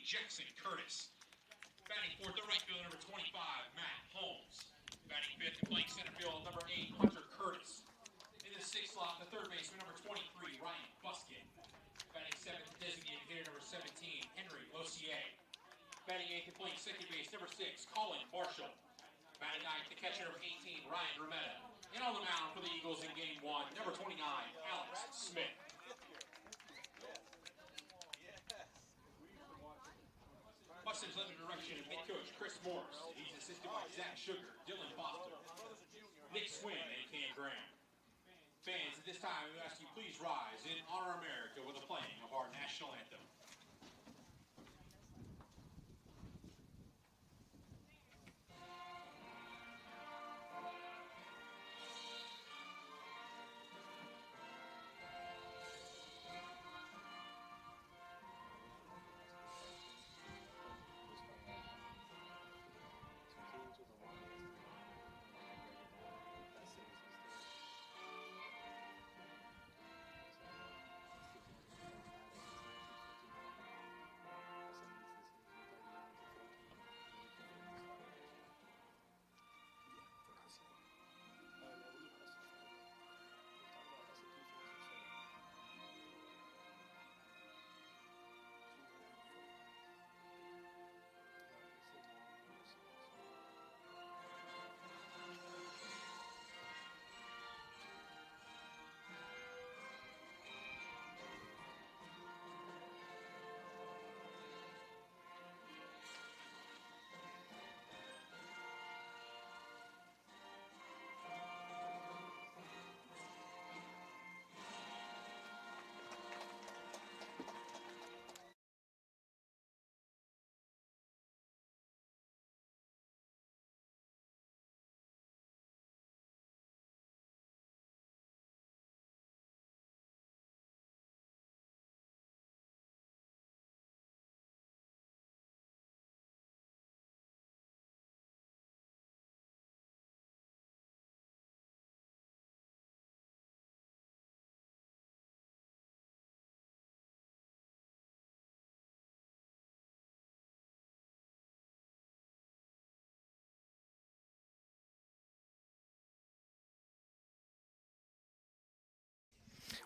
Jackson Curtis. Batting fourth, the right fielder, number 25, Matt Holmes. Batting fifth and playing center field, number 8, Hunter Curtis. In the sixth slot, the third baseman, number 23, Ryan Buskin. Batting seventh, designated hitter, number 17, Henry Lossier. Batting eighth and playing second base, number 6, Colin Marshall. Batting ninth, the catcher, number 18, Ryan Rometta. And on the mound for the Eagles in game one, number 29, Alex Smith. Husson's under direction of head coach Chris Morris. He's assisted by Zach Sugar, Dylan Foster, Nick Swin, and Cam Graham. Fans, at this time, we ask you please rise and honor America with the playing of our national anthem.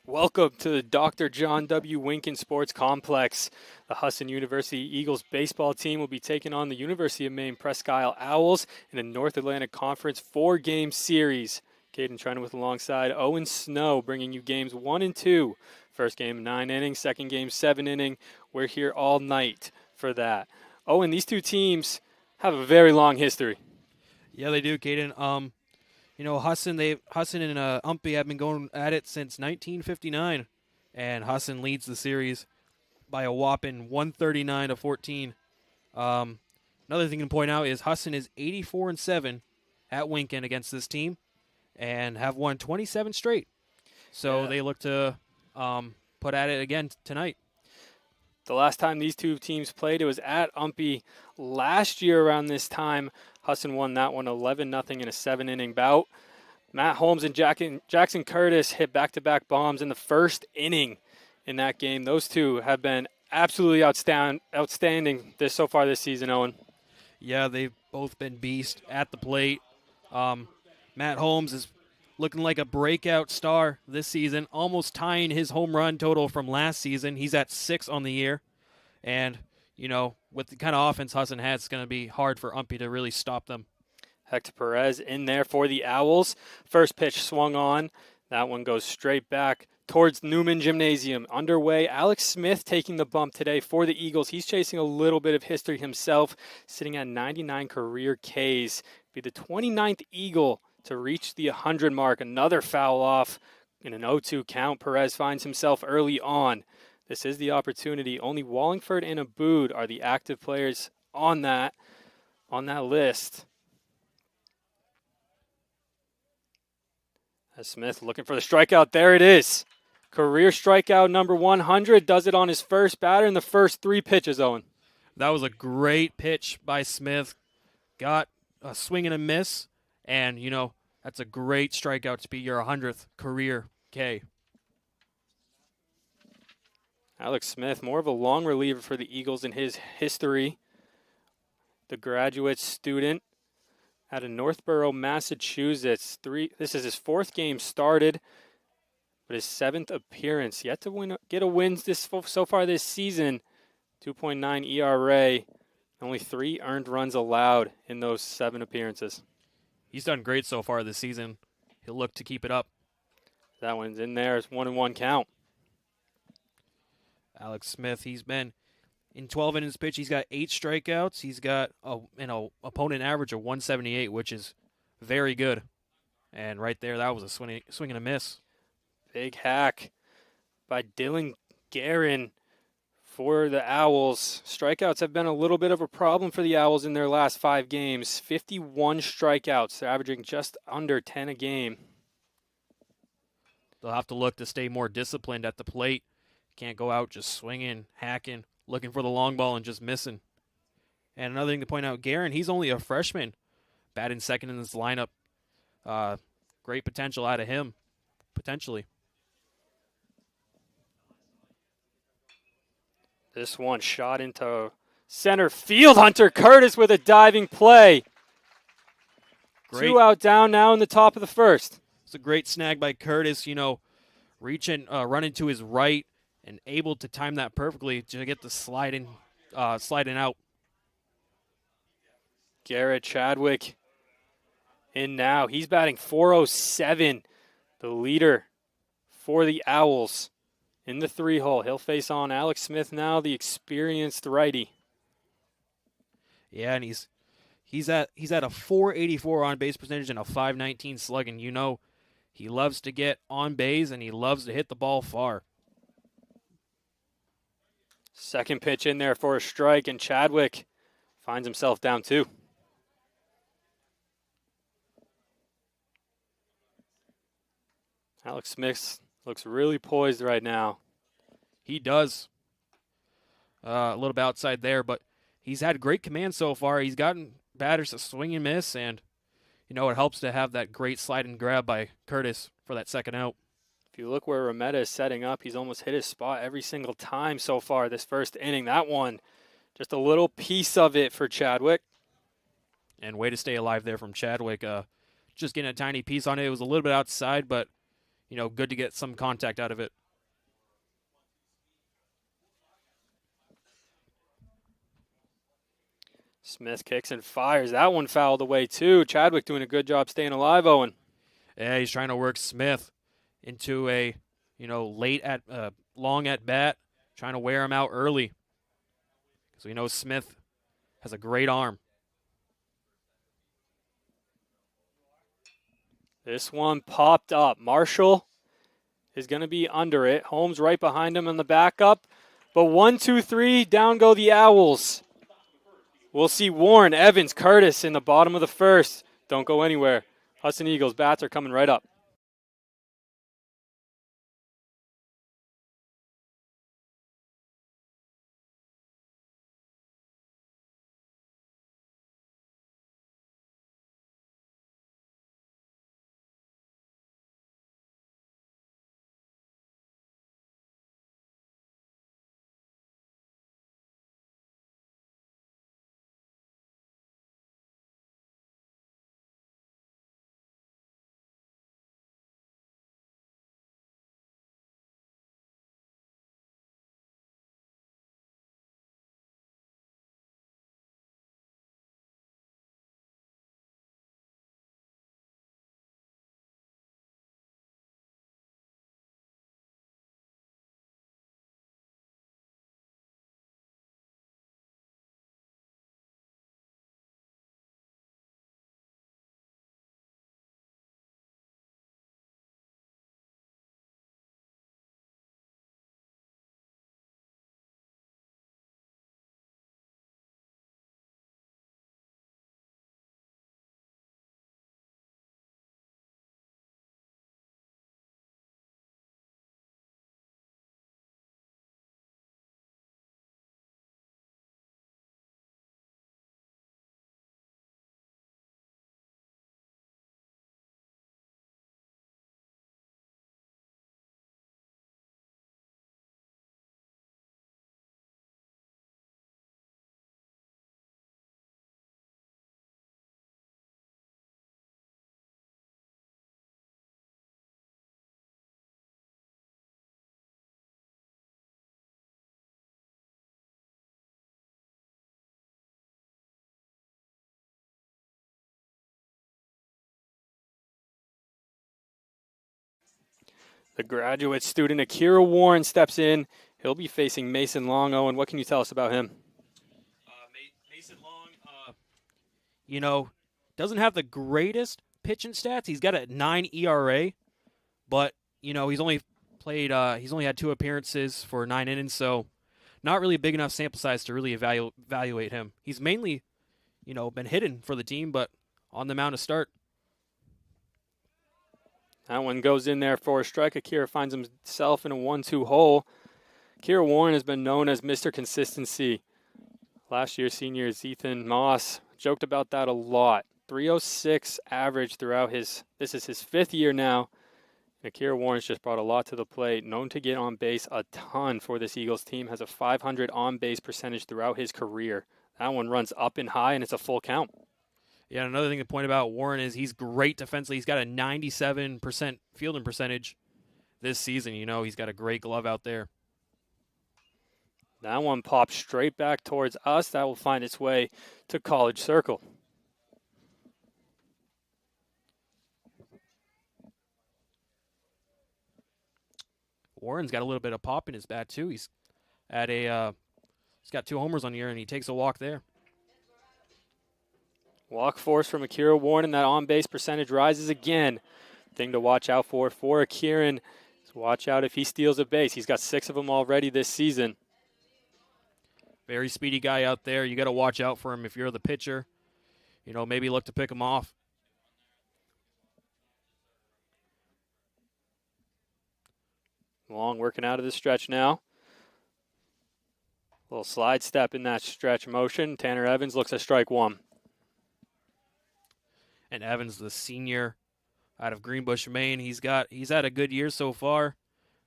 Welcome to the Dr. John W. Winkin Sports Complex. The Husson University Eagles baseball team will be taking on the University of Maine-Presque Isle Owls in a North Atlantic Conference 4-game series. Caden Trenwith alongside Owen Snow, bringing you games 1 and 2. First game, 9 innings. Second game, 7 inning. We're here all night for that. Owen, these two teams have a very long history. Yeah, they do, Caden. You know, Husson and Umpy have been going at it since 1959, and Husson leads the series by a whopping 139-14. Another thing to point out is Husson is 84-7 at Winkin against this team, and have won 27 straight. So they look to put at it again tonight. The last time these two teams played, it was at Umpy last year around this time. Husson won that one 11-0 in a 7-inning bout. Matt Holmes and Jackson Curtis hit back-to-back bombs in the first inning in that game. Those two have been absolutely outstanding so far this season, Owen. Yeah, they've both been beasts at the plate. Matt Holmes is looking like a breakout star this season, almost tying his home run total from last season. He's at 6 on the year. And, you know, with the kind of offense Husson has, it's going to be hard for Umpy to really stop them. Hector Perez in there for the Owls. First pitch swung on. That one goes straight back towards Newman Gymnasium. Underway, Alex Smith taking the bump today for the Eagles. He's chasing a little bit of history himself, sitting at 99 career Ks. Be the 29th Eagle to reach the 100 mark. Another foul off in an 0-2 count. Perez finds himself early on. This is the opportunity. Only Wallingford and Abood are the active players on that list. As Smith looking for the strikeout. There it is. Career strikeout number 100. Does it on his first batter in the first 3 pitches, Owen. That was a great pitch by Smith. Got a swing and a miss. And, you know, that's a great strikeout to be your 100th career K. Alex Smith, more of a long reliever for the Eagles in his history. The graduate student out of Northborough, Massachusetts. This is his 4th game started, but his 7th appearance. Yet to get a win so far this season. 2.9 ERA. Only 3 earned runs allowed in those 7 appearances. He's done great so far this season. He'll look to keep it up. That one's in there. It's 1-1 count. Alex Smith, he's been in 12 innings pitch. He's got 8 strikeouts. He's got an opponent average of 178, which is very good. And right there, that was a swing and a miss. Big hack by Dylan Guerin for the Owls. Strikeouts have been a little bit of a problem for the Owls in their last 5 games. 51 strikeouts. They're averaging just under 10 a game. They'll have to look to stay more disciplined at the plate. Can't go out just swinging, hacking, looking for the long ball and just missing. And another thing to point out, Guerin, he's only a freshman, batting second in this lineup. Great potential out of him, potentially. This one shot into center field. Hunter Curtis with a diving play. Great. 2 out down now in the top of the 1st. It's a great snag by Curtis, reaching, running to his right and able to time that perfectly to get the sliding out. Garrett Chadwick in now. He's batting .407, the leader for the Owls in the 3-hole. He'll face on Alex Smith now, the experienced righty. Yeah, and he's at a .484 on base percentage and a .519 slugging. He loves to get on base and he loves to hit the ball far. Second pitch in there for a strike, and Chadwick finds himself down 2. Alex Smith looks really poised right now. He does. A little bit outside there, but he's had great command so far. He's gotten batters to swing and miss, and it helps to have that great slide and grab by Curtis for that second out. If you look where Remetta is setting up, he's almost hit his spot every single time so far this 1st inning. That one, just a little piece of it for Chadwick. And way to stay alive there from Chadwick. Just getting a tiny piece on it. It was a little bit outside, but, good to get some contact out of it. Smith kicks and fires. That one fouled away too. Chadwick doing a good job staying alive, Owen. Yeah, he's trying to work Smith into a, long at bat, trying to wear him out early. Because we know Smith has a great arm. This one popped up. Marshall is going to be under it. Holmes right behind him on the backup. But 1, 2, 3, down go the Owls. We'll see Warren, Evans, Curtis in the bottom of the 1st. Don't go anywhere. Husson Eagles bats are coming right up. The graduate student Akira Warren steps in. He'll be facing Mason Long. Owen, what can you tell us about him? Mason Long, doesn't have the greatest pitching stats. He's got a 9 ERA, but he's only had 2 appearances for 9 innings, so not really a big enough sample size to really evaluate him. He's mainly, been hitting for the team, but on the mound to start. That one goes in there for a strike. Akira finds himself in a 1-2 hole. Akira Warren has been known as Mr. Consistency. Last year's seniors Ethan Moss joked about that a lot. 306 average throughout this is his 5th year now. Akira Warren's just brought a lot to the plate. Known to get on base a ton for this Eagles team. Has a .500 on-base percentage throughout his career. That one runs up and high, and it's a full count. Yeah, another thing to point about Warren is he's great defensively. He's got a 97% fielding percentage this season. He's got a great glove out there. That one pops straight back towards us. That will find its way to College Circle. Warren's got a little bit of pop in his bat too. He's got 2 homers on the year, and he takes a walk there. Walk force from Akira Warren, and that on-base percentage rises again. Thing to watch out for Akira. Watch out if he steals a base. He's got 6 of them already this season. Very speedy guy out there. You got to watch out for him if you're the pitcher. Maybe look to pick him off. Long working out of the stretch now. Little slide step in that stretch motion. Tanner Evans looks at strike 1. And Evans, the senior out of Greenbush, Maine, he's had a good year so far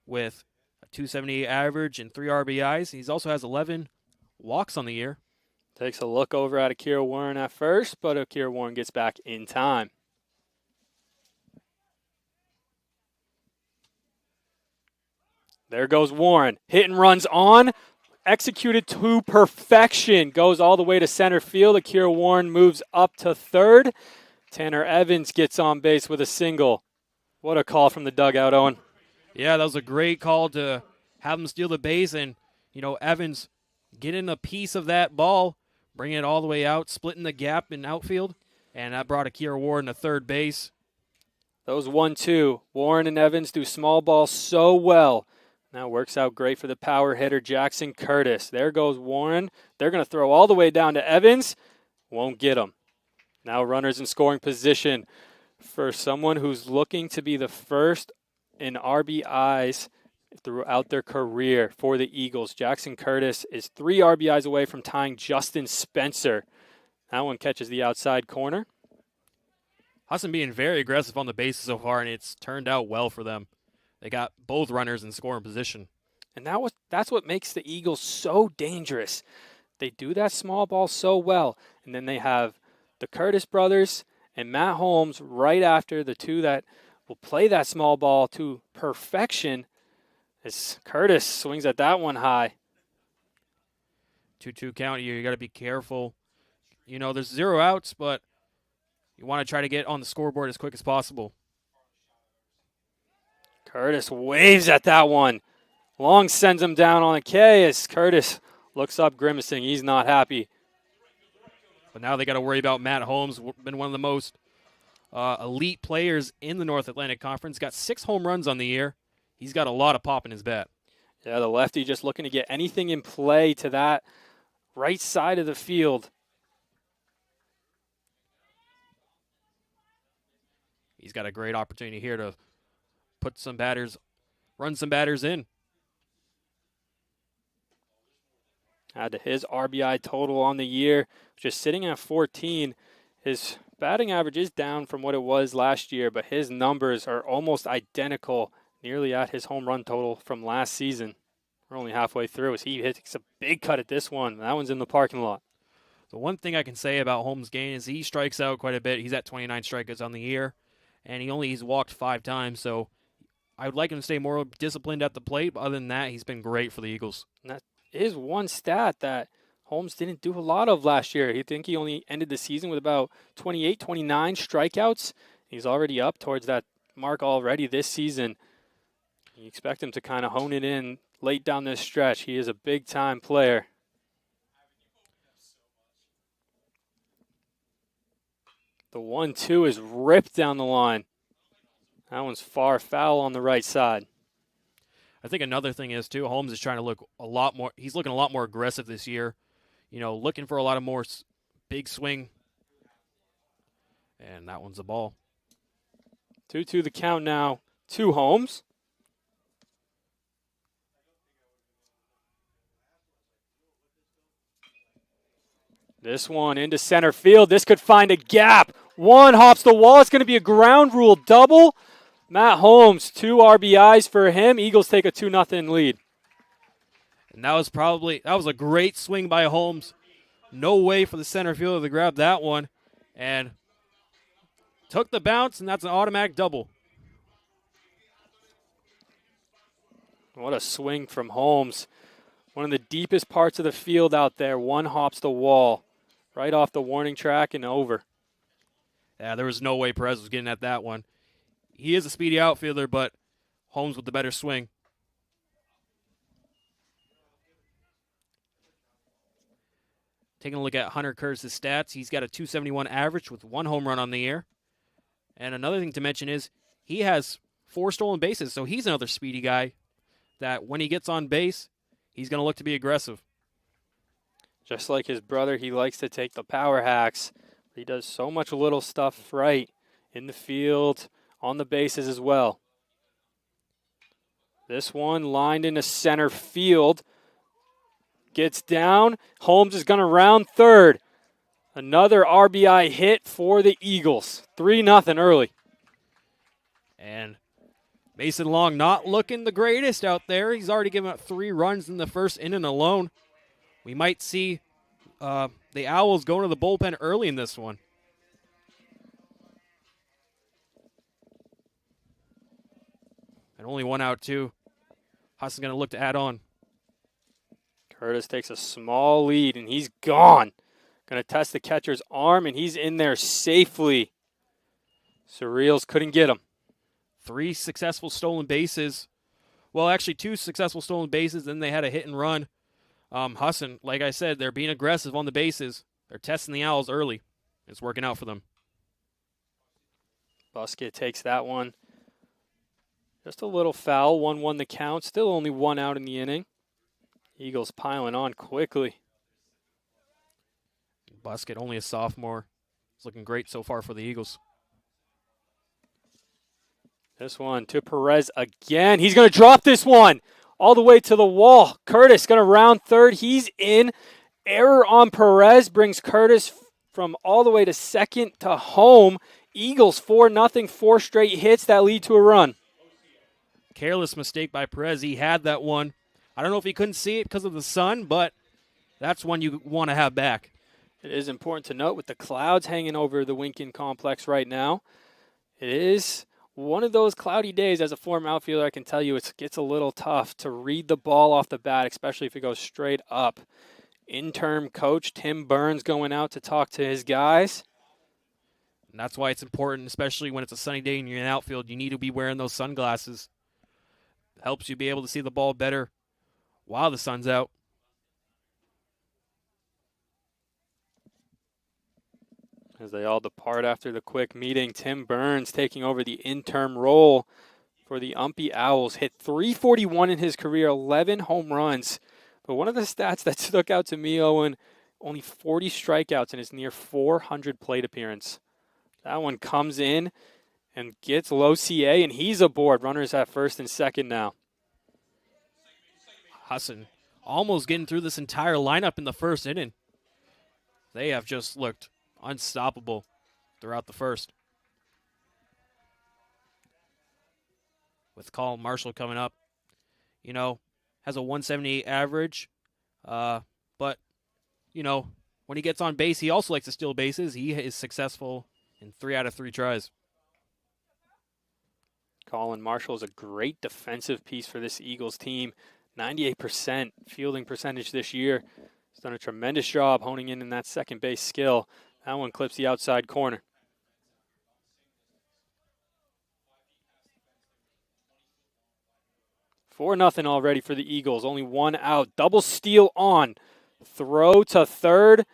with a 278 average and 3 RBIs. He also has 11 walks on the year. Takes a look over at Akira Warren at first, but Akira Warren gets back in time. There goes Warren. Hit and runs on. Executed to perfection. Goes all the way to center field. Akira Warren moves up to third. Tanner Evans gets on base with a single. What a call from the dugout, Owen. Yeah, that was a great call to have him steal the base, and, Evans getting a piece of that ball, bringing it all the way out, splitting the gap in outfield, and that brought Akira Warren to third base. Those 1-2. Warren and Evans do small ball so well. Now works out great for the power hitter, Jackson Curtis. There goes Warren. They're going to throw all the way down to Evans. Won't get him. Now runners in scoring position for someone who's looking to be the first in RBIs throughout their career for the Eagles. Jackson Curtis is 3 RBIs away from tying Justin Spencer. That one catches the outside corner. Husson being very aggressive on the bases so far, and it's turned out well for them. They got both runners in scoring position. And that's what makes the Eagles so dangerous. They do that small ball so well, and then they have the Curtis brothers and Matt Holmes right after, the 2 that will play that small ball to perfection as Curtis swings at that one high. 2-2 count here. You got to be careful. There's 0 outs, but you want to try to get on the scoreboard as quick as possible. Curtis waves at that one. Long sends him down on a K as Curtis looks up grimacing. He's not happy. But now they got to worry about Matt Holmes, been one of the most elite players in the North Atlantic Conference. Got 6 home runs on the year. He's got a lot of pop in his bat. Yeah, the lefty just looking to get anything in play to that right side of the field. He's got a great opportunity here to run some batters in. Add to his RBI total on the year, just sitting at 14. His batting average is down from what it was last year, but his numbers are almost identical, nearly at his home run total from last season. We're only halfway through as he hits a big cut at this one. That one's in the parking lot. The one thing I can say about Holmes' game is he strikes out quite a bit. He's at 29 strikeouts on the year, and he's walked 5 times, so I would like him to stay more disciplined at the plate, but other than that, he's been great for the Eagles. And that is one stat that Holmes didn't do a lot of last year. I think he only ended the season with about 28, 29 strikeouts. He's already up towards that mark already this season. You expect him to kind of hone it in late down this stretch. He is a big-time player. The 1-2 is ripped down the line. That one's far foul on the right side. I think another thing is, too, Holmes is trying to look a lot more – he's looking a lot more aggressive this year. You know, looking for a lot of more big swing. And that one's a ball. 2-2 the count now to Holmes. This one into center field. This could find a gap. One hops the wall. It's going to be a ground rule double. Matt Holmes, 2 RBIs for him. Eagles take a 2-0 lead. And that was a great swing by Holmes. No way for the center fielder to grab that one. And took the bounce, and that's an automatic double. What a swing from Holmes. One of the deepest parts of the field out there. One hops the wall. Right off the warning track and over. Yeah, there was no way Perez was getting at that one. He is a speedy outfielder, but Holmes with the better swing. Taking a look at Hunter Curtis's stats, he's got a .271 average with 1 home run on the year. And another thing to mention is he has 4 stolen bases, so he's another speedy guy that when he gets on base, he's going to look to be aggressive. Just like his brother, he likes to take the power hacks. He does so much little stuff right in the field, on the bases as well. This one lined into center field. Gets down. Holmes is going to round third. Another RBI hit for the Eagles. 3-0 early. And Mason Long not looking the greatest out there. He's already given up 3 runs in the first inning alone. We might see the Owls going to the bullpen early in this one. And only 1 out, too. Husson's going to look to add on. Curtis takes a small lead, and he's gone. Going to test the catcher's arm, and he's in there safely. Surreals couldn't get him. 3 successful stolen bases. Well, actually 2 successful stolen bases, then they had a hit and run. Husson, like I said, they're being aggressive on the bases. They're testing the Owls early. It's working out for them. Busquet takes that one. Just a little foul. 1-1 the count. Still only 1 out in the inning. Eagles piling on quickly. Busquet, only a sophomore. It's looking great so far for the Eagles. This one to Perez again. He's going to drop this one all the way to the wall. Curtis going to round third. He's in. Error on Perez brings Curtis from all the way to second to home. Eagles 4-0, 4 straight hits that lead to a run. Careless mistake by Perez. He had that one. I don't know if he couldn't see it because of the sun, but that's one you want to have back. It is important to note with the clouds hanging over the Winkin complex right now, it is one of those cloudy days. As a former outfielder, I can tell you it gets a little tough to read the ball off the bat, especially if it goes straight up. Interim coach Tim Burns going out to talk to his guys. And that's why it's important, especially when it's a sunny day and you're in outfield, you need to be wearing those sunglasses. Helps you be able to see the ball better while the sun's out. As they all depart after the quick meeting, Tim Burns taking over the interim role for the Umpy Owls. Hit .341 in his career, 11 home runs. But one of the stats that stuck out to me, Owen, only 40 strikeouts in his near 400 plate appearance. That one comes in and gets low CA, and he's aboard. Runners at first and second now. Husson almost getting through this entire lineup in the first inning. They have just looked unstoppable throughout the first. With Colin Marshall coming up, has a 178 average. But, when he gets on base, he also likes to steal bases. He is successful in 3 out of 3 tries. Colin Marshall is a great defensive piece for this Eagles team. 98% fielding percentage this year. He's done a tremendous job honing in that second base skill. That one clips the outside corner. 4-0 already for the Eagles. Only one out. Double steal on. Throw to third.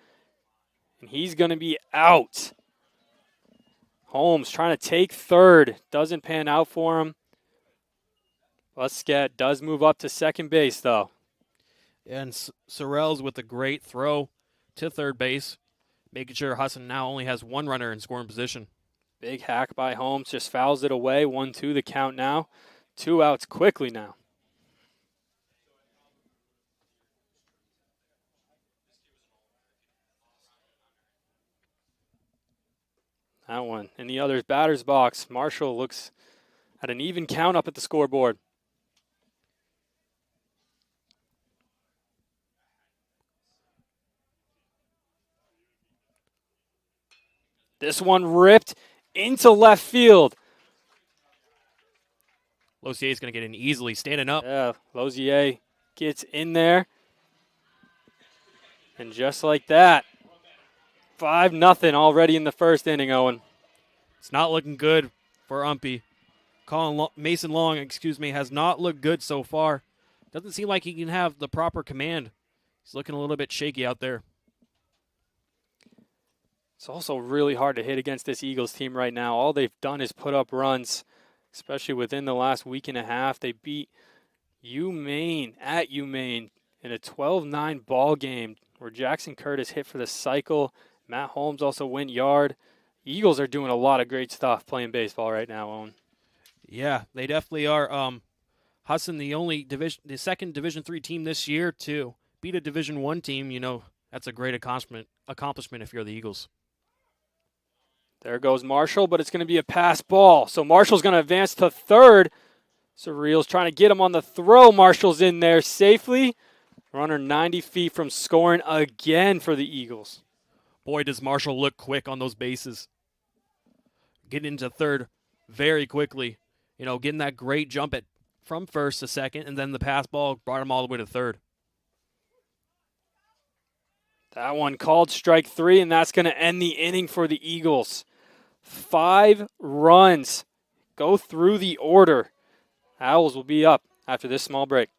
And he's going to be out. Holmes trying to take third. Doesn't pan out for him. Busquet does move up to second base, though. And Sorrells with a great throw to third base, making sure Husson now only has one runner in scoring position. Big hack by Holmes. Just fouls it away. 1-2 the count now. 2 outs quickly now. That one in the other's batter's box. Marshall looks at an even count up at the scoreboard. This one ripped into left field. Losier's going to get in easily, standing up. Yeah, Lozier gets in there. And just like that, 5-0 already in the first inning, Owen. It's not looking good for Umpy. Mason Long, has not looked good so far. Doesn't seem like he can have the proper command. He's looking a little bit shaky out there. It's also really hard to hit against this Eagles team right now. All they've done is put up runs, especially within the last week and a half. They beat UMaine at UMaine in a 12-9 ball game where Jackson Curtis hit for the cycle. Matt Holmes also went yard. Eagles are doing a lot of great stuff playing baseball right now, Owen. Yeah, they definitely are. Husson, the second Division III team this year to beat a Division I team. That's a great accomplishment if you're the Eagles. There goes Marshall, but it's going to be a pass ball. So Marshall's going to advance to third. Surreal's trying to get him on the throw. Marshall's in there safely. Runner 90 feet from scoring again for the Eagles. Boy, does Marshall look quick on those bases. Getting into third very quickly. Getting that great jump from first to second, and then the pass ball brought him all the way to third. That one called strike 3, and that's going to end the inning for the Eagles. 5 runs go through the order. Owls will be up after this small break.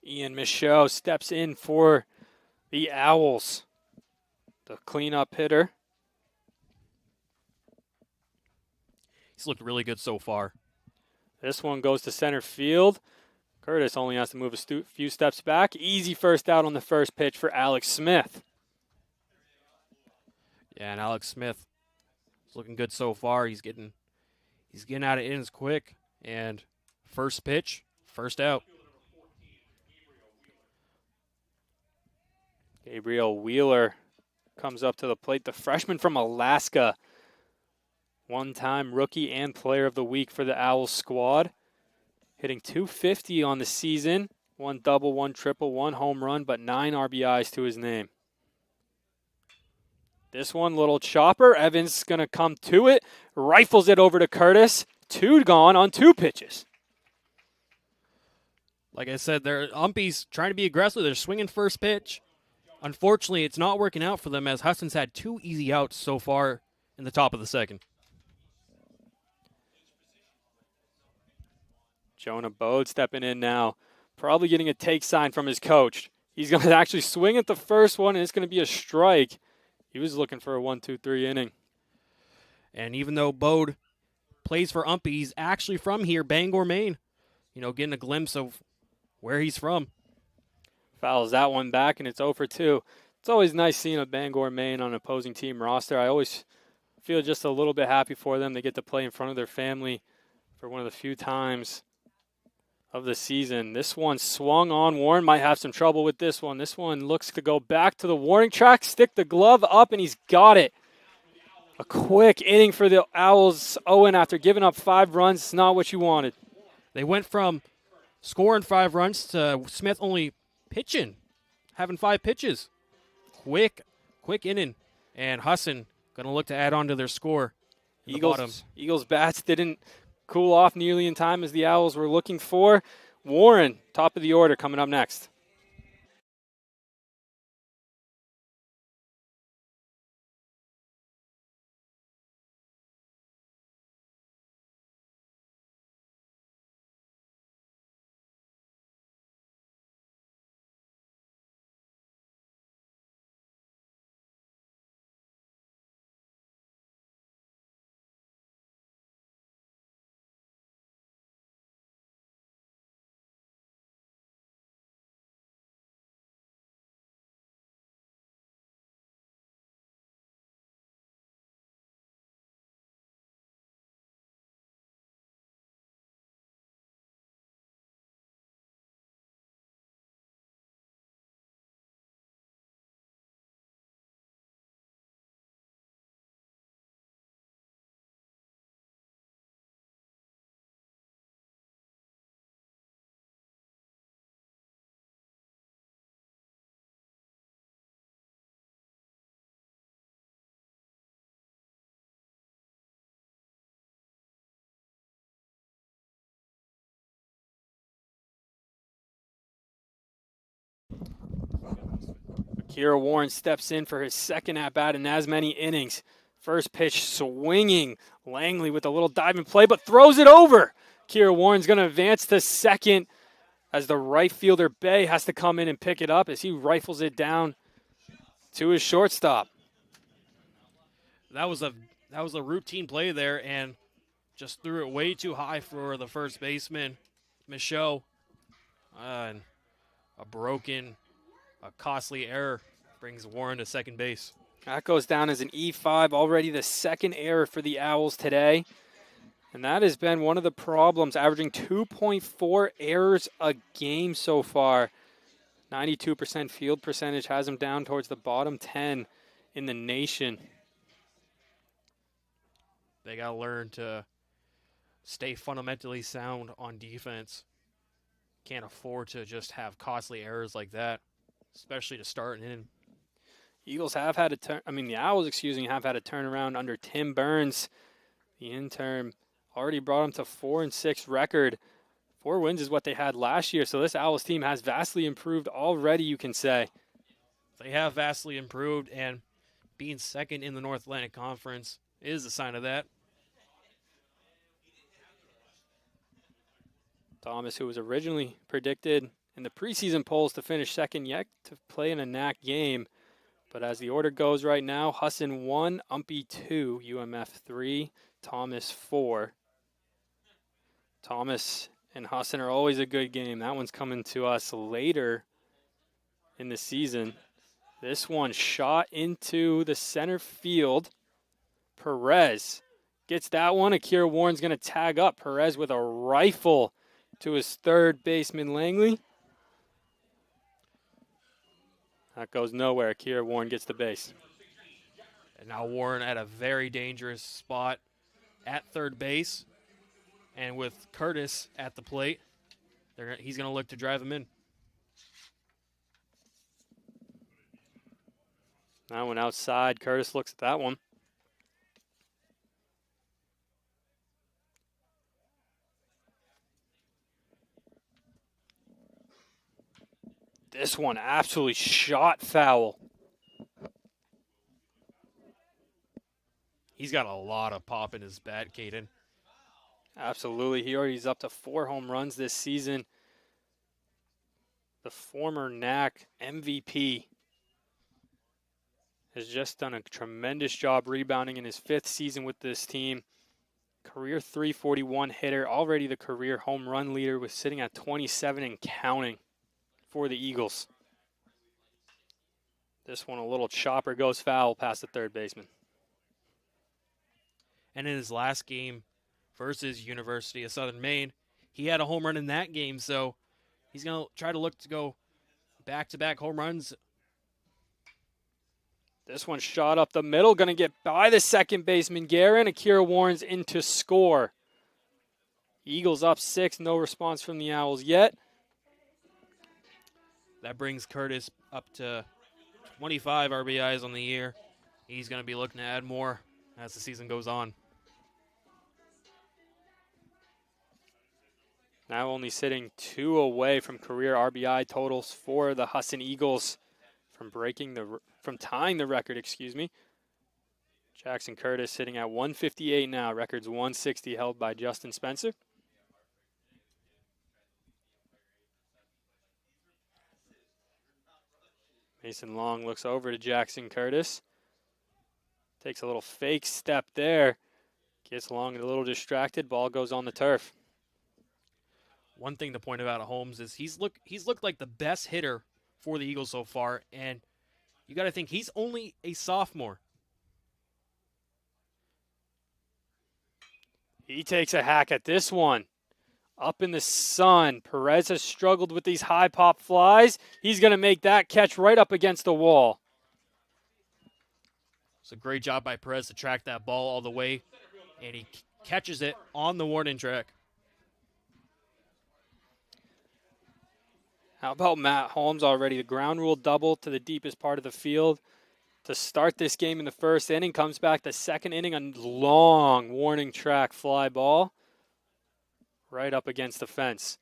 Ian Michaud steps in for the Owls. The cleanup hitter. He's looked really good so far. This one goes to center field. Curtis only has to move a few steps back. Easy first out on the first pitch for Alex Smith. Yeah, and Alex Smith is looking good so far. He's getting out of innings quick. And first pitch, first out. Gabriel Wheeler comes up to the plate. The freshman from Alaska. One-time rookie and player of the week for the Owls squad. hitting .250 on the season. 1 double, 1 triple, 1 home run, but 9 RBIs to his name. This one, little chopper. Evans going to come to it. Rifles it over to Curtis. 2 gone on 2 pitches. Like I said, they're umpies trying to be aggressive. They're swinging first pitch. Unfortunately, it's not working out for them as Husson's had 2 easy outs so far in the top of the second. Jonah Bode stepping in now. Probably getting a take sign from his coach. He's going to actually swing at the first one, and it's going to be a strike. He was looking for a 1-2-3 inning. And even though Bode plays for Umpy, he's actually from here, Bangor, Maine. Getting a glimpse of where he's from. Fouls that one back, and it's 0-2. It's always nice seeing a Bangor, Maine on an opposing team roster. I always feel just a little bit happy for them. They get to play in front of their family for one of the few times of the season. This one swung on. Warren might have some trouble with this one. This one looks to go back to the warning track, stick the glove up, and he's got it. A quick inning for the Owls. Owen, after giving up 5 runs, it's not what you wanted. They went from scoring 5 runs to Smith only pitching, having 5 pitches. Quick inning. And Husson going to look to add on to their score. Eagles bats didn't cool off nearly in time as the Owls were looking for. Warren, top of the order, coming up next. Kira Warren steps in for his second at-bat in as many innings. First pitch swinging. Langley with a little diving play, but throws it over. Kira Warren's going to advance to second as the right fielder, Bay, has to come in and pick it up as he rifles it down to his shortstop. That was a routine play there, and just threw it way too high for the first baseman, Michaud. And a costly error brings Warren to second base. That goes down as an E5, already the second error for the Owls today. And that has been one of the problems, averaging 2.4 errors a game so far. 92% field percentage has him down towards the bottom 10 in the nation. They got to learn to stay fundamentally sound on defense. Can't afford to just have costly errors like that, especially to start an inning. The Owls, have had a turnaround under Tim Burns. The intern already brought them to 4-6 record. 4 wins is what they had last year, so this Owls team has vastly improved already, you can say. They have vastly improved, and being second in the North Atlantic Conference is a sign of that. Thomas, who was originally predicted in the preseason polls to finish second, yet to play in a NAC game. But as the order goes right now, Husson 1, Umpy 2, UMF 3, Thomas 4. Thomas and Husson are always a good game. That one's coming to us later in the season. This one shot into the center field. Perez gets that one. Akira Warren's going to tag up Perez with a rifle to his third baseman, Langley. That goes nowhere. Akira Warren gets the base. And now Warren at a very dangerous spot at third base. And with Curtis at the plate. He's going to look to drive him in. That one outside. Curtis looks at that one. This one absolutely shot foul. He's got a lot of pop in his bat, Caden. Absolutely. He already is up to 4 home runs this season. The former NAC MVP has just done a tremendous job rebounding in his 5th season with this team. Career .341 hitter, already the career home run leader, with sitting at 27 and counting for the Eagles. This one, a little chopper, goes foul past the third baseman. And in his last game versus University of Southern Maine, he had a home run in that game, so he's going to try to look to go back-to-back home runs. This one shot up the middle, going to get by the second baseman, Guerin. Akira Warrens in to score. Eagles up 6, no response from the Owls yet. That brings Curtis up to 25 RBIs on the year. He's going to be looking to add more as the season goes on. Now only sitting 2 away from career RBI totals for the Husson Eagles from tying the record, Jackson Curtis sitting at 158 now. Record's 160 held by Justin Spencer. Mason Long looks over to Jackson Curtis. Takes a little fake step there. Gets Long a little distracted. Ball goes on the turf. One thing to point out at Holmes is he's looked like the best hitter for the Eagles so far, and you got to think he's only a sophomore. He takes a hack at this one. Up in the sun. Perez has struggled with these high pop flies. He's going to make that catch right up against the wall. It's a great job by Perez to track that ball all the way, and he catches it on the warning track. How about Matt Holmes already? The ground rule double to the deepest part of the field to start this game in the first inning. Comes back the second inning, a long warning track fly ball right up against the fence.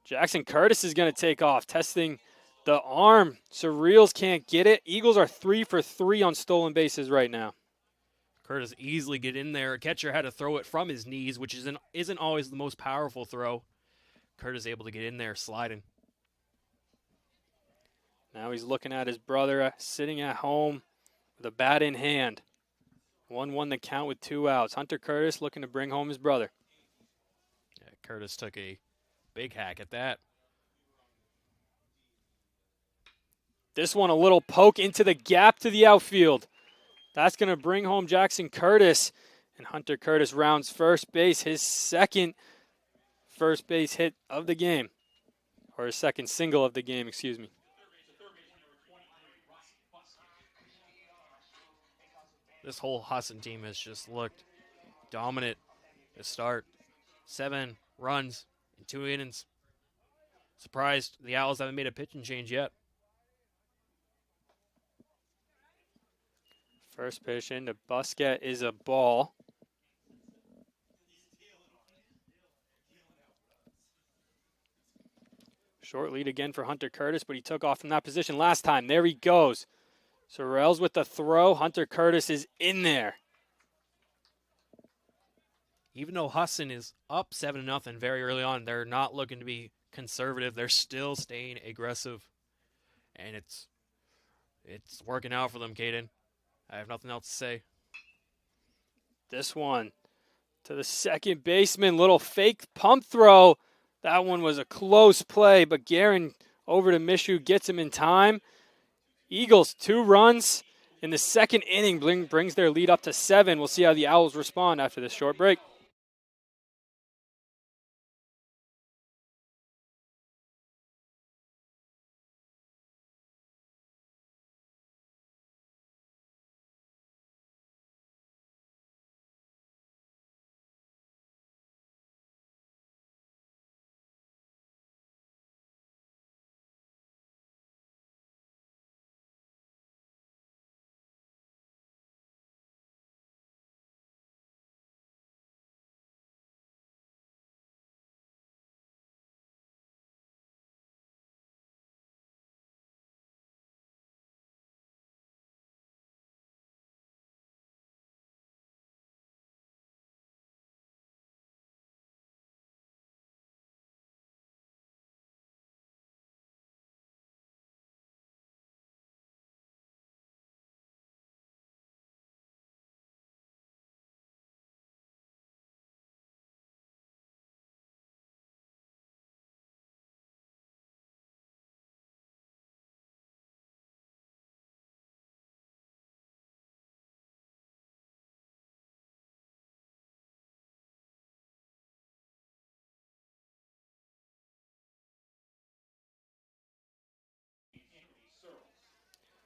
Jackson Curtis is going to take off, testing the arm. Surreals can't get it. Eagles are 3 for 3 on stolen bases right now. Curtis easily get in there. Catcher had to throw it from his knees, which isn't always the most powerful throw. Curtis able to get in there sliding. Now he's looking at his brother sitting at home with a bat in hand. 1-1 the count with 2 outs. Hunter Curtis looking to bring home his brother. Yeah, Curtis took a big hack at that. This one a little poke into the gap to the outfield. That's going to bring home Jackson Curtis. And Hunter Curtis rounds first base, his second first base hit of the game. Or his second single of the game, excuse me. This whole Husson team has just looked dominant to start. 7 runs in 2 innings. Surprised the Owls haven't made a pitching change yet. First pitch into Busquet is a ball. Short lead again for Hunter Curtis, but he took off from that position last time. There he goes. Sorrells with the throw. Hunter Curtis is in there. Even though Husson is up 7-0 very early on, they're not looking to be conservative. They're still staying aggressive. And it's working out for them, Caden. I have nothing else to say. This one to the second baseman. Little fake pump throw. That one was a close play, but Guerin over to Mishu gets him in time. Eagles 2 runs in the second inning brings their lead up to 7. We'll see how the Owls respond after this short break.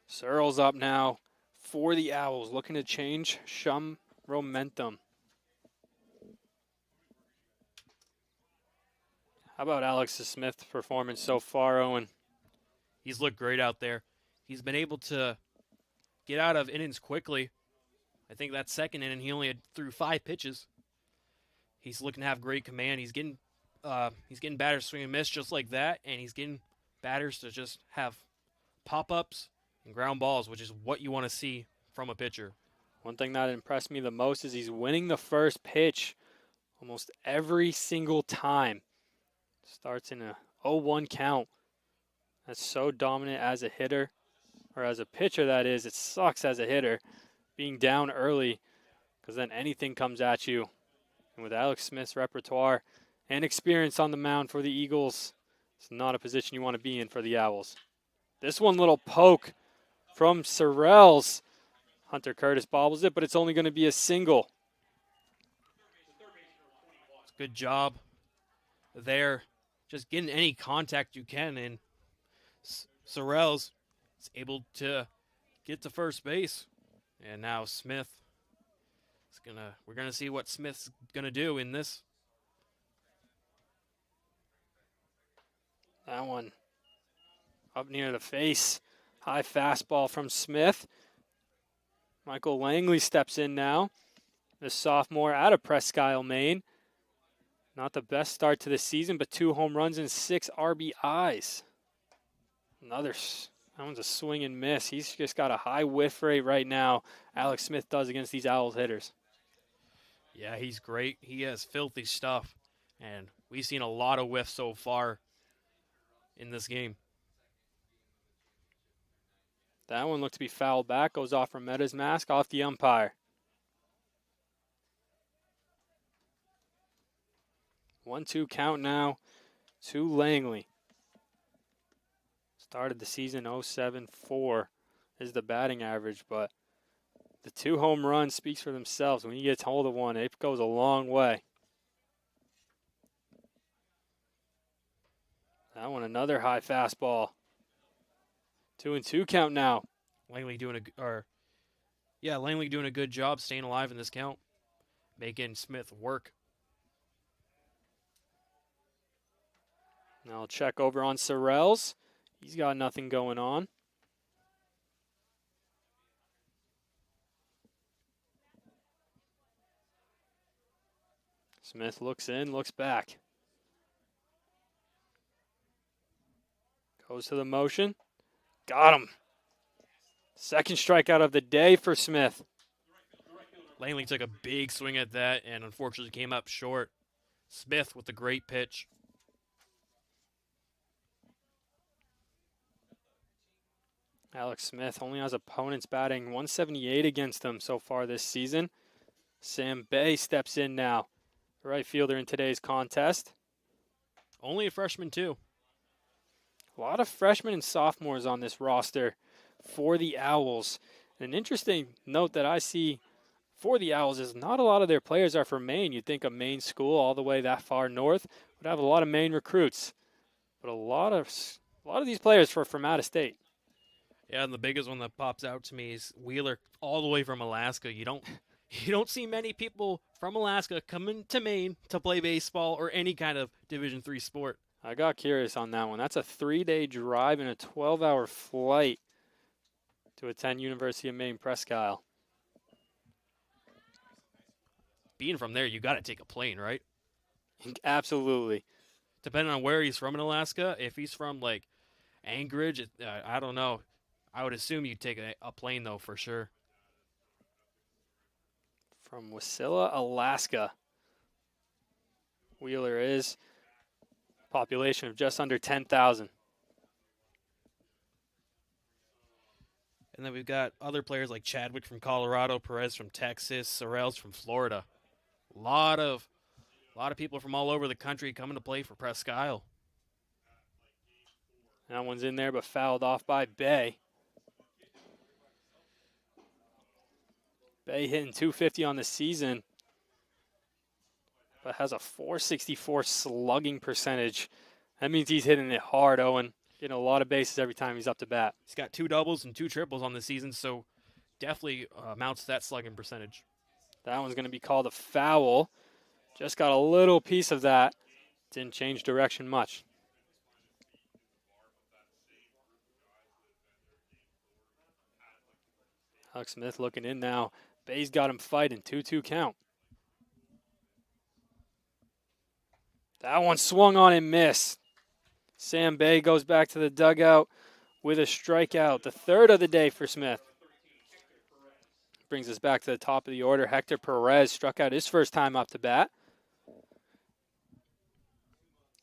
Searles up now for the Owls, looking to change some momentum. How about Alex Smith's performance so far, Owen? He's looked great out there. He's been able to get out of innings quickly. I think that second inning he only threw 5 pitches. He's looking to have great command. He's getting batters swing and miss just like that, and he's getting batters to just have pop-ups and ground balls, which is what you want to see from a pitcher. One thing that impressed me the most is he's winning the first pitch almost every single time. Starts in a 0-1 count. That's so dominant as a hitter, or as a pitcher that is. It sucks as a hitter being down early, because then anything comes at you. And with Alex Smith's repertoire and experience on the mound for the Eagles, it's not a position you want to be in for the Owls. This one, little poke from Searles. Hunter Curtis bobbles it, but it's only going to be a single. Good job there. Just getting any contact you can, and Searles is able to get to first base. And now Smith is we're gonna see what Smith's gonna do in this. That one up near the face. High fastball from Smith. Michael Langley steps in now. The sophomore out of Presque Isle, Maine. Not the best start to the season, but 2 home runs and 6 RBIs. That one's a swing and miss. He's just got a high whiff rate right now. Alex Smith does against these Owls hitters. Yeah, he's great. He has filthy stuff, and we've seen a lot of whiffs so far in this game. That one looked to be fouled back. Goes off Remetta's mask, off the umpire. 1-2 count now to Langley. Started the season 0.74 is the batting average, but the 2 home runs speaks for themselves. When he gets hold of one, it goes a long way. That one, another high fastball. 2-2 count now. Langley doing a good job staying alive in this count, making Smith work. Now I'll check over on Searles. He's got nothing going on. Smith looks in, looks back. Goes to the motion. Got him. Second strikeout of the day for Smith. Langley took a big swing at that and unfortunately came up short. Smith with a great pitch. Alex Smith only has opponents batting 178 against him so far this season. Sam Bay steps in now. Right fielder in today's contest. Only a freshman, too. A lot of freshmen and sophomores on this roster for the Owls. An interesting note that I see for the Owls is not a lot of their players are from Maine. You'd think a Maine school all the way that far north would have a lot of Maine recruits. But a lot of these players are from out of state. Yeah, and the biggest one that pops out to me is Wheeler, all the way from Alaska. You don't see many people from Alaska coming to Maine to play baseball or any kind of Division III sport. I got curious on that one. That's a 3-day drive and a 12-hour flight to attend University of Maine-Presque Isle. Being from there, you got to take a plane, right? Absolutely. Depending on where he's from in Alaska, if he's from like Anchorage, I don't know. I would assume you'd take a plane though for sure. From Wasilla, Alaska. Wheeler is population of just under 10,000. And then we've got other players like Chadwick from Colorado, Perez from Texas, Searles from Florida. A lot of people from all over the country coming to play for Presque Isle. That one's in there, but fouled off by Bay. Bay hitting .250 on the season, but has a .464 slugging percentage. That means he's hitting it hard, Owen. Getting a lot of bases every time he's up to bat. He's got 2 doubles and 2 triples on the season, so definitely amounts to that slugging percentage. That one's going to be called a foul. Just got a little piece of that. Didn't change direction much. Alex Smith looking in now. Bay's got him fighting. 2-2 count. That one swung on and missed. Sam Bay goes back to the dugout with a strikeout. The third of the day for Smith. Brings us back to the top of the order. Hector Perez struck out his first time up to bat.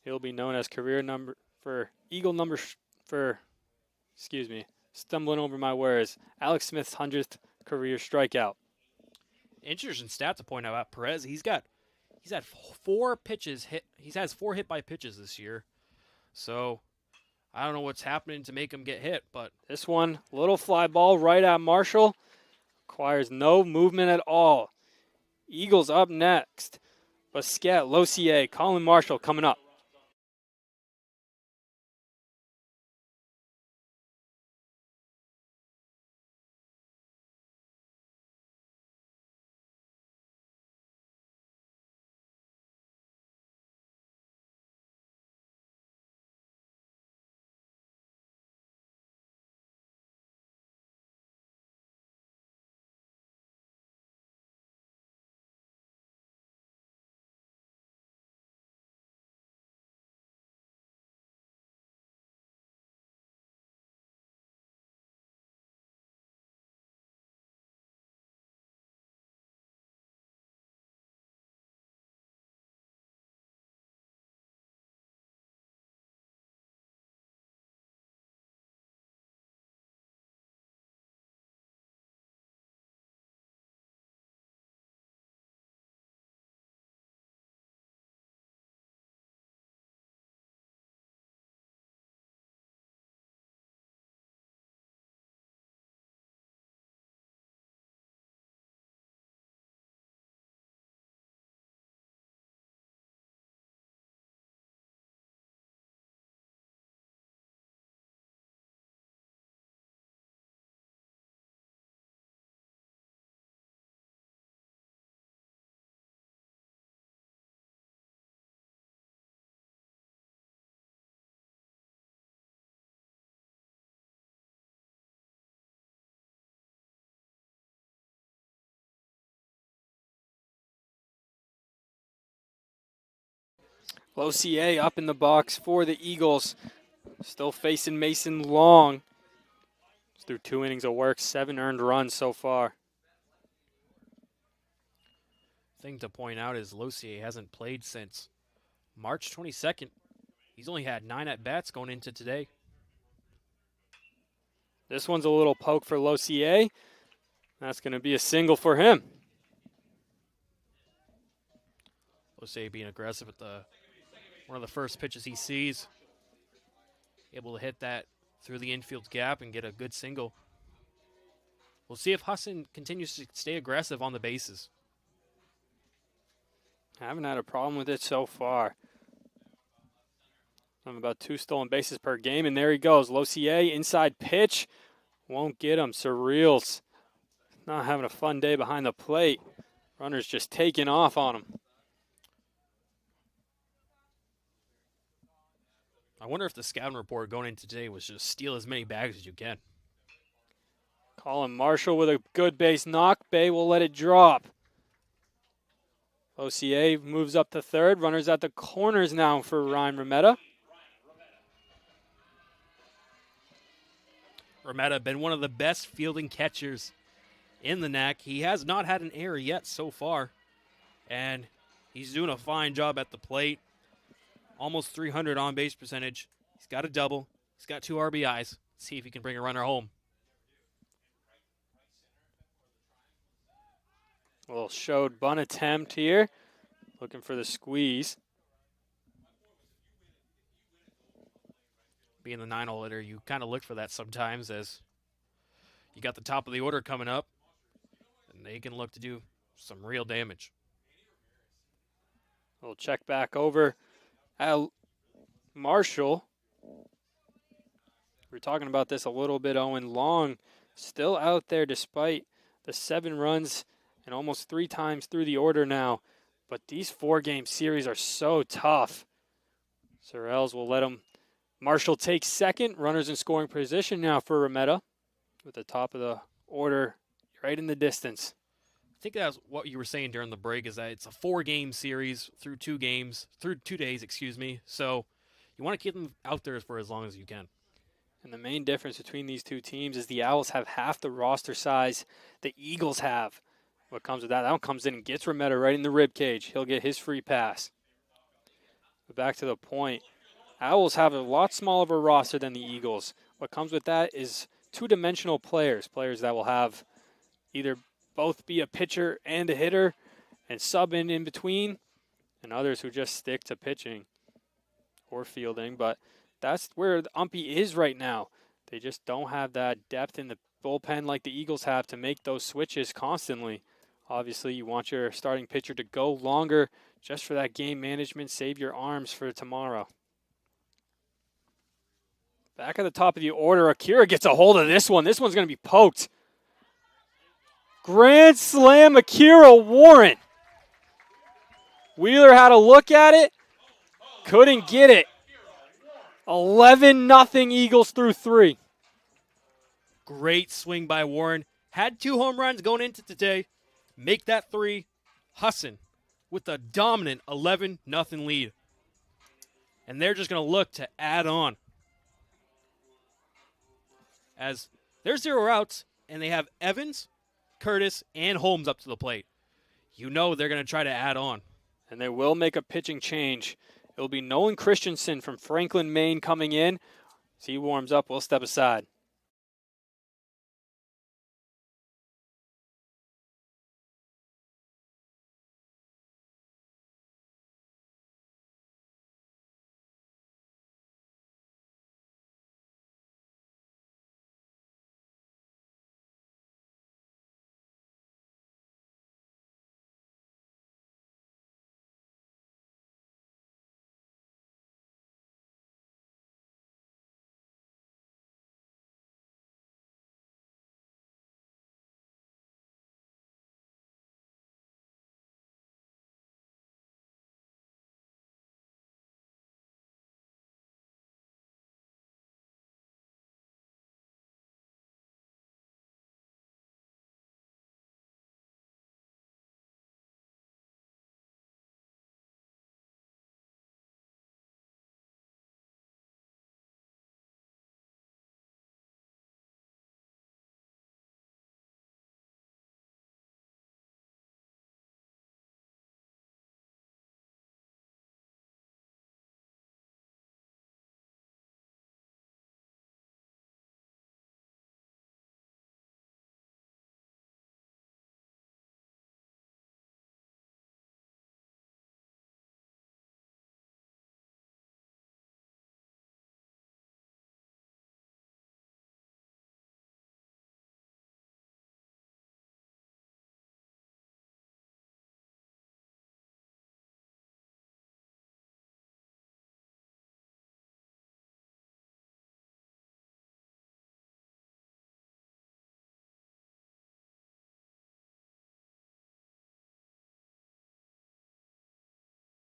He'll be known as career number for Eagle number for, excuse me, stumbling over my words. Alex Smith's 100th career strikeout. Interesting stat to point out about Perez. He's had 4 pitches hit. He has 4 hit by pitches this year. So I don't know what's happening to make him get hit, but This one, little fly ball right at Marshall. Requires no movement at all. Eagles up next. Basquet, Losier, Colin Marshall coming up. Losier up in the box for the Eagles. Still facing Mason Long. He's through 2 innings of work, 7 earned runs so far. thing to point out is Losier hasn't played since March 22nd. He's only had 9 at-bats going into today. This one's a little poke for Losier. That's going to be a single for him. Losier being aggressive at one of the first pitches he sees. Able to hit that through the infield gap and get a good single. We'll see if Husson continues to stay aggressive on the bases. Haven't had a problem with it so far. I'm about 2 stolen bases per game, and there he goes. Losier, inside pitch. Won't get him. Surreals not having a fun day behind the plate. Runner's just taking off on him. I wonder if the scouting report going into today was just steal as many bags as you can. Colin Marshall with a good base knock. Bay will let it drop. Losier moves up to third. Runners at the corners now for Ryan Remetta. Remetta been one of the best fielding catchers in the NAC. He has not had an error yet so far, and he's doing a fine job at the plate. Almost 300 on-base percentage. He's got a double. He's got 2 RBIs. See if he can bring a runner home. A little showed bunt attempt here. Looking for the squeeze. Being the 9-hole hitter, you kind of look for that sometimes as you got the top of the order coming up, and they can look to do some real damage. We'll check back over at Marshall. We were talking about this a little bit, Owen. Long still out there despite the 7 runs and almost 3 times through the order now. But these 4-game series are so tough. Sorrells will let him. Marshall takes second. Runners in scoring position now for Remetta with the top of the order right in the distance. I think that's what you were saying during the break, is that it's a 4-game series through 2 days, So you want to keep them out there for as long as you can. And the main difference between these two teams is the Owls have half the roster size the Eagles have. What comes with that? That one comes in and gets Remetta right in the rib cage. He'll get his free pass. But back to the point, Owls have a lot smaller of a roster than the Eagles. What comes with that is two-dimensional players that will have either both be a pitcher and a hitter and sub in between, and others who just stick to pitching or fielding. But that's where the umpy is right now. They just don't have that depth in the bullpen like the Eagles have to make those switches constantly. Obviously, you want your starting pitcher to go longer just for that game management, save your arms for tomorrow. Back at the top of the order, Akira gets a hold of this one. This one's going to be poked. Grand slam, Akira Warren. Wheeler had a look at it. Couldn't get it. 11-0 Eagles through 3. Great swing by Warren. Had 2 home runs going into today. Make that 3. Husson with a dominant 11-0 lead. And they're just going to look to add on. As there's 0 outs, and they have Evans, Curtis, and Holmes up to the plate. You know they're going to try to add on. And they will make a pitching change. It will be Nolan Christensen from Franklin, Maine coming in. As he warms up, we'll step aside.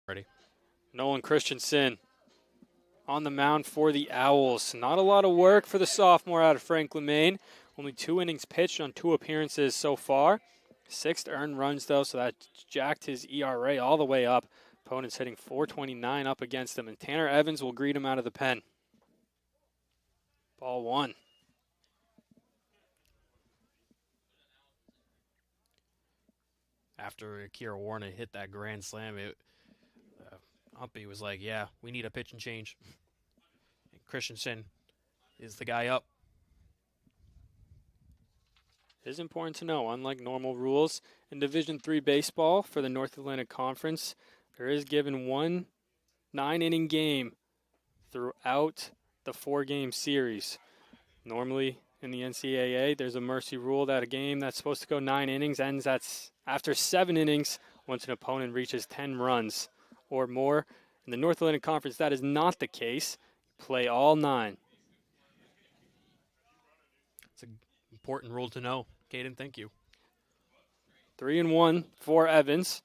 Ready. Nolan Christensen on the mound for the Owls. Not a lot of work for the sophomore out of Franklin, Maine. Only 2 innings pitched on 2 appearances so far. 6 earned runs, though, so that jacked his ERA all the way up. Opponent's hitting .429 up against him, and Tanner Evans will greet him out of the pen. Ball 1. After Akira Warren hit that grand slam, Umpy was like, yeah, we need a pitching change. And Christensen is the guy up. It is important to know, unlike normal rules in Division III baseball for the North Atlantic Conference, there is given 1 9-inning game throughout the 4-game series. Normally in the NCAA, there's a mercy rule that a game that's supposed to go 9 innings ends after 7 innings once an opponent reaches 10 runs or more. In the North Atlantic Conference, that is not the case. Play all 9. It's an important rule to know. Caden, thank you. 3-1 for Evans.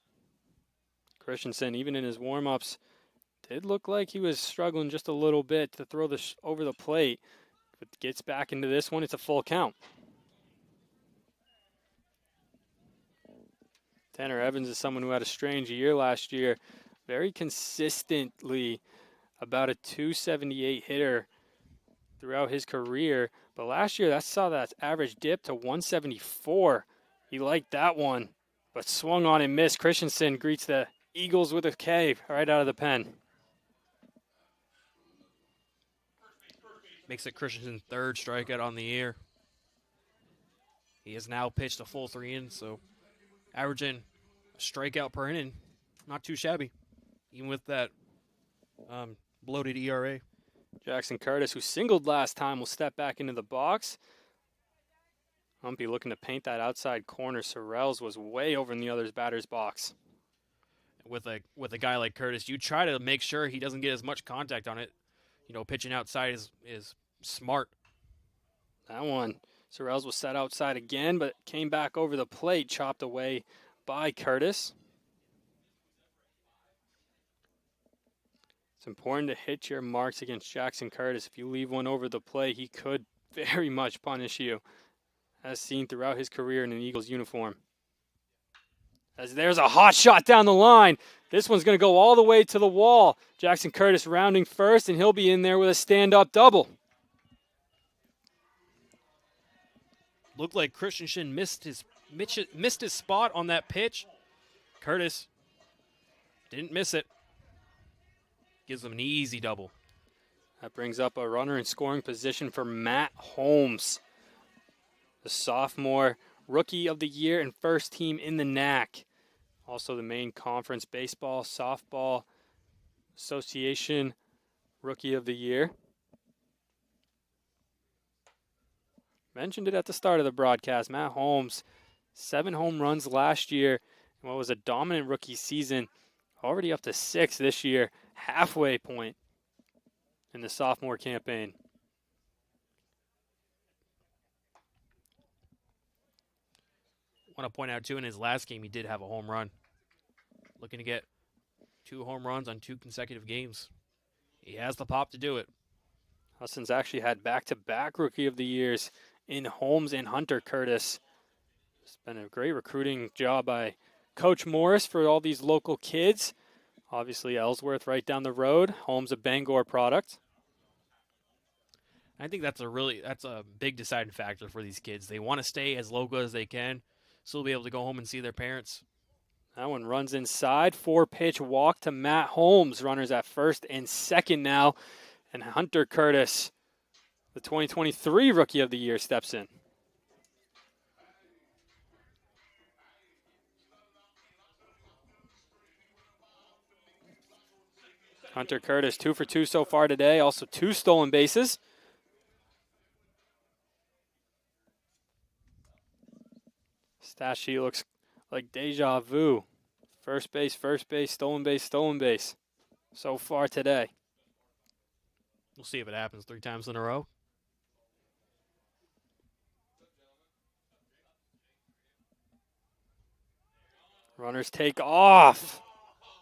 Christensen, even in his warm-ups, did look like he was struggling just a little bit to throw this over the plate. If it gets back into this one, it's a full count. Tanner Evans is someone who had a strange year last year. Very consistently about a 278 hitter throughout his career. But last year, that saw that average dip to 174. He liked that one, but swung on and missed. Christensen greets the Eagles with a K right out of the pen. Makes it Christensen's third strikeout on the year. He has now pitched a full 3 innings, so averaging a strikeout per inning, not too shabby, even with that bloated ERA. Jackson Curtis, who singled last time, will step back into the box. Humpy looking to paint that outside corner. Sorrells was way over in the other batter's box. With a guy like Curtis, you try to make sure he doesn't get as much contact on it. You know, pitching outside is smart. That one, Sorrells was set outside again, but came back over the plate, chopped away by Curtis. It's important to hit your marks against Jackson Curtis. If you leave one over the plate, he could very much punish you, as seen throughout his career in an Eagles uniform. As there's a hot shot down the line. This one's going to go all the way to the wall. Jackson Curtis rounding first, and he'll be in there with a stand-up double. Looked like Christensen missed his spot on that pitch. Curtis didn't miss it. Gives him an easy double. That brings up a runner in scoring position for Matt Holmes, the sophomore Rookie of the Year and first team in the NAC. Also the Maine Conference Baseball Softball Association Rookie of the Year. Mentioned it at the start of the broadcast. Matt Holmes, 7 home runs last year in what was a dominant rookie season. Already up to 6 this year. Halfway point in the sophomore campaign. I want to point out, too, in his last game, he did have a home run. Looking to get 2 home runs on 2 consecutive games. He has the pop to do it. Husson's actually had back-to-back Rookie of the Years in Holmes and Hunter Curtis. It's been a great recruiting job by Coach Morris for all these local kids. Obviously, Ellsworth right down the road. Holmes a Bangor product. I think that's a big deciding factor for these kids. They want to stay as local as they can, so they'll be able to go home and see their parents. That one runs inside. 4-pitch walk to Matt Holmes. Runners at first and second now. And Hunter Curtis, the 2023 Rookie of the Year, steps in. Hunter Curtis, 2 for 2 so far today. Also 2 stolen bases. Stat sheet looks like deja vu. First base, stolen base so far today. We'll see if it happens 3 times in a row. Runners take off.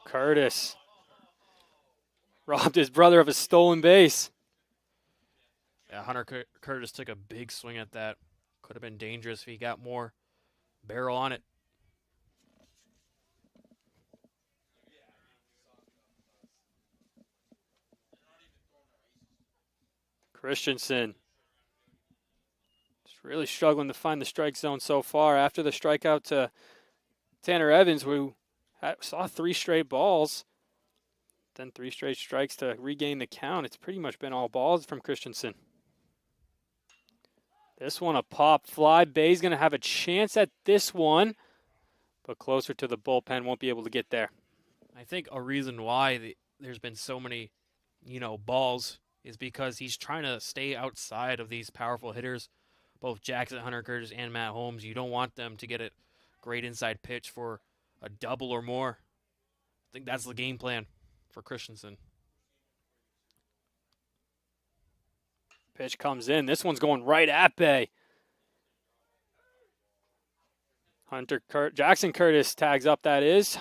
Curtis robbed his brother of a stolen base. Yeah, Hunter Curtis took a big swing at that. Could have been dangerous if he got more barrel on it. Christensen just really struggling to find the strike zone so far. After the strikeout to Tanner Evans, who saw 3 straight balls, then 3 straight strikes to regain the count. It's pretty much been all balls from Christensen. This one a pop fly. Bay's going to have a chance at this one, but closer to the bullpen, won't be able to get there. I think a reason why there's been so many, balls is because he's trying to stay outside of these powerful hitters, both Jackson, Hunter Curtis, and Matt Holmes. You don't want them to get a great inside pitch for a double or more. I think that's the game plan for Christensen. Pitch comes in. This one's going right at Bay. Jackson Curtis tags up, that is.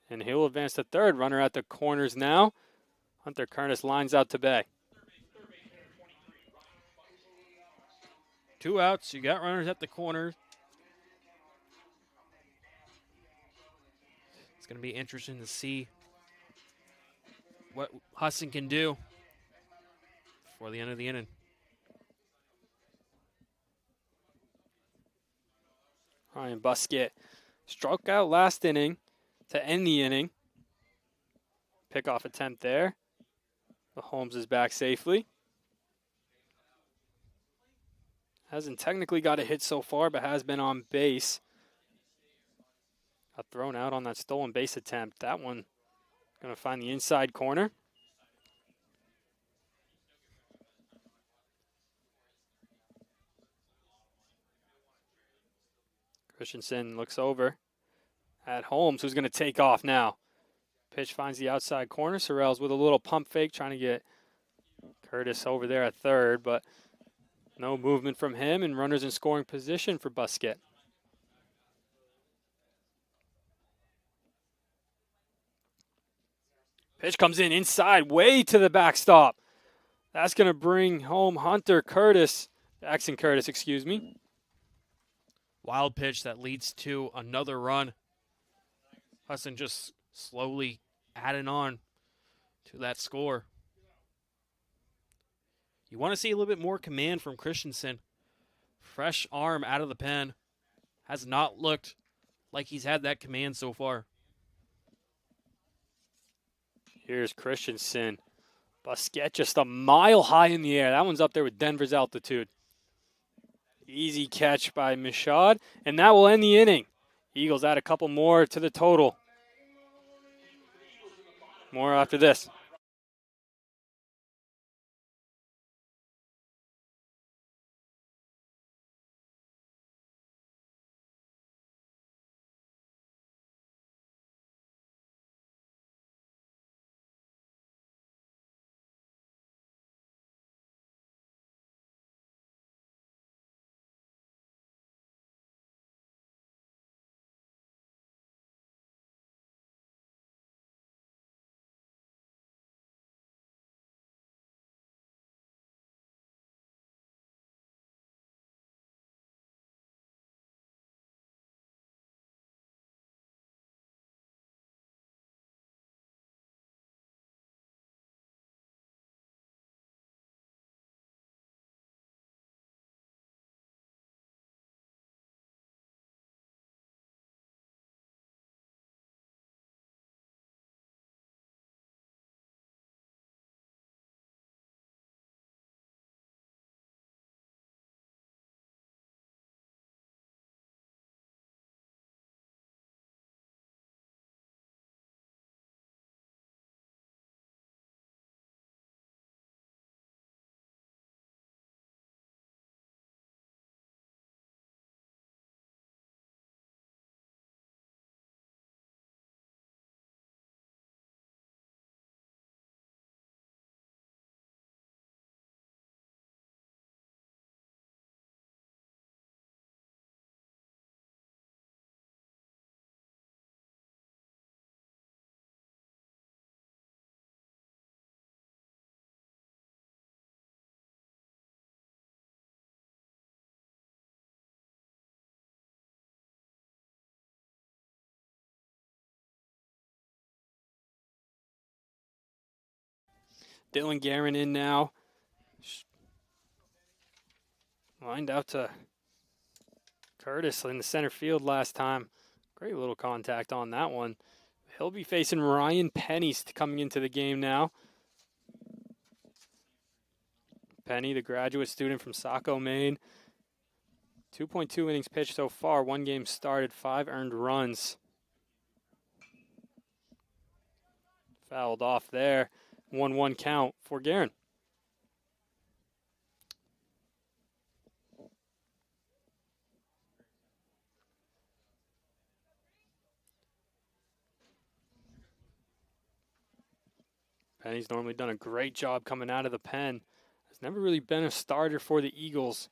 And he'll advance to third. Runner at the corners now. Hunter Curtis lines out to bay. 2 outs. You got runners at the corner. It's going to be interesting to see what Husson can do before the end of the inning. Ryan Buskett struck out last inning to end the inning. Pickoff attempt there. But Holmes is back safely. Hasn't technically got a hit so far, but has been on base. Got thrown out on that stolen base attempt. That one going to find the inside corner. Christensen looks over at Holmes, who's going to take off now. Pitch finds the outside corner. Sorrells with a little pump fake, trying to get Curtis over there at third, but no movement from him, and runners in scoring position for Buskett. Pitch comes in inside, way to the backstop. That's going to bring home Jackson Curtis, excuse me. Wild pitch that leads to another run. Husson just slowly adding on to that score. You want to see a little bit more command from Christensen. Fresh arm out of the pen. Has not looked like he's had that command so far. Here's Christensen. Buskett just a mile high in the air. That one's up there with Denver's altitude. Easy catch by Michaud, and that will end the inning. Eagles add a couple more to the total. More after this. Dylan Guerin in now. Lined out to Curtis in the center field last time. Great little contact on that one. He'll be facing Ryan Penny coming into the game now. Penny, the graduate student from Saco, Maine. 2.2 innings pitched so far. 1 game started, 5 earned runs. Fouled off there. 1-1 count for Guerin. Penny's normally done a great job coming out of the pen. Has never really been a starter for the Eagles,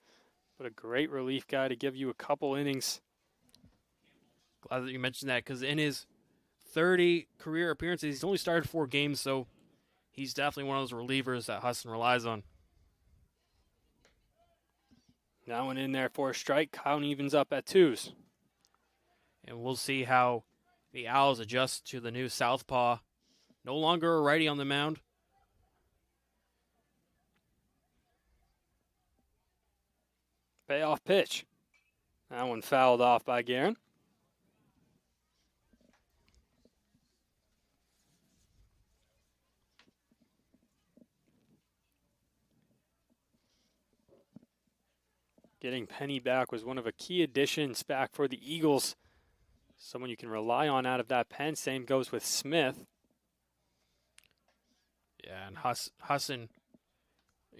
but a great relief guy to give you a couple innings Glad that you mentioned that because in his 30 career appearances, he's only started 4 games, so he's definitely one of those relievers that Husson relies on. That one in there for a strike. Count evens up at 2s. And we'll see how the Owls adjust to the new southpaw. No longer a righty on the mound. Payoff pitch. That one fouled off by Guerin. Getting Penny back was one of the key additions back for the Eagles. Someone you can rely on out of that pen. Same goes with Smith. Yeah, and Husson,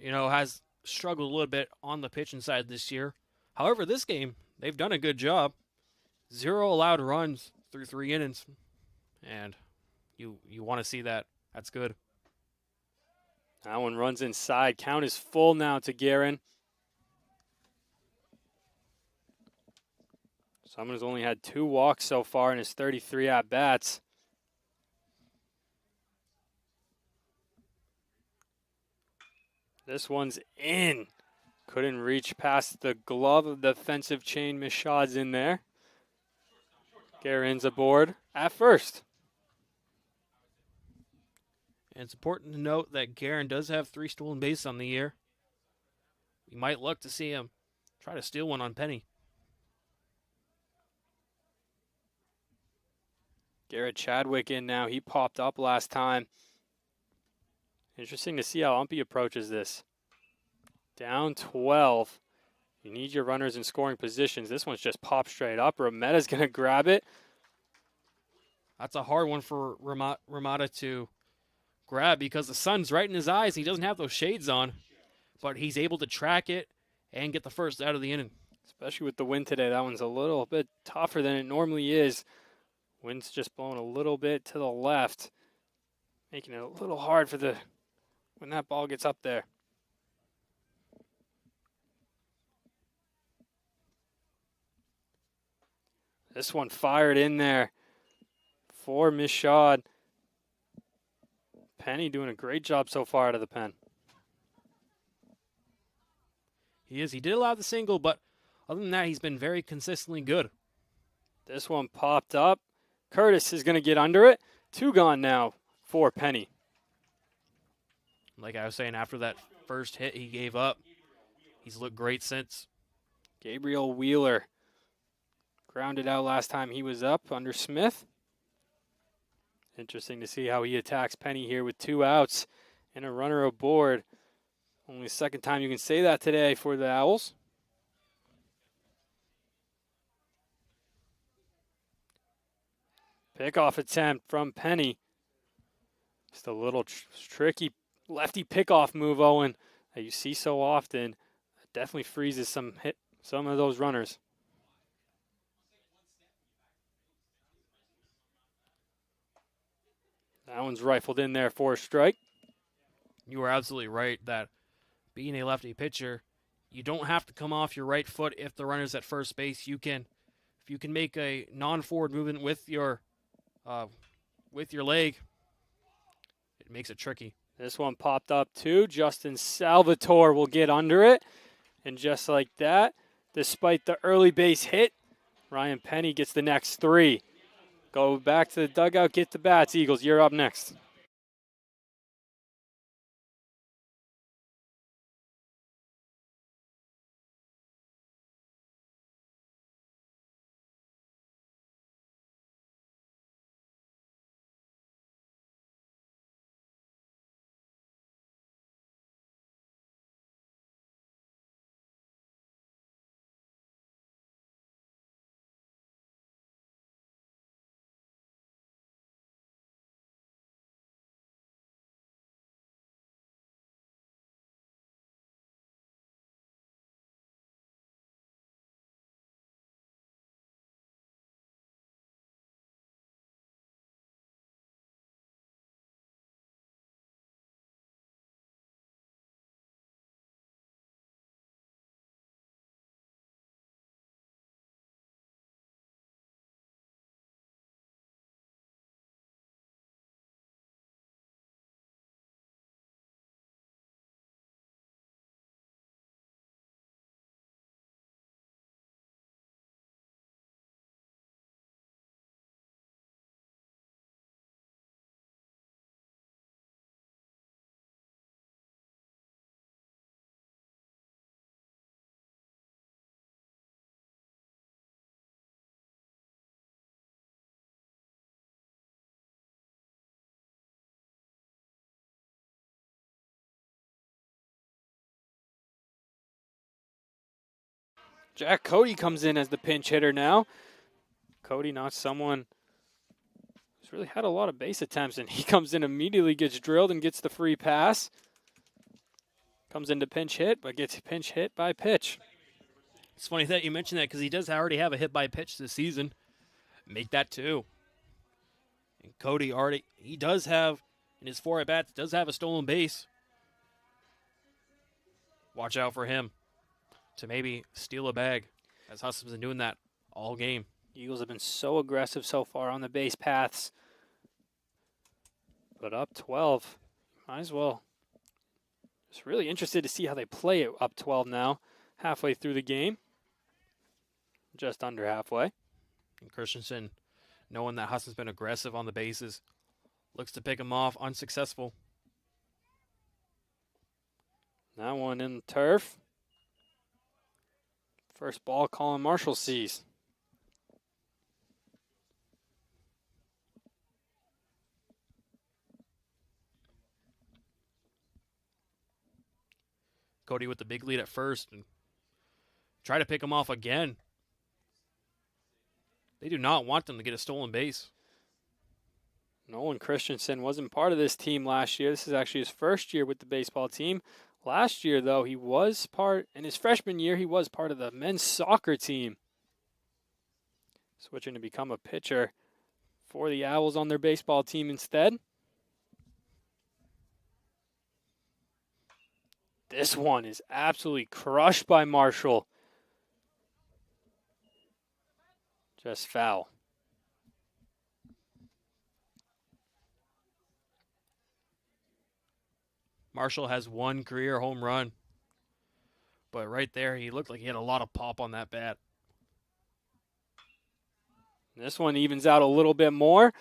has struggled a little bit on the pitching side this year. However, this game, they've done a good job. 0 allowed runs through 3 innings. And you want to see that. That's good. That one runs inside. Count is full now to Guerin. Someone who's only had 2 walks so far in his 33 at-bats. This one's in. Couldn't reach past the glove of the defensive chain. Mishad's in there. Guerin's aboard at first. And it's important to note that Guerin does have 3 stolen bases on the year. You might look to see him try to steal one on Penny. Garrett Chadwick in now. He popped up last time. Interesting to see how Umpy approaches this. Down 12. You need your runners in scoring positions. This one's just popped straight up. Rametta's going to grab it. That's a hard one for Ramada to grab because the sun's right in his eyes. He doesn't have those shades on, but he's able to track it and get the first out of the inning. Especially with the wind today, that one's a little bit tougher than it normally is. Wind's just blowing a little bit to the left, making it a little hard for when that ball gets up there. This one fired in there for Mishad. Penny doing a great job so far out of the pen. He is. He did allow the single, but other than that, he's been very consistently good. This one popped up. Curtis is going to get under it. 2 gone now for Penny. Like I was saying, after that first hit he gave up, he's looked great since. Gabriel Wheeler grounded out last time he was up under Smith. Interesting to see how he attacks Penny here with 2 outs and a runner aboard. Only second time you can say that today for the Owls. Pickoff attempt from Penny. Just a little tricky lefty pickoff move, Owen, that you see so often. It definitely freezes some of those runners. That one's rifled in there for a strike. You were absolutely right that being a lefty pitcher, you don't have to come off your right foot if the runner's at first base. If you can make a non-forward movement with your leg, it makes it tricky. This one popped up too. Justin Salvatore will get under it. And just like that, despite the early base hit, Ryan Penny gets the next 3. Go back to the dugout, get the bats. Eagles, you're up next. Jack Cody comes in as the pinch hitter now. Cody, not someone who's really had a lot of base attempts, and he comes in immediately, gets drilled, and gets the free pass. Comes into pinch hit, but gets pinch hit by pitch. It's funny that you mentioned that because he does already have a hit by pitch this season. Make that 2. And Cody he does have, in his 4 at-bats, does have a stolen base. Watch out for him to maybe steal a bag, as Husson's been doing that all game. Eagles have been so aggressive so far on the base paths. But up 12, might as well. Just really interested to see how they play it up 12 now, halfway through the game. Just under halfway. And Christensen, knowing that Husson's been aggressive on the bases, looks to pick him off, unsuccessful. That one in the turf. First ball Colin Marshall sees. Cody with the big lead at first and try to pick him off again. They do not want them to get a stolen base. Nolan Christensen wasn't part of this team last year. This is actually his first year with the baseball team. Last year, though, he was in his freshman year, he was part of the men's soccer team. Switching to become a pitcher for the Owls on their baseball team instead. This one is absolutely crushed by Marshall. Just foul. Marshall has 1 career home run. But right there, he looked like he had a lot of pop on that bat. This one evens out a little bit more.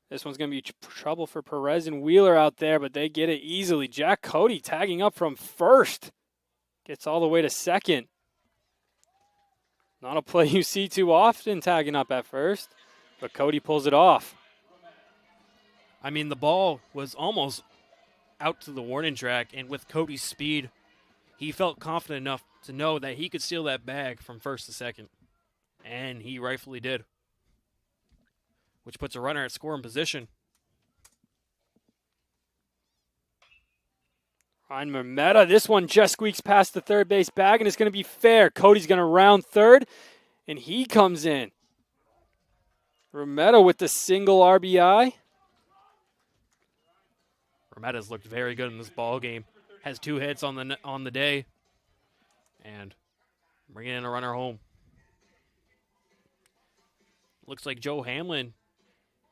This one's going to be trouble for Perez and Wheeler out there, but they get it easily. Jack Cody tagging up from first. Gets all the way to second. Not a play you see too often, tagging up at first, but Cody pulls it off. I mean, the ball was almost out to the warning track, and with Cody's speed, he felt confident enough to know that he could steal that bag from first to second. And he rightfully did, which puts a runner at scoring position. Ryan Mermetta, this one just squeaks past the third base bag, and it's going to be fair. Cody's going to round third, and he comes in. Mermetta with the single RBI. Mermetta's looked very good in this ball game. Has 2 hits on the day, and bringing in a runner home. Looks like Joe Hamlin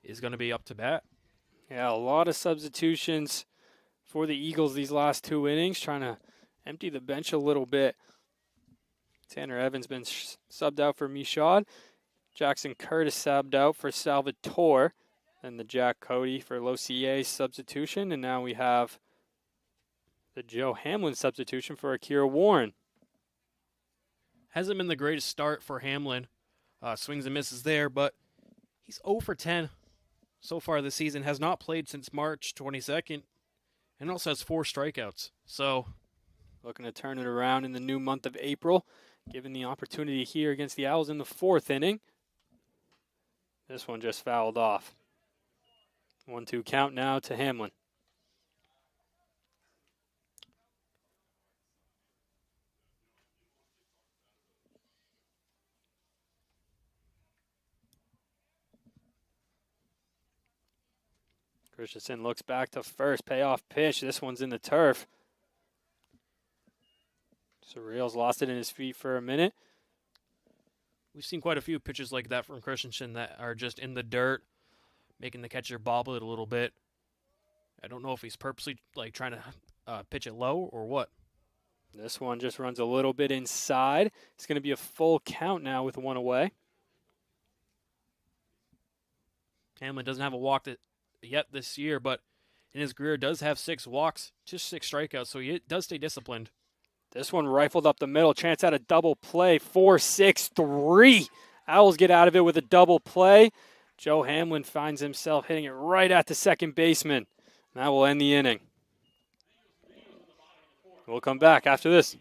is going to be up to bat. Yeah, a lot of substitutions for the Eagles these last 2 innings, trying to empty the bench a little bit. Tanner Evans been subbed out for Michaud. Jackson Curtis subbed out for Salvatore. Then the Jack Cody for Losier substitution. And now we have the Joe Hamlin substitution for Akira Warren. Hasn't been the greatest start for Hamlin. Swings and misses there, but he's 0 for 10 so far this season. Has not played since March 22nd. And also has 4 strikeouts. So, looking to turn it around in the new month of April. Given the opportunity here against the Owls in the 4th inning. This one just fouled off. 1-2 count now to Hamlin. Christensen looks back to first. Payoff pitch. This one's in the turf. Surreal's lost it in his feet for a minute. We've seen quite a few pitches like that from Christensen that are just in the dirt, making the catcher bobble it a little bit. I don't know if he's purposely trying to pitch it low or what. This one just runs a little bit inside. It's going to be a full count now with 1 away. Hamlin doesn't have a walk yet this year, but in his career does have 6 walks, just 6 strikeouts, so he does stay disciplined. This one rifled up the middle. Chance at a double play. 4-6-3. Owls get out of it with a double play. Joe Hamlin finds himself hitting it right at the second baseman. That will end the inning. We'll come back after this.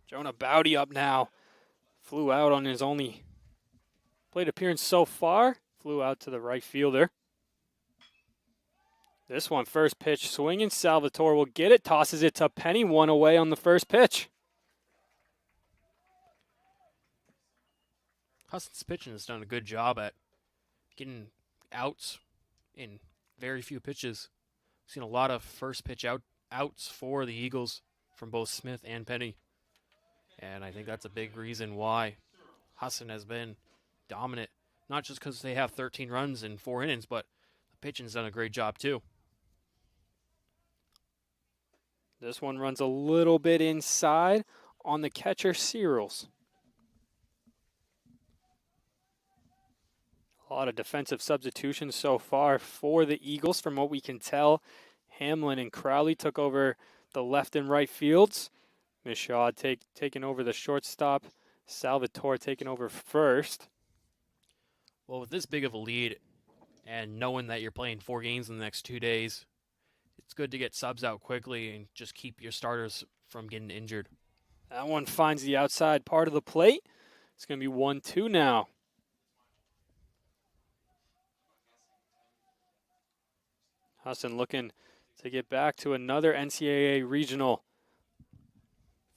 Jonah Bowdy up now. Flew out on his only plate appearance so far. Flew out to the right fielder. This one, first pitch swinging. Salvatore will get it. Tosses it to Penny. One away on the first pitch. Husson's pitching has done a good job at getting outs in very few pitches. We've seen a lot of first pitch outs for the Eagles from both Smith and Penny. And I think that's a big reason why Husson has been dominant. Not just because they have 13 runs in 4 innings, but the pitching's done a great job too. This one runs a little bit inside on the catcher, Searles. A lot of defensive substitutions so far for the Eagles. From what we can tell, Hamlin and Crowley took over the left and right fields. Michaud taking over the shortstop. Salvatore taking over first. Well, with this big of a lead and knowing that you're playing 4 games in the next 2 days, it's good to get subs out quickly and just keep your starters from getting injured. That one finds the outside part of the plate. It's going to be 1-2 now. Husson looking to get back to another NCAA regional.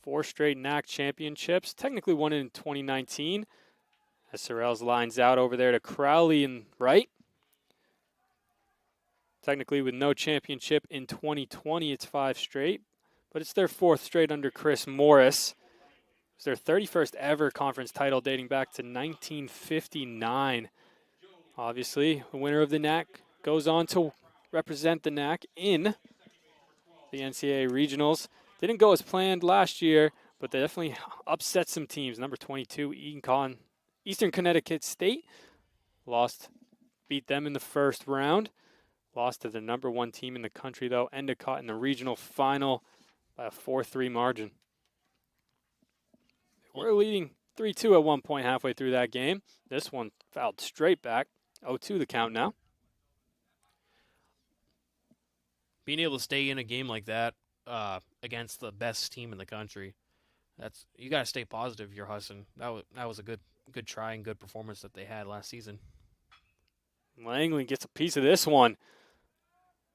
4 straight NAC championships. Technically won in 2019. As Sorrells lines out over there to Crowley and right. Technically with no championship in 2020, it's 5 straight. But it's their 4th straight under Chris Morris. It's their 31st ever conference title dating back to 1959. Obviously, the winner of the NAC goes on to represent the NAC in the NCAA regionals. Didn't go as planned last year, but they definitely upset some teams. Number 22, Eastern Connecticut State beat them in the first round. Lost to the number 1 team in the country, though, Endicott in the regional final by a 4-3 margin. We're leading 3-2 at one point halfway through that game. This one fouled straight back. 0-2 the count now. Being able to stay in a game like that against the best team in the country, you got to stay positive. You're Husson. That was a good try and good performance that they had last season. Langley gets a piece of this one.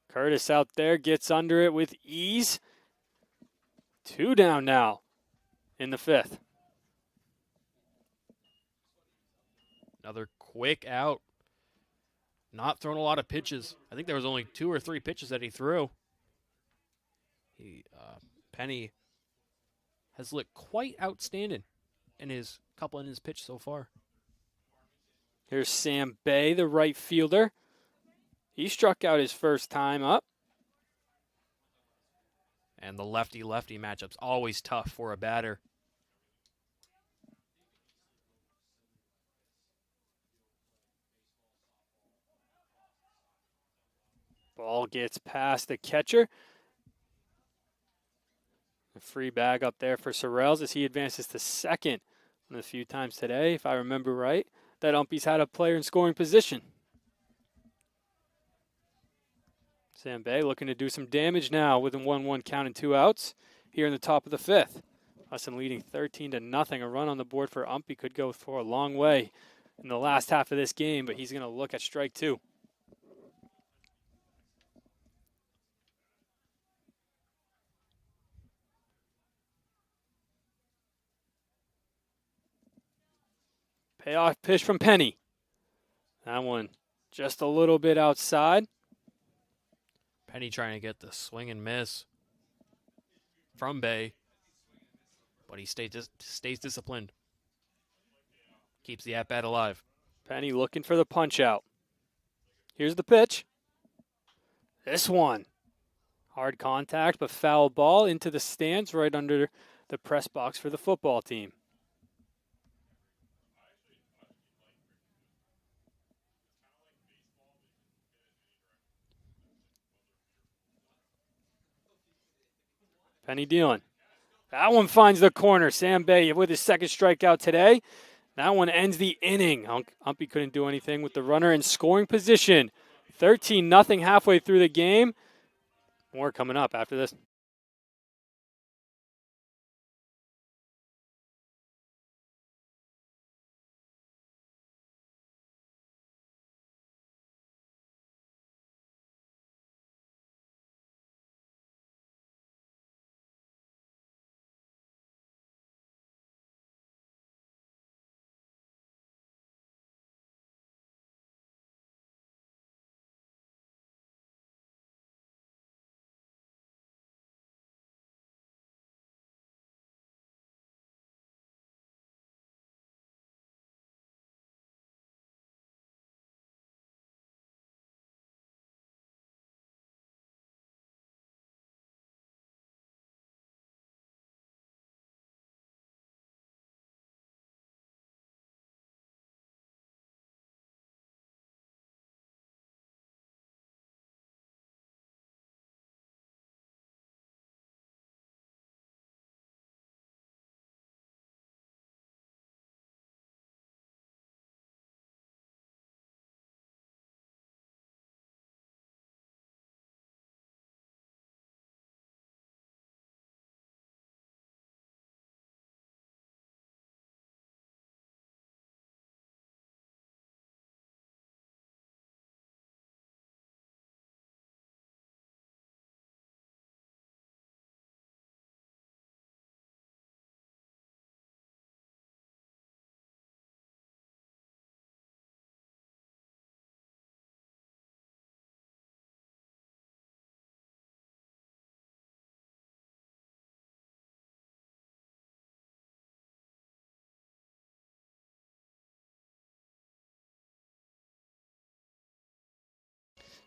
Curtis out there gets under it with ease. 2 down now in the 5th. Another quick out. Not throwing a lot of pitches. I think there was only 2 or 3 pitches that he threw. Penny has looked quite outstanding in his couple in his pitch so far. Here's Sam Bay, the right fielder. He struck out his first time up. And the lefty-lefty matchup's always tough for a batter. Ball gets past the catcher. A free bag up there for Sorrells as he advances to second. One of the few times today, if I remember right, that Umpy's had a player in scoring position. Sam Bay looking to do some damage now with a 1-1 count and 2 outs here in the top of the 5th. Husson leading 13-0. A run on the board for Umpy could go for a long way in the last half of this game, but he's going to look at strike 2. Payoff pitch from Penny. That one just a little bit outside. Penny trying to get the swing and miss from Bay, but he stays disciplined. Keeps the at-bat alive. Penny looking for the punch out. Here's the pitch. This one. Hard contact, but foul ball into the stands right under the press box for the football team. Penny dealing. That one finds the corner. Sam Bay with his 2nd strikeout today. That one ends the inning. Umpy couldn't do anything with the runner in scoring position. 13-0 halfway through the game. More coming up after this.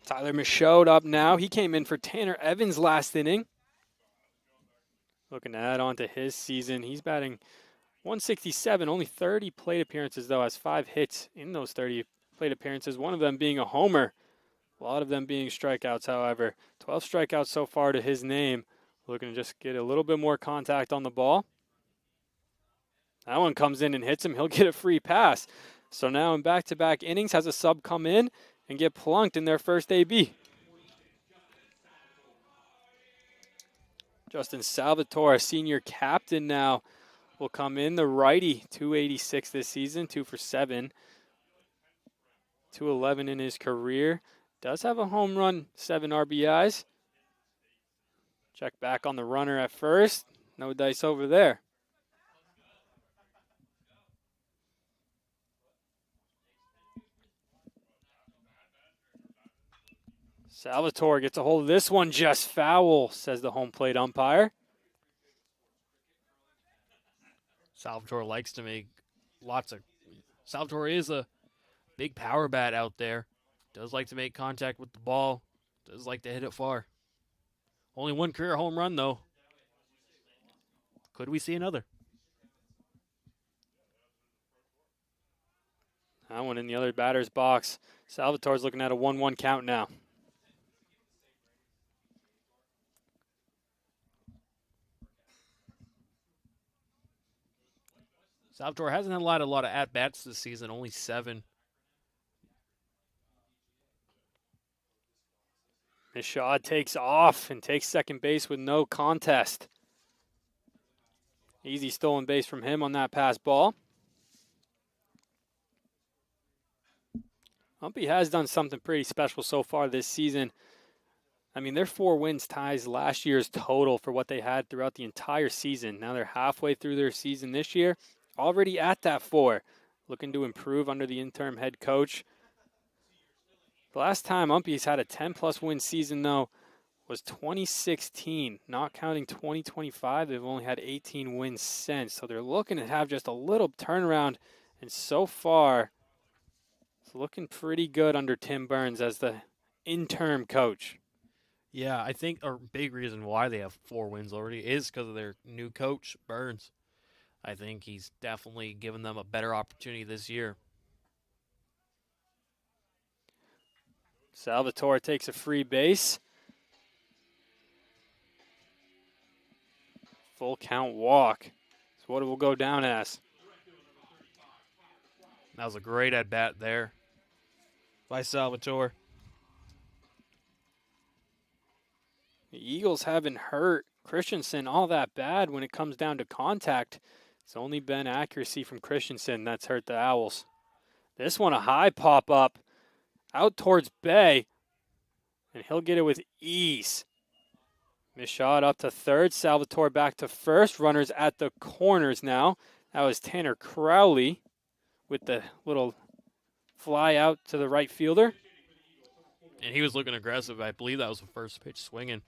Tyler Michaud up now. He came in for Tanner Evans last inning. Looking to add on to his season. He's batting 167, only 30 plate appearances, though, has 5 hits in those 30 plate appearances, one of them being a homer. A lot of them being strikeouts, however. 12 strikeouts so far to his name. Looking to just get a little bit more contact on the ball. That one comes in and hits him. He'll get a free pass. So now in back-to-back innings, has a sub come in and get plunked in their first AB. Justin Salvatore, senior captain now, will come in. The righty, 286 this season, 2 for 7. 211 in his career. Does have a home run, 7 RBIs. Check back on the runner at first. No dice over there. Salvatore gets a hold of this one, just foul, says the home plate umpire. Salvatore likes to make lots of... Salvatore is a big power bat out there. Does like to make contact with the ball. Does like to hit it far. Only one career home run, though. Could we see another? That one in the other batter's box. Salvatore's looking at a 1-1 count now. Salvatore hasn't had a lot of at-bats this season, only 7. Michaud takes off and takes second base with no contest. Easy stolen base from him on that pass ball. Humpy has done something pretty special so far this season. I mean, their 4 wins ties last year's total for what they had throughout the entire season. Now they're halfway through their season this year. Already at that 4, looking to improve under the interim head coach. The last time Umpy's had a 10-plus win season, though, was 2016. Not counting 2025, they've only had 18 wins since. So they're looking to have just a little turnaround. And so far, it's looking pretty good under Tim Burns as the interim coach. Yeah, I think a big reason why they have 4 wins already is because of their new coach, Burns. I think he's definitely given them a better opportunity this year. Salvatore takes a free base. Full count walk. That's what it will go down as. That was a great at-bat there by Salvatore. The Eagles haven't hurt Christensen all that bad when it comes down to contact. It's only been accuracy from Christensen that's hurt the Owls. This one a high pop-up out towards Bay, and he'll get it with ease. Michaud up to third, Salvatore back to first. Runners at the corners now. That was Tanner Crowley with the little fly out to the right fielder. And he was looking aggressive. I believe that was the first pitch swinging.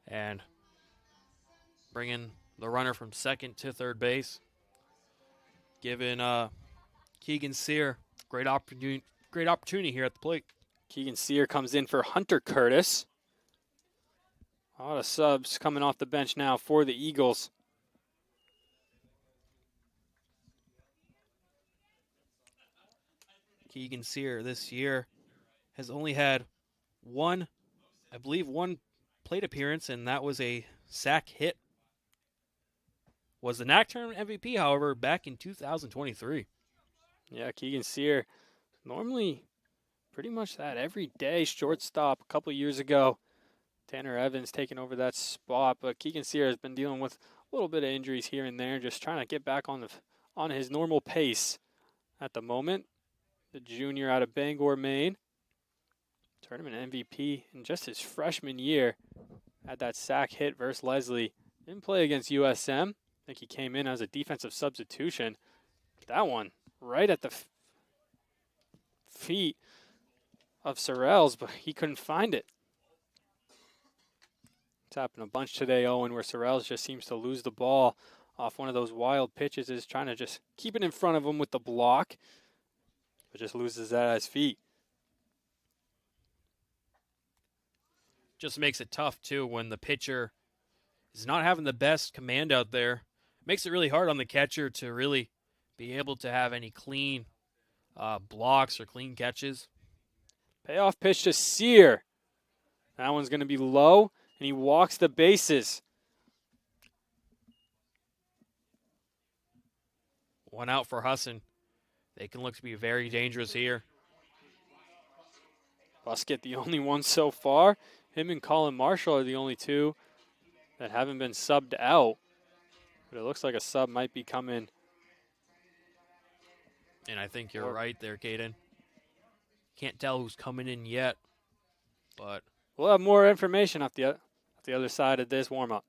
And bringing the runner from second to third base. Giving Keegan Sear great opportunity here at the plate. Keegan Sear comes in for Hunter Curtis. A lot of subs coming off the bench now for the Eagles. Keegan Sear this year has only had one plate appearance, and that was a sac hit. Was the NAC tournament MVP, however, back in 2023. Yeah, Keegan Sear, normally pretty much that everyday shortstop. A couple years ago, Tanner Evans taking over that spot, but Keegan Sear has been dealing with a little bit of injuries here and there, just trying to get back on his normal pace at the moment. The junior out of Bangor, Maine, tournament MVP in just his freshman year, had that sac hit versus Leslie. Didn't play against USM. I think he came in as a defensive substitution. That one right at the feet of Sorrells, but he couldn't find it. It's happened a bunch today, Owen, where Sorrells just seems to lose the ball off one of those wild pitches, is trying to just keep it in front of him with the block, but just loses that at his feet. just makes it tough, too, when the pitcher is not having the best command out there. Makes it really hard on the catcher to really be able to have any clean blocks or clean catches. Payoff pitch to Sear. That one's going to be low, and he walks the bases. One out for Husson. They can look to be very dangerous here. Buskett, the only one so far. Him and Colin Marshall are the only two that haven't been subbed out. But it looks like a sub might be coming. And I think you're right there, Caden. Can't tell who's coming in yet, but we'll have more information off the other side of this warm-up.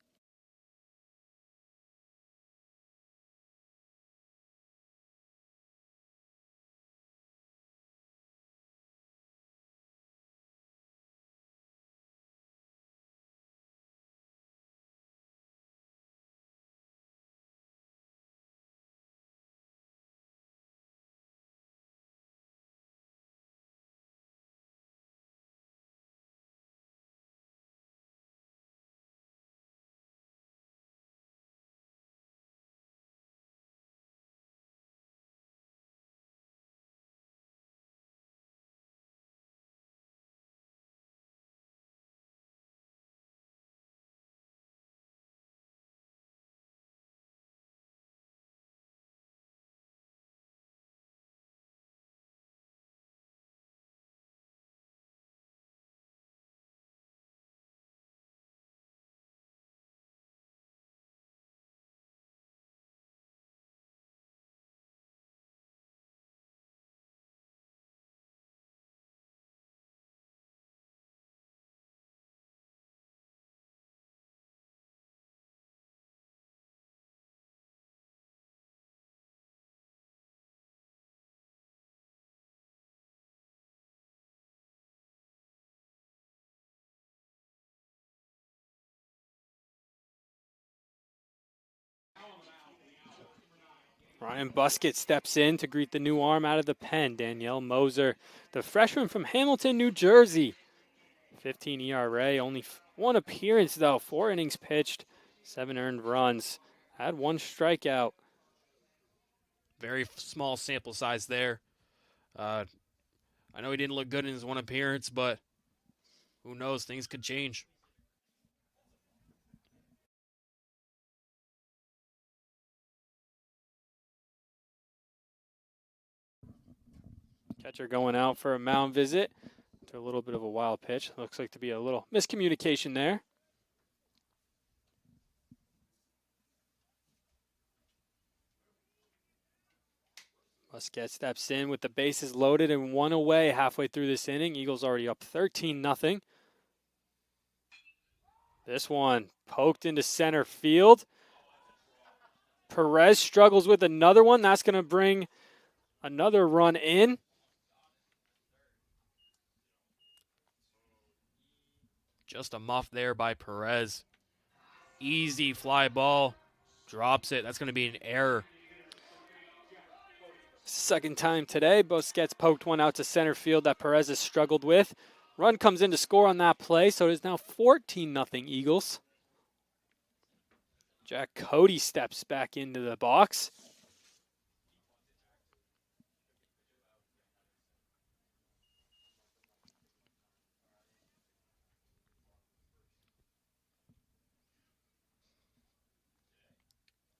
Ryan Buskett steps in to greet the new arm out of the pen, Danielle Moser, the freshman from Hamilton, New Jersey. 15 ERA, only one appearance though, 4 innings pitched, 7 earned runs, had 1 strikeout. very small sample size there. I know he didn't look good in his one appearance, but who knows? Things could change. Catcher going out for a mound visit. To a little bit of a wild pitch. Looks like to be a little miscommunication there. Buskett steps in with the bases loaded and 1 away halfway through this inning. Eagles already up 13-0. This one poked into center field. Perez struggles with another one. That's going to bring another run in. Just a muff there by Perez. Easy fly ball. Drops it. That's going to be an error. Second time today, Buskett poked one out to center field that Perez has struggled with. Run comes in to score on that play, so it is now 14-0 Eagles. Jack Cody steps back into the box.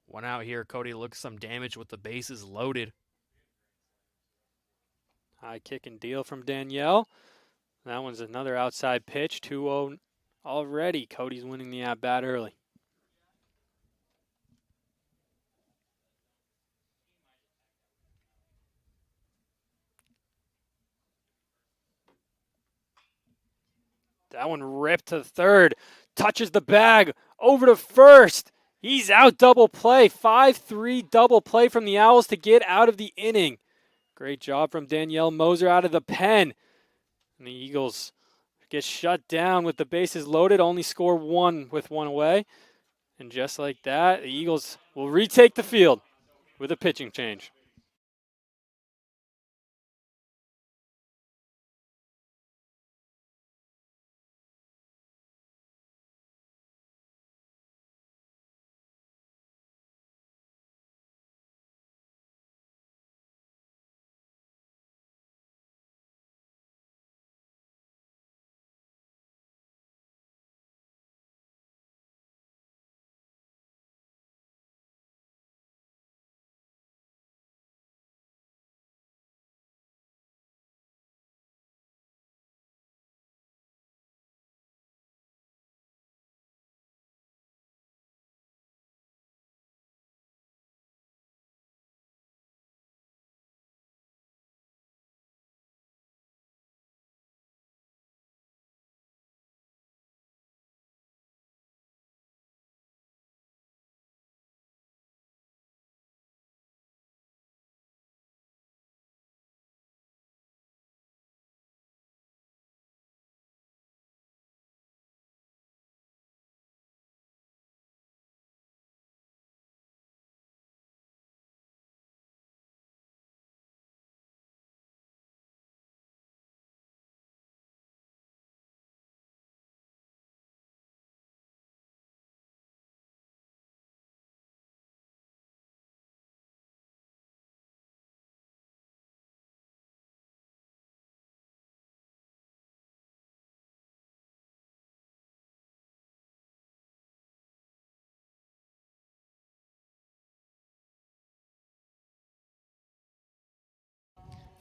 One out here. Cody looks some damage with the bases loaded. High kick and deal from Danielle. That one's another outside pitch. 2-0 already. Cody's winning the at-bat early. That one ripped to third. Touches the bag. Over to first. He's out, double play. 5-3 double play from the Owls to get out of the inning. Great job from Danielle Moser out of the pen. And the Eagles get shut down with the bases loaded, only score 1 with 1 away. And just like that, the Eagles will retake the field with a pitching change.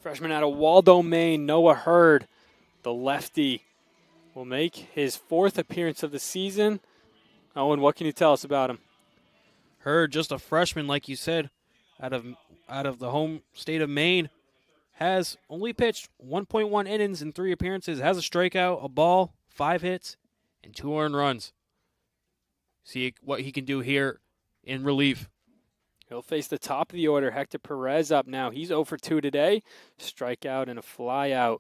Freshman out of Waldo, Maine, Noah Hurd, the lefty, will make his 4th appearance of the season. Owen, what can you tell us about him? Hurd, just a freshman, like you said, out of the home state of Maine, has only pitched 1.1 innings in 3 appearances, has a strikeout, a ball, 5 hits, and 2 earned runs. See what he can do here in relief. He'll face the top of the order, Hector Perez up now. He's 0 for 2 today. Strikeout and a flyout.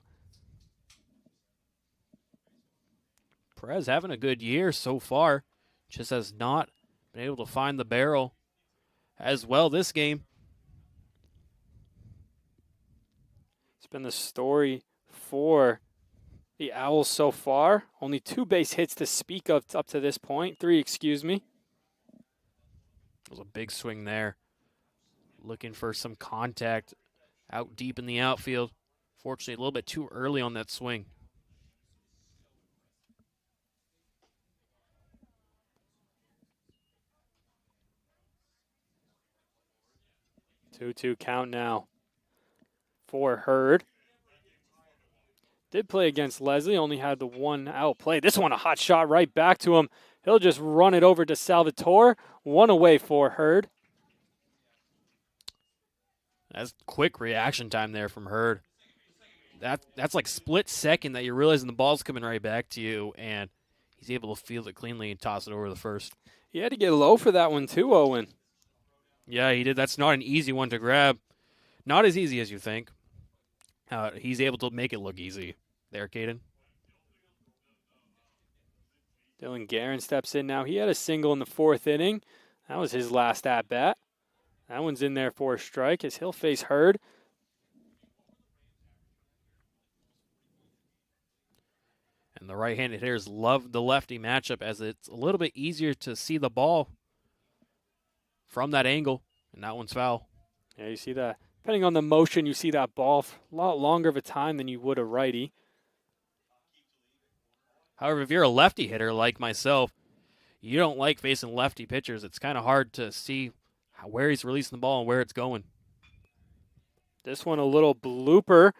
Perez having a good year so far. Just has not been able to find the barrel as well this game. It's been the story for the Owls so far. Only 2 base hits to speak of up to this point. 3, excuse me. It was a big swing there. Looking for some contact out deep in the outfield. Fortunately, a little bit too early on that swing. Two count now for Hurd. Did play against Leslie, only had the 1 out play. This one a hot shot right back to him. He'll just run it over to Salvatore. 1 away for Hurd. That's quick reaction time there from Hurd. That's like split second that you're realizing the ball's coming right back to you, and he's able to field it cleanly and toss it over the first. He had to get low for that one too, Owen. Yeah, he did. That's not an easy one to grab. Not as easy as you think. He's able to make it look easy. There, Caden. Dylan Guerin steps in now. He had a single in the 4th inning. That was his last at-bat. That one's in there for a strike as he'll face Hurd. And the right-handed hitters love the lefty matchup as it's a little bit easier to see the ball from that angle, and that one's foul. Yeah, you see that. Depending on the motion, you see that ball for a lot longer of a time than you would a righty. However, if you're a lefty hitter like myself, you don't like facing lefty pitchers. It's kind of hard to see where he's releasing the ball and where it's going. This one a little blooper.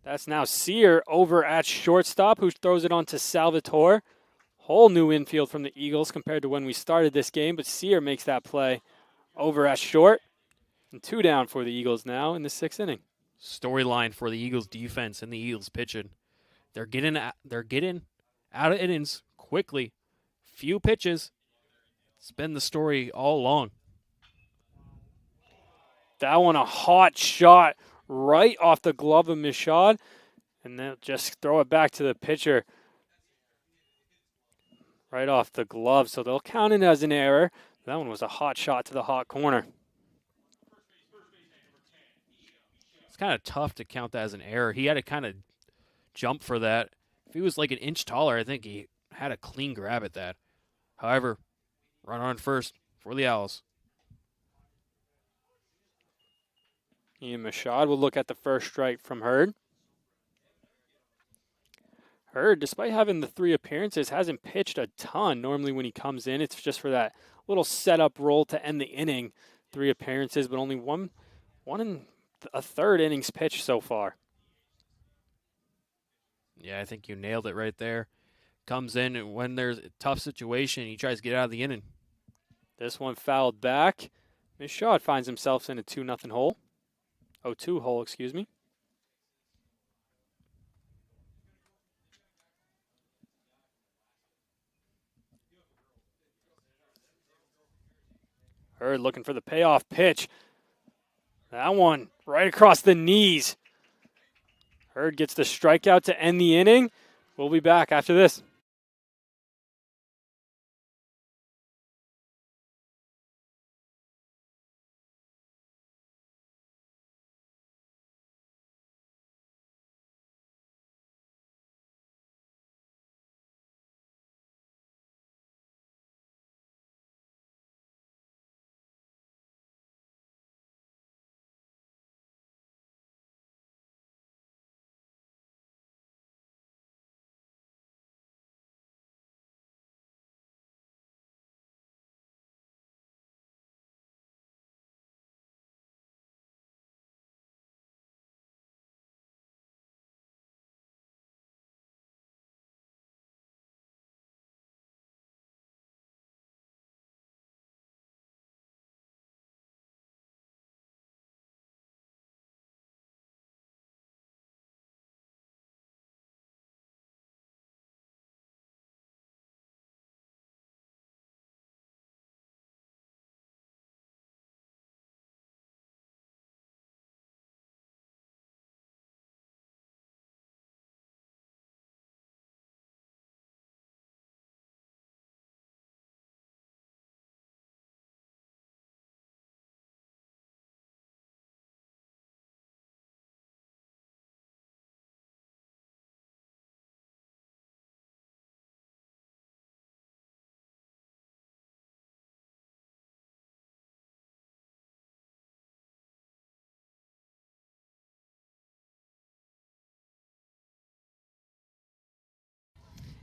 That's now Sear over at shortstop, who throws it on to Salvatore. Whole new infield from the Eagles compared to when we started this game, but Sear makes that play over at short. And 2 down for the Eagles now in the 6th inning. Storyline for the Eagles defense and the Eagles pitching. They're getting out of innings quickly. Few pitches. It's been the story all along. That one a hot shot right off the glove of Michaud. And then just throw it back to the pitcher. Right off the glove, so they'll count it as an error. That one was a hot shot to the hot corner. It's kind of tough to count that as an error. He had to kind of jump for that. If he was like an inch taller, I think he had a clean grab at that. However, runner on first for the Owls. Ian Michaud will look at the first strike from Hurd. Hurd, despite having the 3 appearances, hasn't pitched a ton. Normally when he comes in, it's just for that little setup role to end the inning. 3 appearances, but only one and a third innings pitched so far. Yeah, I think you nailed it right there. Comes in, and when there's a tough situation, he tries to get out of the inning. This one fouled back. Michaud finds himself in a 2-0 hole. 0-2 hole, excuse me. Hurd looking for the payoff pitch. That one right across the knees. Hurd gets the strikeout to end the inning. We'll be back after this.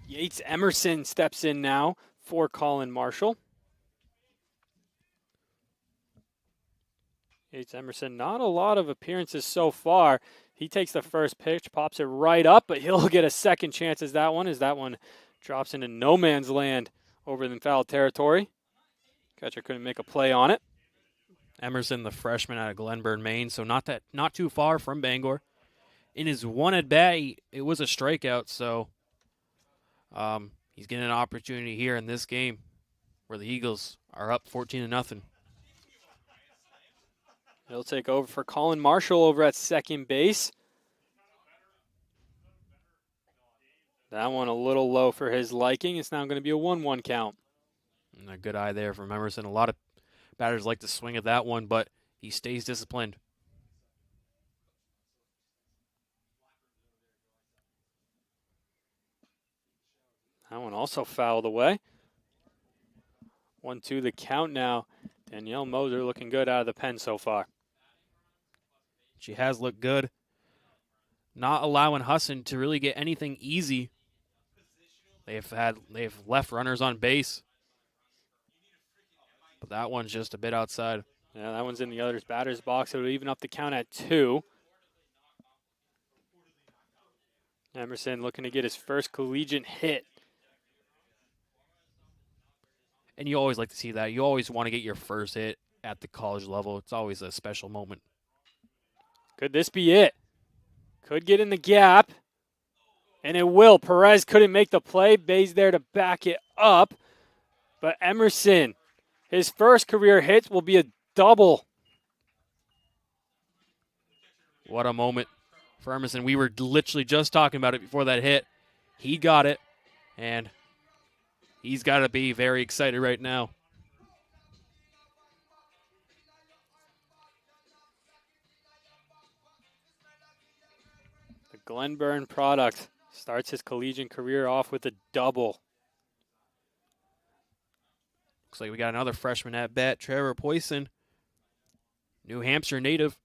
Yates Emerson steps in now for Colin Marshall. Yates Emerson, not a lot of appearances so far. He takes the first pitch, pops it right up, but he'll get a second chance as that one drops into no man's land over in foul territory. Catcher couldn't make a play on it. Emerson, the freshman out of Glenburn, Maine, so not too far from Bangor. In his one at bat, it was a strikeout, so he's getting an opportunity here in this game where the Eagles are up 14-0. He'll take over for Colin Marshall over at second base. That one a little low for his liking. It's now going to be a 1-1 count. And a good eye there from Emerson. A lot of batters like to swing at that one, but he stays disciplined. That one also fouled away. 1-2 the count now. Danielle Moser looking good out of the pen so far. She has looked good. Not allowing Husson to really get anything easy. They've left runners on base. But that one's just a bit outside. Yeah, that one's in the other batter's box. It'll even up the count at 2. Emerson looking to get his first collegiate hit. And you always like to see that. You always want to get your first hit at the college level. It's always a special moment. Could this be it? Could get in the gap. And it will. Perez couldn't make the play. Bay's there to back it up. But Emerson, his first career hit will be a double. What a moment for Emerson. We were literally just talking about it before that hit. He got it. And he's got to be very excited right now. The Glenburn product starts his collegiate career off with a double. Looks like we got another freshman at bat, Trevor Poisson, New Hampshire native.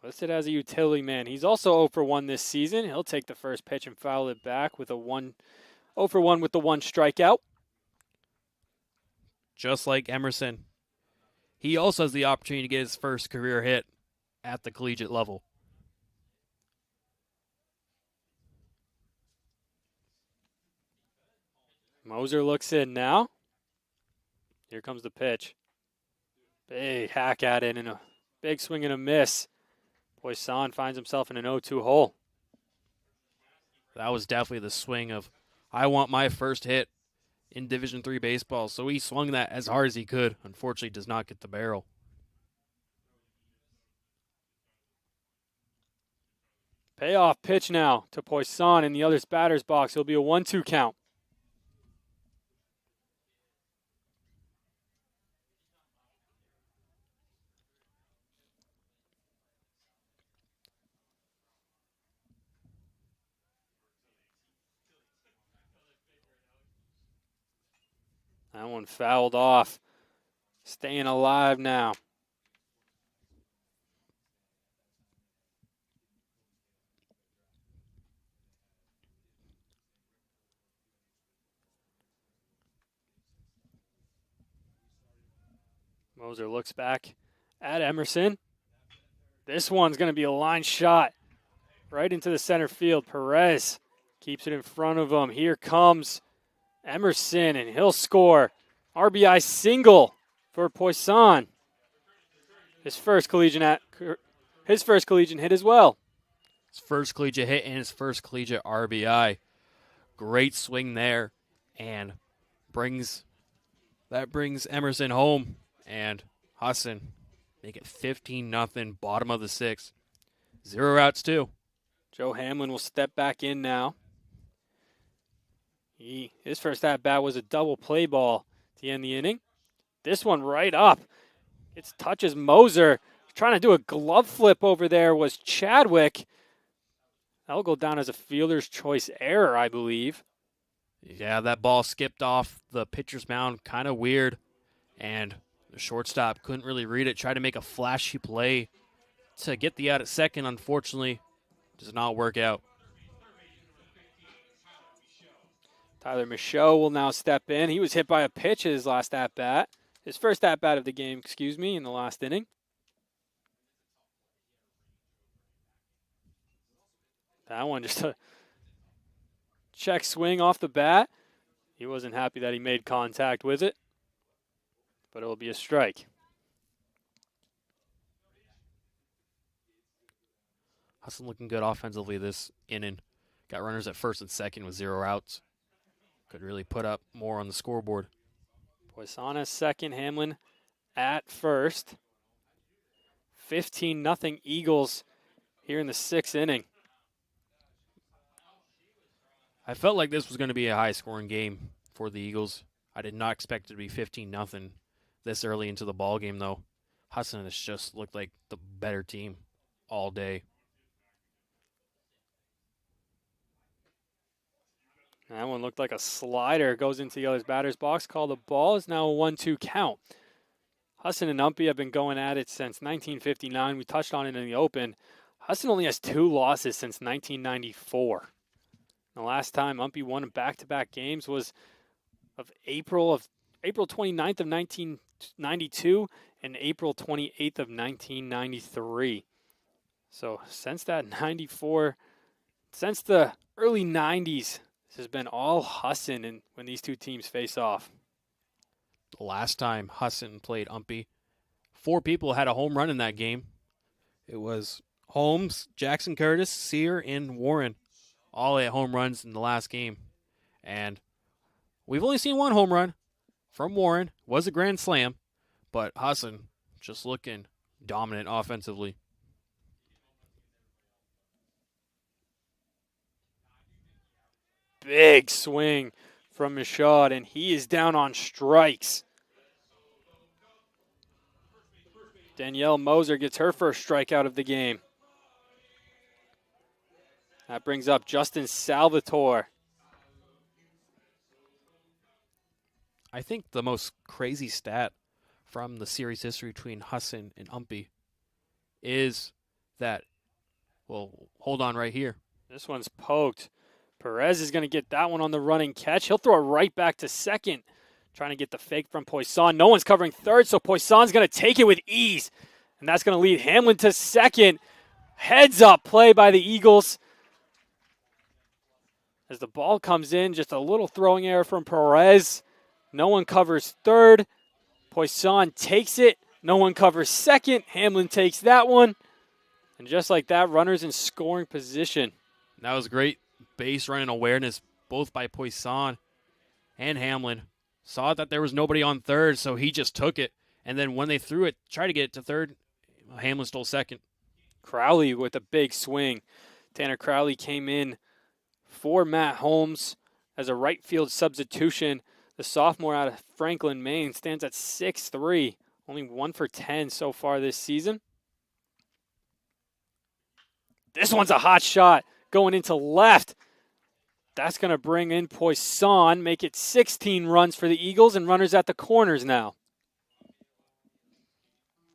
Listed as a utility man. He's also 0 for 1 this season. He'll take the first pitch and foul it back with a 0 for 1 with the 1 strikeout. Just like Emerson, he also has the opportunity to get his first career hit at the collegiate level. Moser looks in now. Here comes the pitch. Big hack at it and a big swing and a miss. Poisson finds himself in an 0-2 hole. That was definitely the swing of, I want my first hit in Division III baseball. So he swung that as hard as he could. Unfortunately, does not get the barrel. Payoff pitch now to Poisson in the other batter's box. It'll be a 1-2 count. That one fouled off. Staying alive now. Moser looks back at Emerson. This one's going to be a line shot right into the center field. Perez keeps it in front of him. Here comes Emerson, and he'll score. RBI single for Poisson. His first collegiate hit as well. His first collegiate hit and his first collegiate RBI. Great swing there, and brings Emerson home. And Husson make it 15-0, bottom of the 6th. 0 outs too. Joe Hamlin will step back in now. His first at-bat was a double play ball to end the inning. This one right up. It touches Moser. Trying to do a glove flip over there was Chadwick. That'll go down as a fielder's choice error, I believe. Yeah, that ball skipped off the pitcher's mound. Kind of weird. And the shortstop couldn't really read it. Tried to make a flashy play to get the out at second. Unfortunately, does not work out. Tyler Michaud will now step in. He was hit by a pitch his last at-bat. His first at-bat of the game, in the last inning. That one just a check swing off the bat. He wasn't happy that he made contact with it, but it'll be a strike. Husson looking good offensively this inning. Got runners at first and second with 0 outs. Could really put up more on the scoreboard. Poisson at second, Hamlin at first. 15-0 Eagles here in the 6th inning. I felt like this was going to be a high-scoring game for the Eagles. I did not expect it to be 15-0 this early into the ball game, though. Husson has just looked like the better team all day. That one looked like a slider. Goes into the other batter's box. Called the ball. Is now a 1-2 count. Husson and Umpy have been going at it since 1959. We touched on it in the open. Husson only has 2 losses since 1994. The last time Umpy won back-to-back games was April 29th of 1992 and April 28th of 1993. So since that 94, since the early 90s, this has been all Husson when these two teams face off. The last time Husson played Umpy, 4 people had a home run in that game. It was Holmes, Jackson Curtis, Sear, and Warren. All at home runs in the last game. And we've only seen 1 home run from Warren. It was a grand slam, but Husson just looking dominant offensively. Big swing from Michaud, and he is down on strikes. Danielle Moser gets her first strikeout of the game. That brings up Justin Salvatore. I think the most crazy stat from the series history between Husson and Umpy is that, well, hold on right here. This one's poked. Perez is going to get that one on the running catch. He'll throw it right back to second, trying to get the fake from Poisson. No one's covering third, so Poisson's going to take it with ease, and that's going to lead Hamlin to second. Heads up play by the Eagles. As the ball comes in, just a little throwing error from Perez. No one covers third. Poisson takes it. No one covers second. Hamlin takes that one. And just like that, runners in scoring position. That was great base running awareness, both by Poisson and Hamlin. Saw that there was nobody on third, so he just took it. And then when they threw it, tried to get it to third, Hamlin stole second. Crowley with a big swing. Tanner Crowley came in for Matt Holmes as a right field substitution. The sophomore out of Franklin, Maine, stands at 6'3", only 1 for 10 so far this season. This one's a hot shot going into left. That's going to bring in Poisson, make it 16 runs for the Eagles, and runners at the corners now.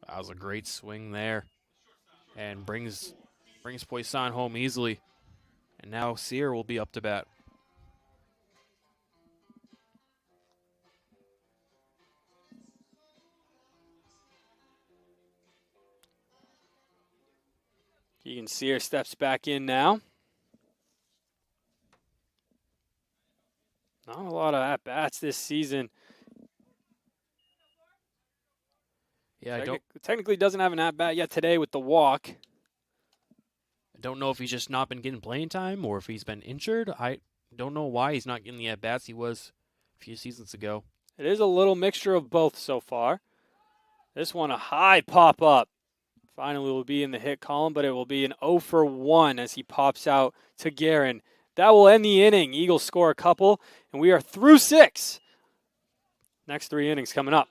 That was a great swing there, and brings Poisson home easily. And now Sear will be up to bat. Keegan Sear steps back in now. Not a lot of at-bats this season. Yeah, technically doesn't have an at-bat yet today with the walk. I don't know if he's just not been getting playing time or if he's been injured. I don't know why he's not getting the at-bats he was a few seasons ago. It is a little mixture of both so far. This one, a high pop-up. Finally will be in the hit column, but it will be an 0 for 1 as he pops out to Guerin. That will end the inning. Eagles score a couple, and we are through 6. Next 3 innings coming up.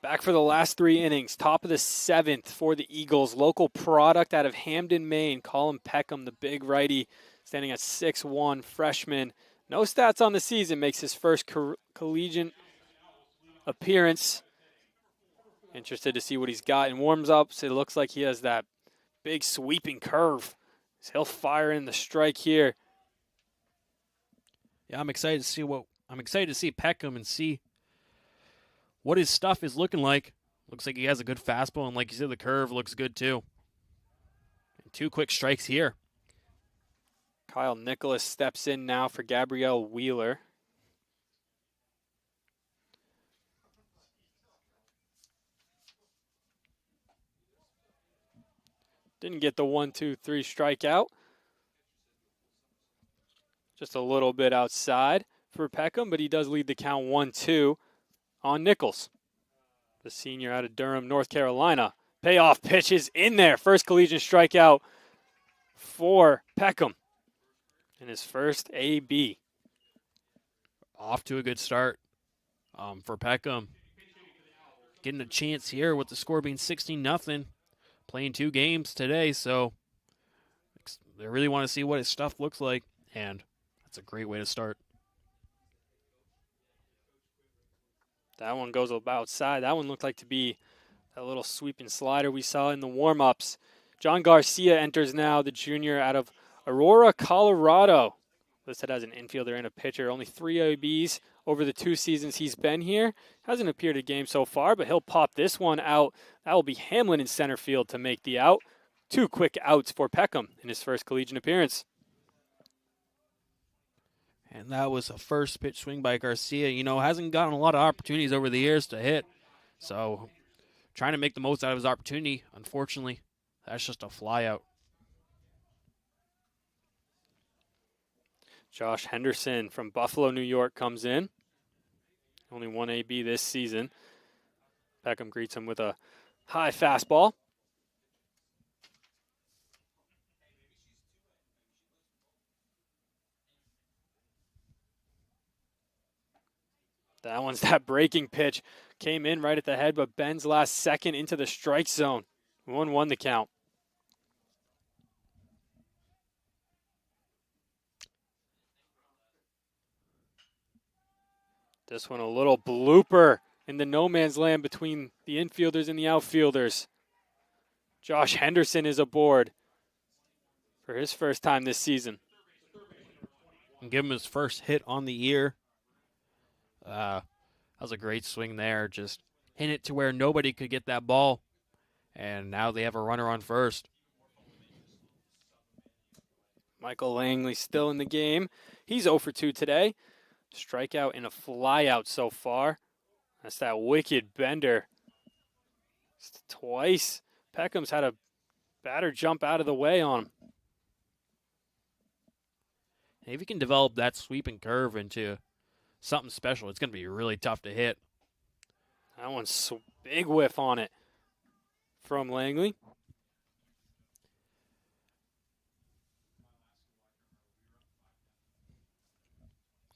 Back for the last 3 innings. Top of the 7th for the Eagles. Local product out of Hamden, Maine. Colin Peckham, the big righty, standing at 6'1", freshman. No stats on the season. Makes his first collegiate appearance. Interested to see what he's got in warms-ups. It looks like he has that big sweeping curve. So he'll fire in the strike here. Yeah, I'm excited to see Peckham and see what his stuff is looking like. Looks like he has a good fastball, and like you said, the curve looks good too. And 2 quick strikes here. Kyle Nicholas steps in now for Gabrielle Wheeler. Didn't get the 1-2-3 strikeout. Just a little bit outside for Peckham, but he does lead the count 1-2 on Nichols. The senior out of Durham, North Carolina. Payoff pitch is in there. First collegiate strikeout for Peckham in his first AB. Off to a good start for Peckham. Getting a chance here with the score being 16-0. Playing 2 games today, so they really want to see what his stuff looks like, and that's a great way to start. That one goes outside. That one looked like to be that little sweeping slider we saw in the warm-ups. John Garcia enters now, the junior out of Aurora, Colorado. Listed as an infielder and a pitcher. Only 3 ABs over the 2 seasons he's been here. Hasn't appeared a game so far, but he'll pop this one out. That will be Hamlin in center field to make the out. 2 quick outs for Peckham in his first collegiate appearance. And that was a first pitch swing by Garcia. You know, hasn't gotten a lot of opportunities over the years to hit. So trying to make the most out of his opportunity. Unfortunately, that's just a fly out. Josh Henderson from Buffalo, New York comes in. Only 1 AB this season. Peckham greets him with a high fastball. That one's that breaking pitch. Came in right at the head, but bends last second into the strike zone. 1-1 the count. This one a little blooper in the no man's land between the infielders and the outfielders. Josh Henderson is aboard for his first time this season. And give him his first hit on the year. That was a great swing there. Just hit it to where nobody could get that ball. And now they have a runner on first. Michael Langley still in the game. He's 0 for 2 today. Strikeout and a flyout so far. That's that wicked bender. Twice. Peckham's had a batter jump out of the way on him. And if you can develop that sweeping curve into something special, it's going to be really tough to hit. That one's big whiff on it from Langley.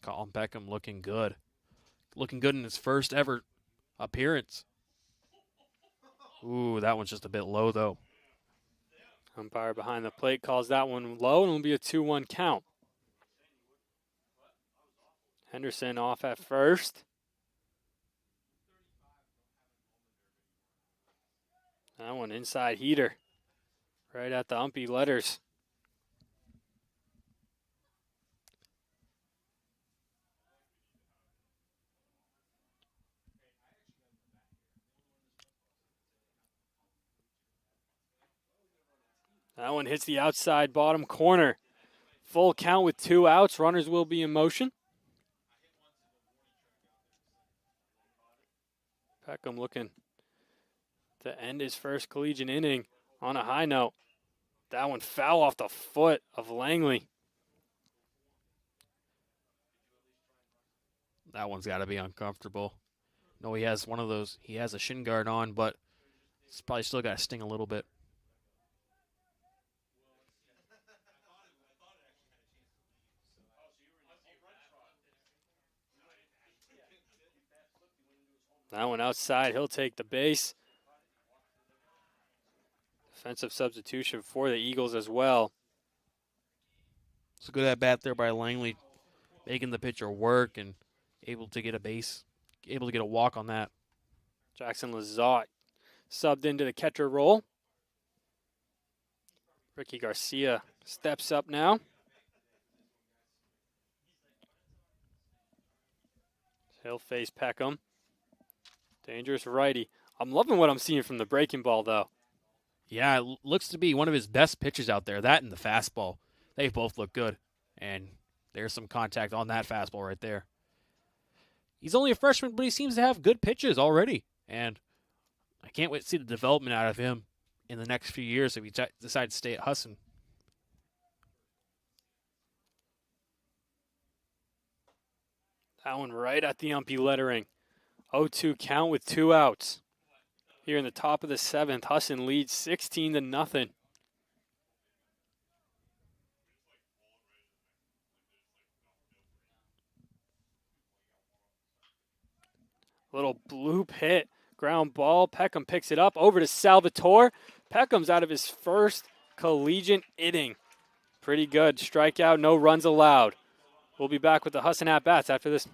Colin Peckham looking good. Looking good in his first ever appearance. Ooh, that one's just a bit low, though. Umpire behind the plate calls that one low, and it'll be a 2-1 count. Henderson off at first. That one inside heater. Right at the umpy letters. That one hits the outside bottom corner. Full count with 2 outs. Runners will be in motion. Peckham looking to end his first collegiate inning on a high note. That one foul off the foot of Langley. That one's got to be uncomfortable. No, he has one of those. He has a shin guard on, but it's probably still got to sting a little bit. That one outside. He'll take the base. Defensive substitution for the Eagles as well. It's a good at bat there by Langley, making the pitcher work and able to get a base, able to get a walk on that. Jackson Lazat subbed into the catcher role. Ricky Garcia steps up now. He'll face Peckham. Dangerous righty. I'm loving what I'm seeing from the breaking ball, though. Yeah, it looks to be one of his best pitches out there. That and the fastball. They both look good. And there's some contact on that fastball right there. He's only a freshman, but he seems to have good pitches already. And I can't wait to see the development out of him in the next few years if he decides to stay at Husson. That one right at the umpy lettering. 0-2 count with 2 outs. Here in the top of the 7th, Husson leads 16-0. Little bloop hit. Ground ball. Peckham picks it up. Over to Salvatore. Peckham's out of his first collegiate inning. Pretty good. Strikeout, no runs allowed. We'll be back with the Husson at-bats after this.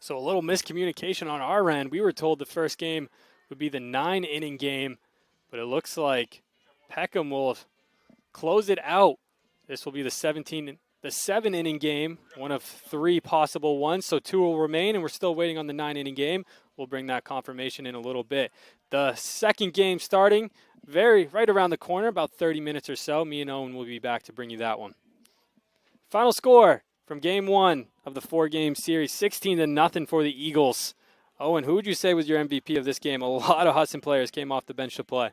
So a little miscommunication on our end. We were told the first game would be the 9-inning game, but it looks like Peckham will close it out. This will be the 7-inning game, one of 3 possible ones. So 2 will remain, and we're still waiting on the 9-inning game. We'll bring that confirmation in a little bit. The second game starting right around the corner, about 30 minutes or so. Me and Owen will be back to bring you that one. Final score from game 1 of the 4-game series, 16-0 for the Eagles. Owen, who would you say was your MVP of this game? A lot of Husson players came off the bench to play.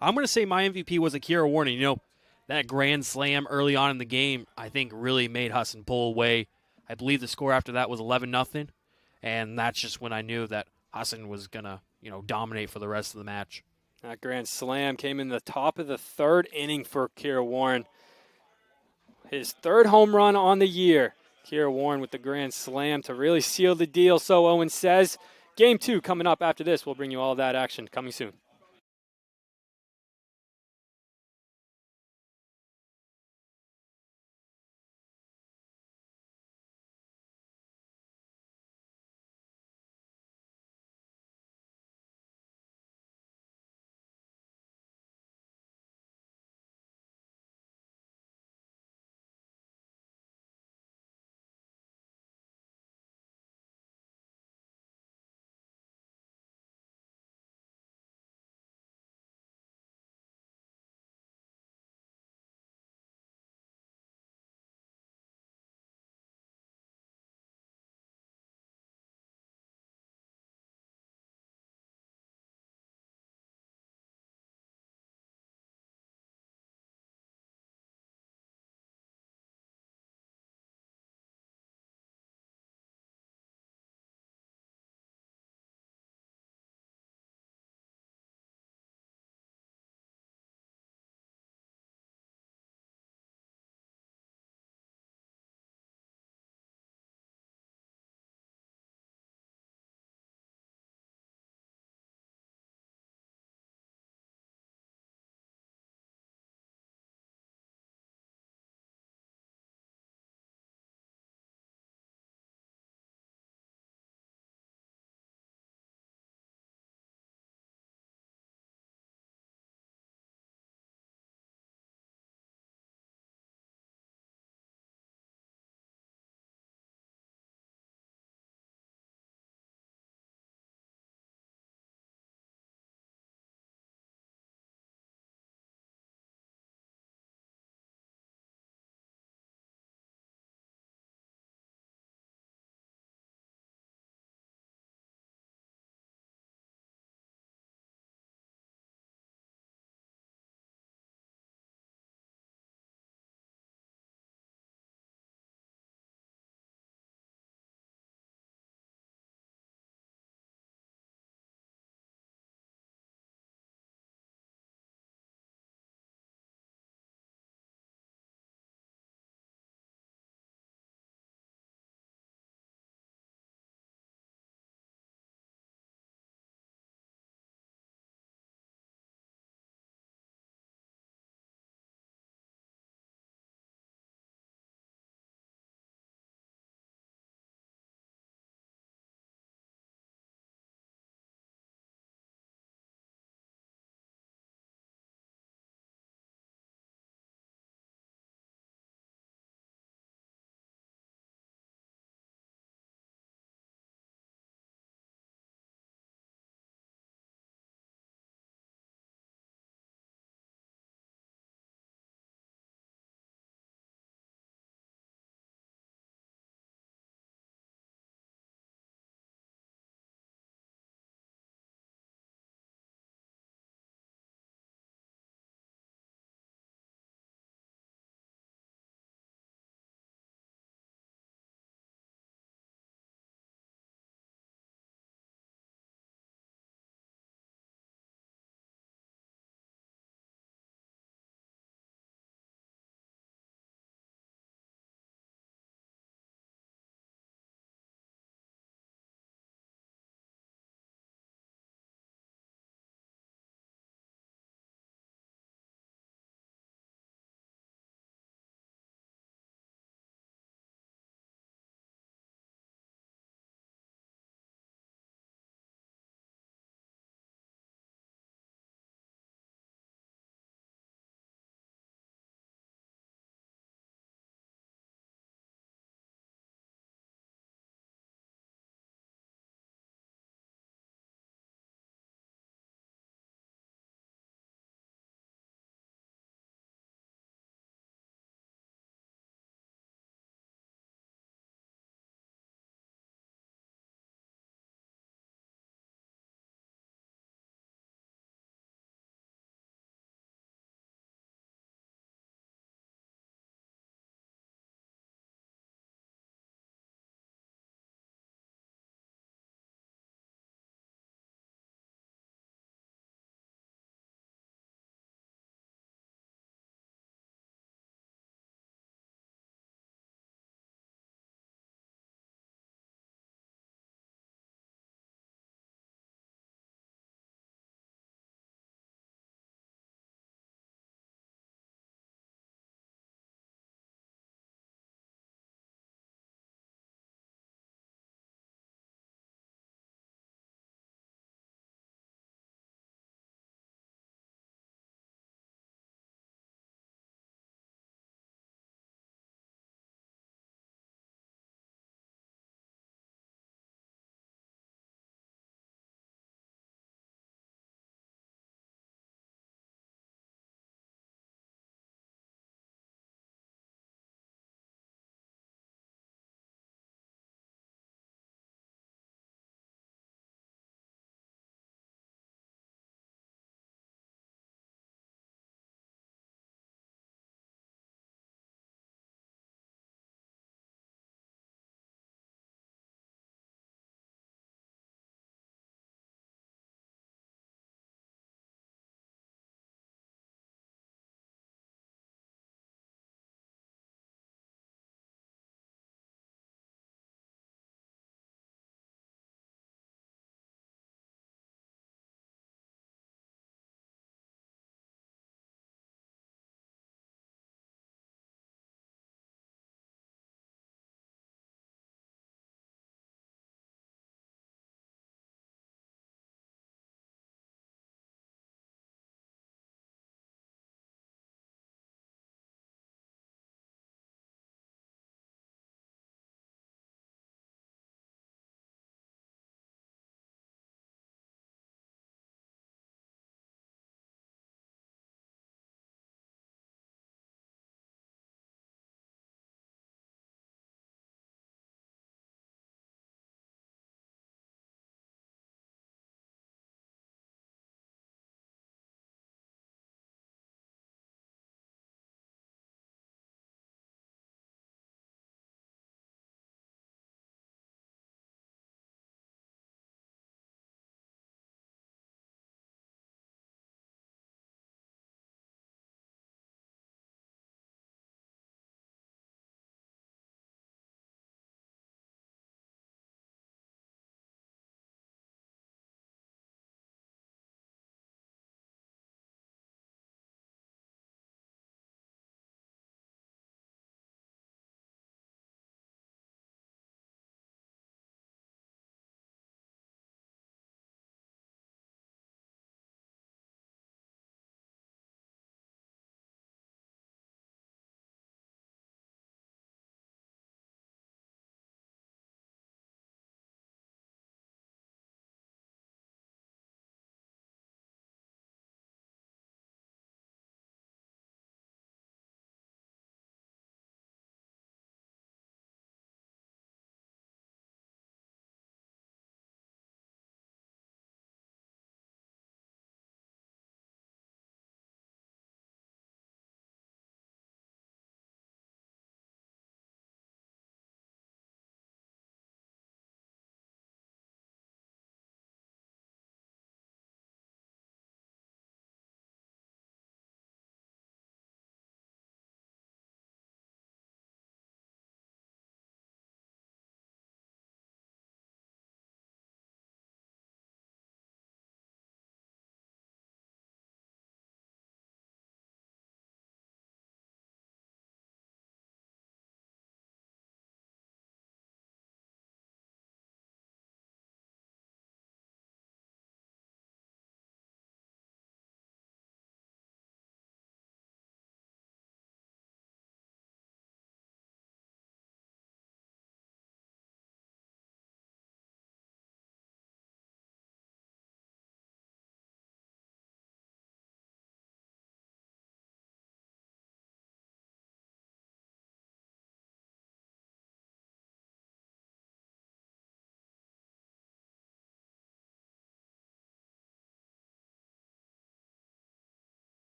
I'm going to say my MVP was Akira Warning. You know, that grand slam early on in the game, I think, really made Husson pull away. I believe the score after that was 11-0, and that's just when I knew that Husson was going to, dominate for the rest of the match. That grand slam came in the top of the 3rd inning for Kira Warren. His 3rd home run on the year. Kira Warren with the grand slam to really seal the deal, so Owen says. Game 2 coming up after this. We'll bring you all that action coming soon.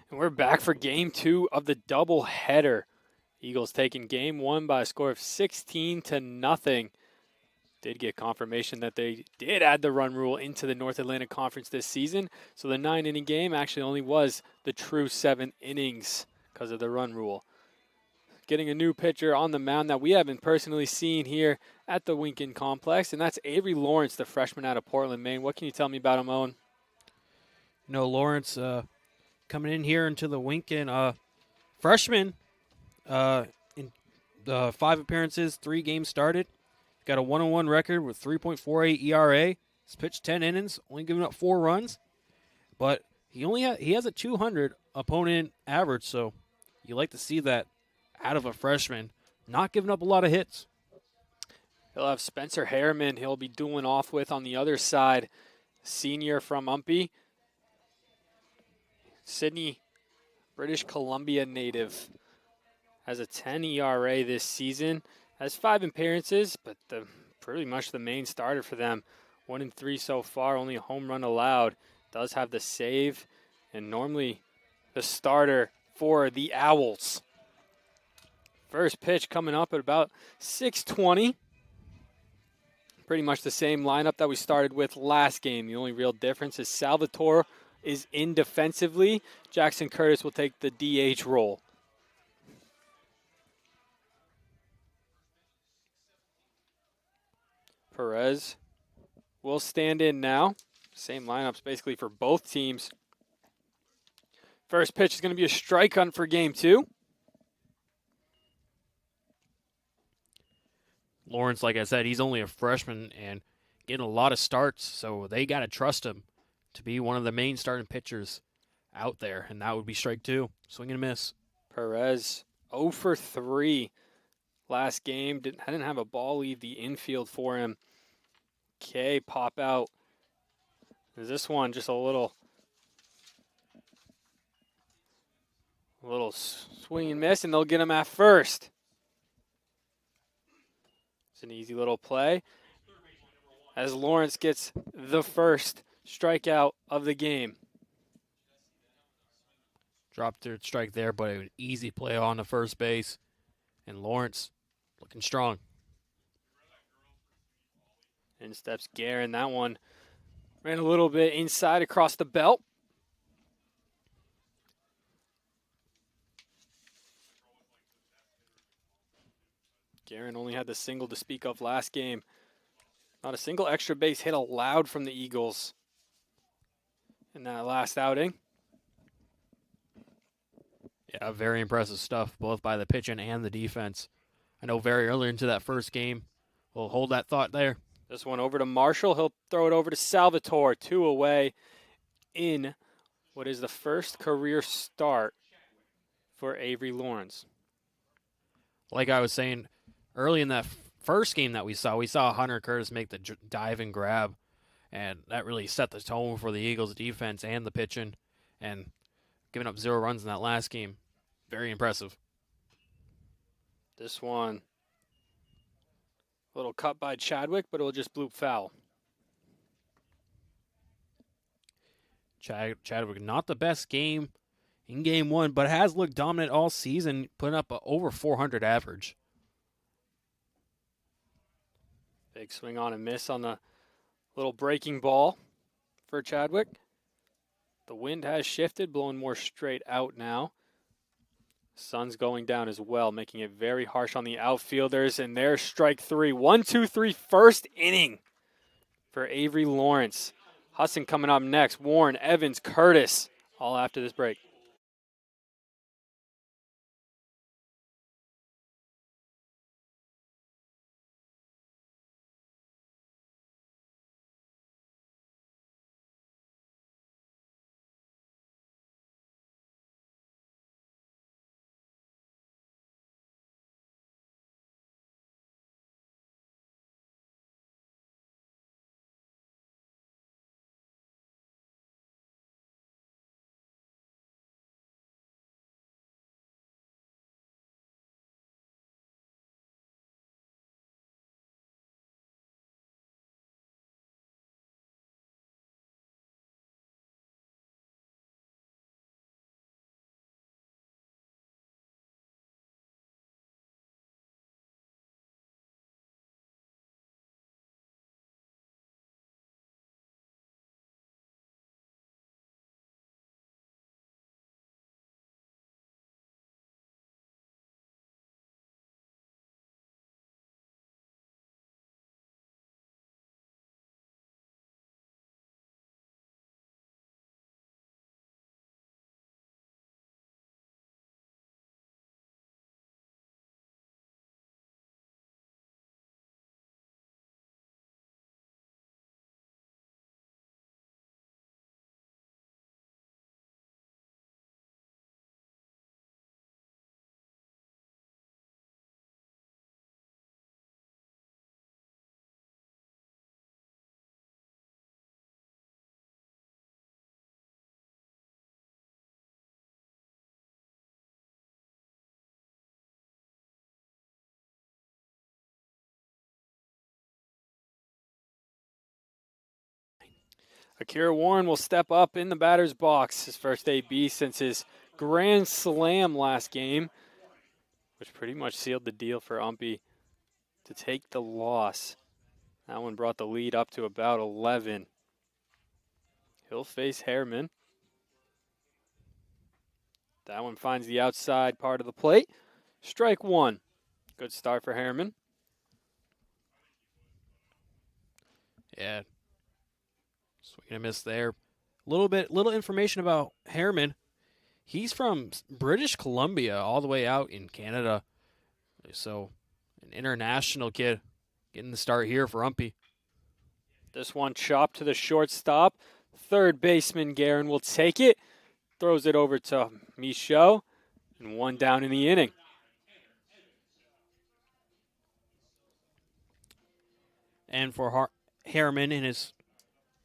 And we're back for game 2 of the doubleheader. Eagles taking game 1 by a score of 16-0. Did get confirmation that they did add the run rule into the North Atlantic Conference this season. So the 9-inning game actually only was the true 7 innings because of the run rule. Getting a new pitcher on the mound that we haven't personally seen here at the Winkin Complex, and that's Avery Lawrence, the freshman out of Portland, Maine. What can you tell me about him, Owen? Lawrence coming in here into the Winkin, freshman, in 5 appearances, 3 games started. Got a 1-1 record with 3.48 ERA. He's pitched 10 innings, only giving up 4 runs, but he has a 200 opponent average, so you like to see that out of a freshman, not giving up a lot of hits. He'll have Spencer Harriman he'll be dueling off with on the other side. Senior from Umpy. Sydney, British Columbia native. Has a 10 ERA this season. Has 5 appearances, but pretty much the main starter for them. 1-3 so far, only a home run allowed. Does have the save, and normally the starter for the Owls. First pitch coming up at about 6:20. Pretty much the same lineup that we started with last game. The only real difference is Salvatore is in defensively. Jackson Curtis will take the DH role. Perez will stand in now. Same lineups basically for both teams. First pitch is going to be a strike hunt for game 2. Lawrence, like I said, he's only a freshman and getting a lot of starts, so they got to trust him to be one of the main starting pitchers out there, and that would be strike 2. Swing and a miss. Perez 0 for 3 last game. Didn't have a ball leave the infield for him. Okay, pop out. Is this one just a little swing and miss, and they'll get him at first. It's an easy little play as Lawrence gets the first strikeout of the game. Dropped their strike there, but an easy play on the first base, and Lawrence looking strong. In steps Guerin. That one ran a little bit inside across the belt. Guerin only had the single to speak of last game. Not a single extra base hit allowed from the Eagles in that last outing. Yeah, very impressive stuff, both by the pitching and the defense. I know very early into that first game. We'll hold that thought there. This one over to Marshall. He'll throw it over to Salvatore. 2 away in what is the first career start for Avery Lawrence. Like I was saying, early in that first game that we saw Hunter Curtis make the dive and grab, and that really set the tone for the Eagles' defense and the pitching, and giving up 0 runs in that last game. Very impressive. This one, a little cut by Chadwick, but it'll just bloop foul. Chadwick, not the best game in game 1, but has looked dominant all season, putting up a over 400 average. Big swing on and miss on the little breaking ball for Chadwick. The wind has shifted, blowing more straight out now. Sun's going down as well, making it very harsh on the outfielders. And there's strike 3. 1-2-3 first inning for Avery Lawrence. Husson coming up next. Warren, Evans, Curtis, all after this break. Akira Warren will step up in the batter's box. His first AB since his grand slam last game, which pretty much sealed the deal for Umpy to take the loss. That one brought the lead up to about 11. He'll face Harriman. That one finds the outside part of the plate. Strike one. Good start for Harriman. Yeah. Swing and a miss there. Little information about Harriman. He's from British Columbia, all the way out in Canada. So, an international kid getting the start here for Umpy. This one chopped to the shortstop. Third baseman Guerin will take it. Throws it over to Michaud. And one down in the inning. And for Harriman, in his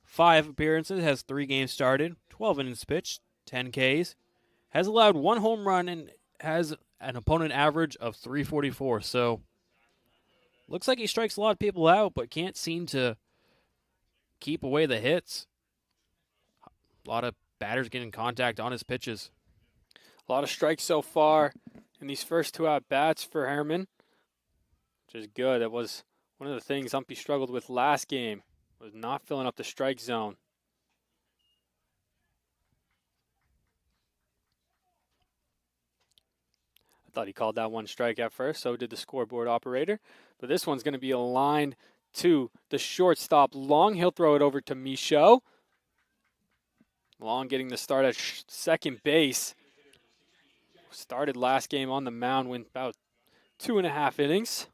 5 appearances, has 3 games started, 12 innings pitched, 10 Ks. Has allowed 1 home run and has an opponent average of 344. So, looks like he strikes a lot of people out, but can't seem to keep away the hits. A lot of batters getting contact on his pitches. A lot of strikes so far in these first 2 at-bats for Harriman, which is good. That was one of the things Umpy struggled with last game, was not filling up the strike zone. I thought he called that one strike at first, so did the scoreboard operator. But this one's going to be aligned to the shortstop Long. He'll throw it over to Michaud. Long getting the start at second base. Started last game on the mound, went about 2.5 innings.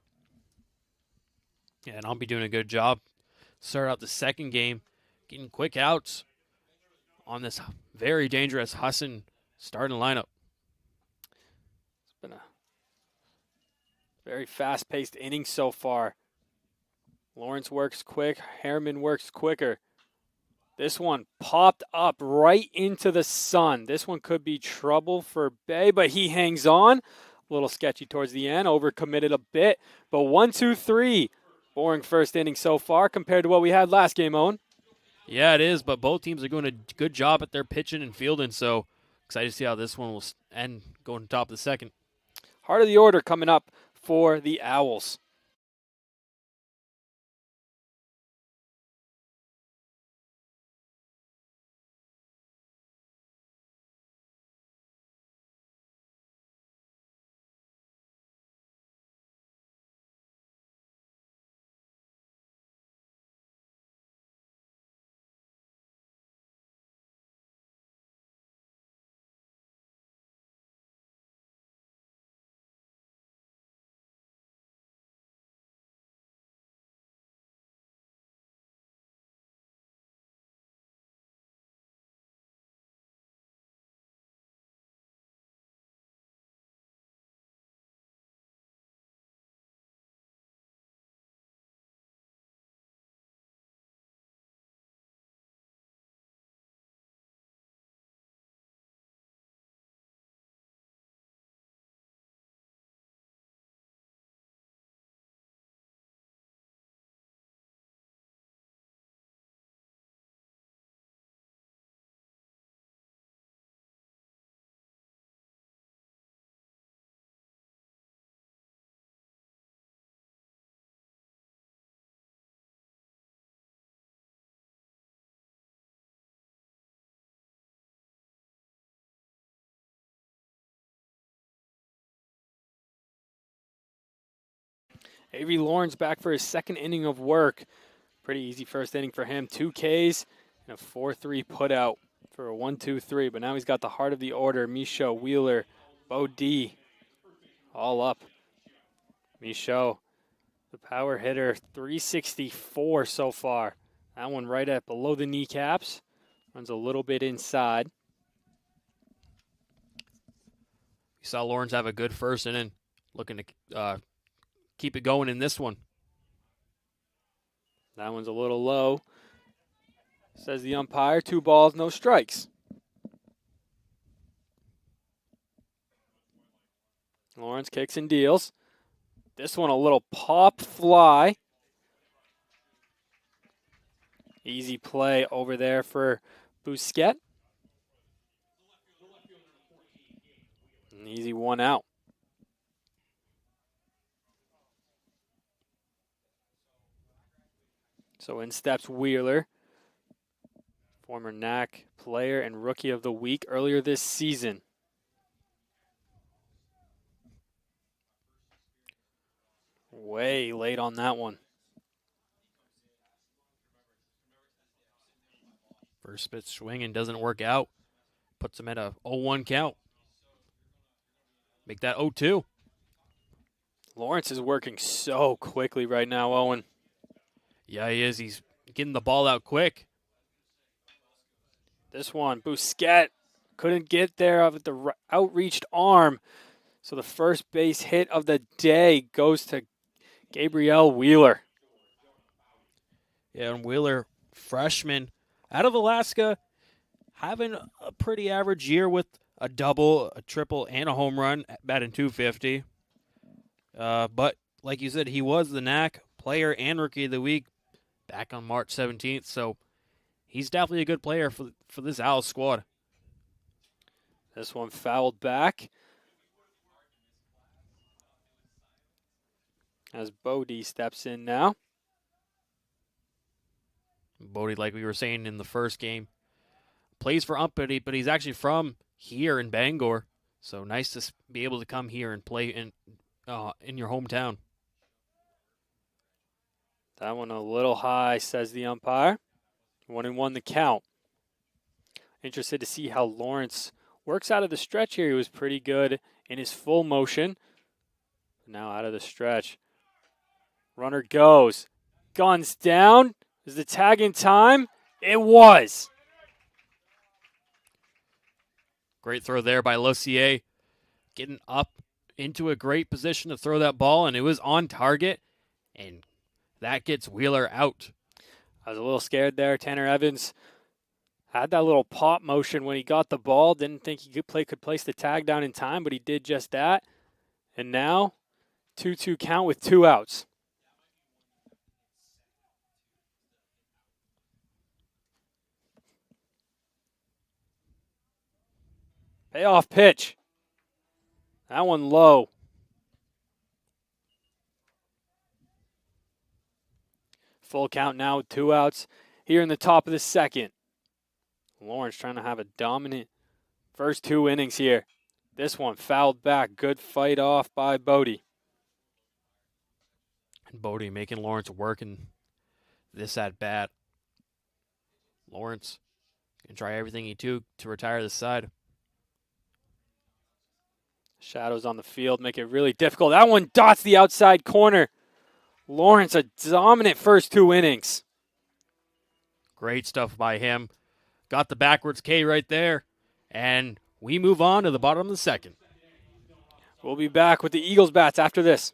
Yeah, and I'll be doing a good job. Start out the second game, getting quick outs on this very dangerous Husson starting lineup. It's been a very fast-paced inning so far. Lawrence works quick. Harriman works quicker. This one popped up right into the sun. This one could be trouble for Bay, but he hangs on. A little sketchy towards the end, overcommitted a bit. But 1-2-3. Boring first inning so far compared to what we had last game, Owen. Yeah, it is, but both teams are doing a good job at their pitching and fielding, so excited to see how this one will end going to top of the second. Heart of the order coming up for the Owls. Avery Lawrence back for his second inning of work. Pretty easy first inning for him. 2 Ks and a 4-3 putout for a 1-2-3. But now he's got the heart of the order. Michaud, Wheeler, Bo D, all up. Michaud, the power hitter, 364 so far. That one right at below the kneecaps. Runs a little bit inside. We saw Lawrence have a good first inning, looking to keep it going in this one. That one's a little low. Says the umpire, 2 balls, no strikes. Lawrence kicks and deals. This one a little pop fly Easy play over there for Busquet. An easy one out. So in steps Wheeler, former NAC player and rookie of the week earlier this season. Way late on that one. First pitch swing and doesn't work out. Puts him at a 0-1 count. Make that 0-2. Lawrence is working so quickly right now, Owen. Yeah, he is. He's getting the ball out quick. This one, Busquet couldn't get there with the outreached arm. So the first base hit of the day goes to Gabriel Wheeler. Yeah, and Wheeler, freshman out of Alaska, having a pretty average year with a double, a triple, and a home run, batting .250. But like you said, he was the NAC player and rookie of the week back on March 17th. So he's definitely a good player for this Owls squad. This one fouled back. As Bodie steps in now. Bodie, like we were saying in the first game, plays for Umpity, but he's actually from here in Bangor. So nice to be able to come here and play in your hometown. That one a little high, says the umpire. 1-1 the count. Interested to see how Lawrence works out of the stretch here. He was pretty good in his full motion. Now out of the stretch. Runner goes. Guns down. Is the tag in time? It was. Great throw there by Lossier. Getting up into a great position to throw that ball, and it was on target, and that gets Wheeler out. I was a little scared there. Tanner Evans had that little pop motion when he got the ball. Didn't think he could place the tag down in time, but he did just that. And now, 2-2 count with 2 outs. Payoff pitch. That one low. Full count now with 2 outs here in the top of the second. Lawrence trying to have a dominant first 2 innings here. This one fouled back. Good fight off by Bodie. And Bodie making Lawrence work in this at bat. Lawrence can try everything he to retire the side. Shadows on the field make it really difficult. That one dots the outside corner. Lawrence, a dominant first 2 innings. Great stuff by him. Got the backwards K right there. And we move on to the bottom of the second. We'll be back with the Eagles bats after this.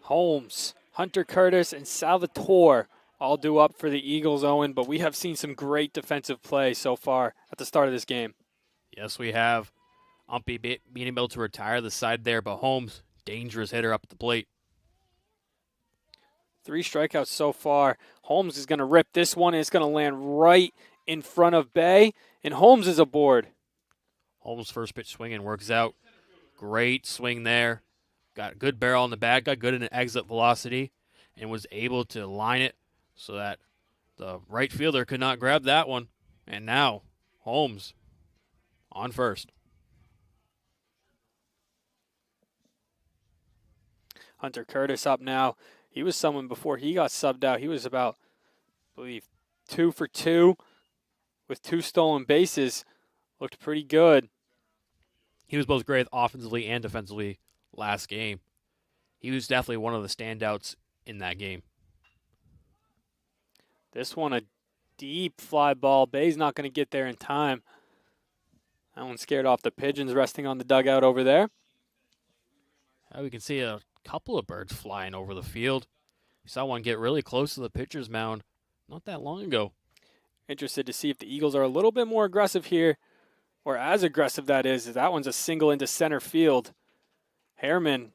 Holmes Hunter Curtis and Salvatore all due up for the Eagles, Owen, but we have seen some great defensive play so far at the start of this game. Yes, we have. Umpy being able to retire the side there, but Holmes, dangerous hitter up at the plate. 3 strikeouts so far. Holmes is going to rip this one, and it's going to land right in front of Bay, and Holmes is aboard. Holmes' first pitch swinging works out. Great swing there. Got a good barrel on the bag, got good in exit velocity, and was able to line it so that the right fielder could not grab that one. And now, Holmes on first. Hunter Curtis up now. He was someone before he got subbed out. He was about, I believe, 2 for 2 with 2 stolen bases. Looked pretty good. He was both great offensively and defensively last game. He was definitely one of the standouts in that game. This one, a deep fly ball. Bay's not going to get there in time. That one scared off the pigeons resting on the dugout over there. We can see a couple of birds flying over the field. We saw one get really close to the pitcher's mound not that long ago. Interested to see if the Eagles are a little bit more aggressive here, or as aggressive that is. That one's a single into center field. Harriman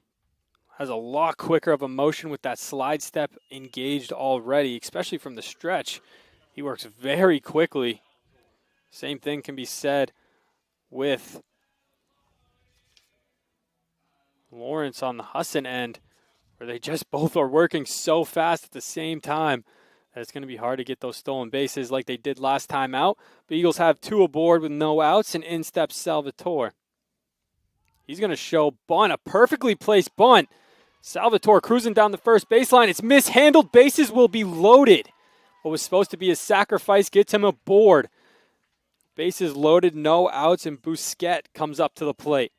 has a lot quicker of a motion with that slide step engaged already, especially from the stretch. He works very quickly. Same thing can be said with Lawrence on the Husson end, where they just both are working so fast at the same time that it's going to be hard to get those stolen bases like they did last time out. The Eagles have 2 aboard with no outs, and in steps Salvatore. He's going to show bunt, a perfectly placed bunt. Salvatore cruising down the first baseline. It's mishandled. Bases will be loaded. What was supposed to be a sacrifice gets him aboard. Bases loaded, no outs, and Busquet comes up to the plate.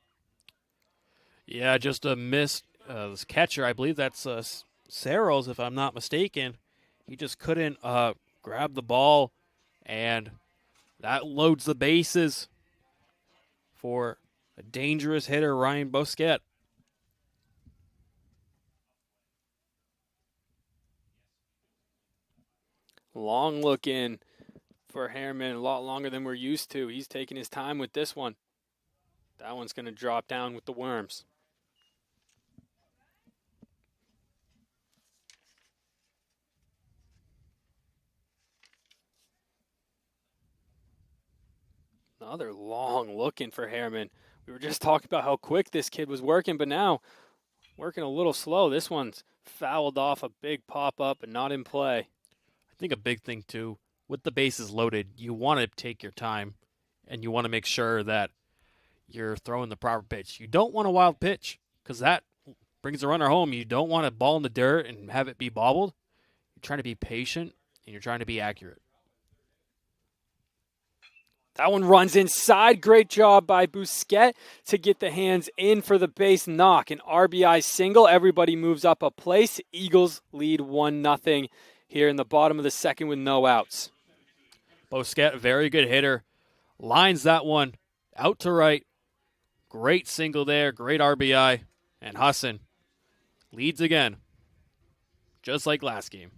Yeah, just a miss. This catcher, I believe that's Saros, if I'm not mistaken. He just couldn't grab the ball, and that loads the bases for a dangerous hitter, Ryan Busquet. Long look in for Harriman, a lot longer than we're used to. He's taking his time with this one. That one's going to drop down with the worms. Another long look in for Harriman. We were just talking about how quick this kid was working, but now working a little slow. This one's fouled off a big pop-up and not in play. I think a big thing, too, with the bases loaded, you want to take your time, and you want to make sure that you're throwing the proper pitch. You don't want a wild pitch, because that brings the runner home. You don't want a ball in the dirt and have it be bobbled. You're trying to be patient, and you're trying to be accurate. That one runs inside. Great job by Busquet to get the hands in for the base knock. An RBI single. Everybody moves up a place. Eagles lead 1-0 here in the bottom of the second with no outs. Busquet, very good hitter. Lines that one out to right. Great single there. Great RBI. And Husson leads again, just like last game.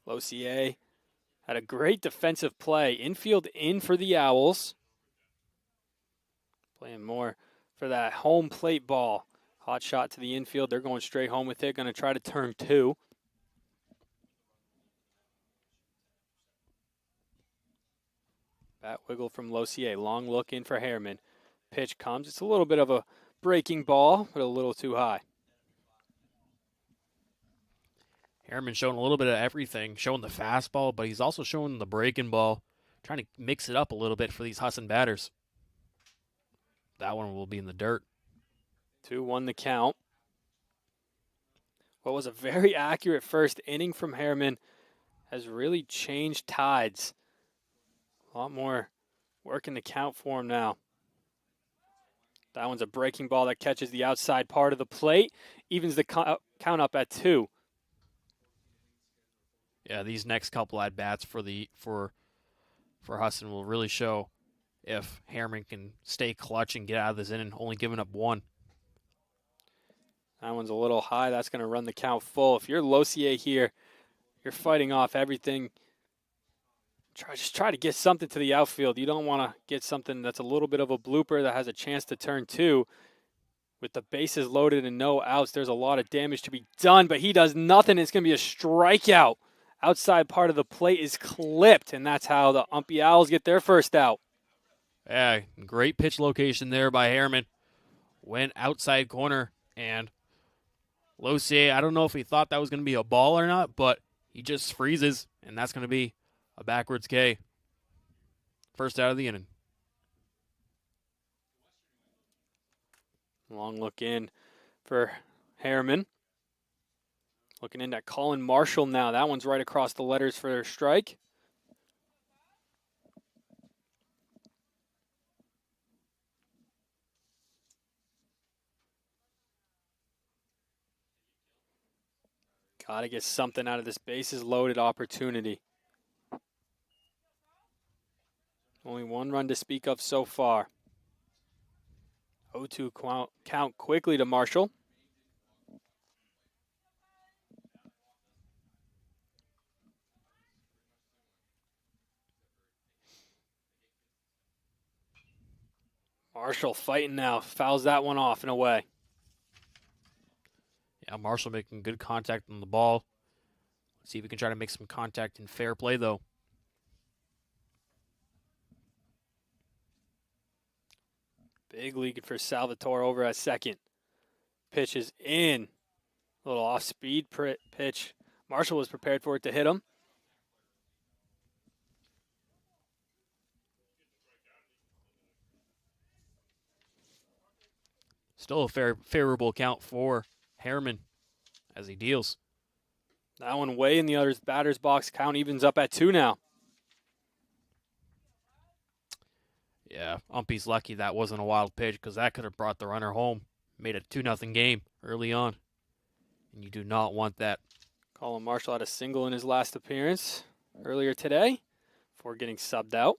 Losier had a great defensive play. Infield in for the Owls. Playing more for that home plate ball. Hot shot to the infield. They're going straight home with it. Going to try to turn 2. Bat wiggle from Losier. Long look in for Harriman. Pitch comes. It's a little bit of a breaking ball, but a little too high. Harriman showing a little bit of everything, showing the fastball, but he's also showing the breaking ball, trying to mix it up a little bit for these Husson batters. That one will be in the dirt. 2-1 the count. What was a very accurate first inning from Harriman has really changed tides. A lot more work in the count for him now. That one's a breaking ball that catches the outside part of the plate, evens the count up at 2. Yeah, these next couple at bats for Husson will really show if Harriman can stay clutch and get out of this inning, only giving up 1. That one's a little high. That's going to run the count full. If you're Lossier here, you're fighting off everything. Just try to get something to the outfield. You don't want to get something that's a little bit of a blooper that has a chance to turn two. With the bases loaded and no outs, there's a lot of damage to be done, but he does nothing. It's going to be a strikeout. Outside part of the plate is clipped, and that's how the Umpy Owls get their first out. Yeah, great pitch location there by Harriman. Went outside corner, and Lossier, I don't know if he thought that was going to be a ball or not, but he just freezes, and that's going to be a backwards K. First out of the inning. Long look in for Harriman. Looking in at Colin Marshall now. That one's right across the letters for their strike. Got to get something out of this bases loaded opportunity. Only one run to speak of so far. 0-2 count quickly to Marshall. Marshall fighting now. Fouls that one off and away. Yeah, Marshall making good contact on the ball. Let's see if we can try to make some contact in fair play, though. Big lead for Salvatore over at second. Pitch is in. A little off-speed pitch. Marshall was prepared for it to hit him. Still a favorable count for Harriman as he deals. That one way in the other batter's box. Count evens up at 2 now. Yeah, Umpy's lucky that wasn't a wild pitch because that could have brought the runner home. Made a 2-0 game early on. And you do not want that. Colin Marshall had a single in his last appearance earlier today before getting subbed out.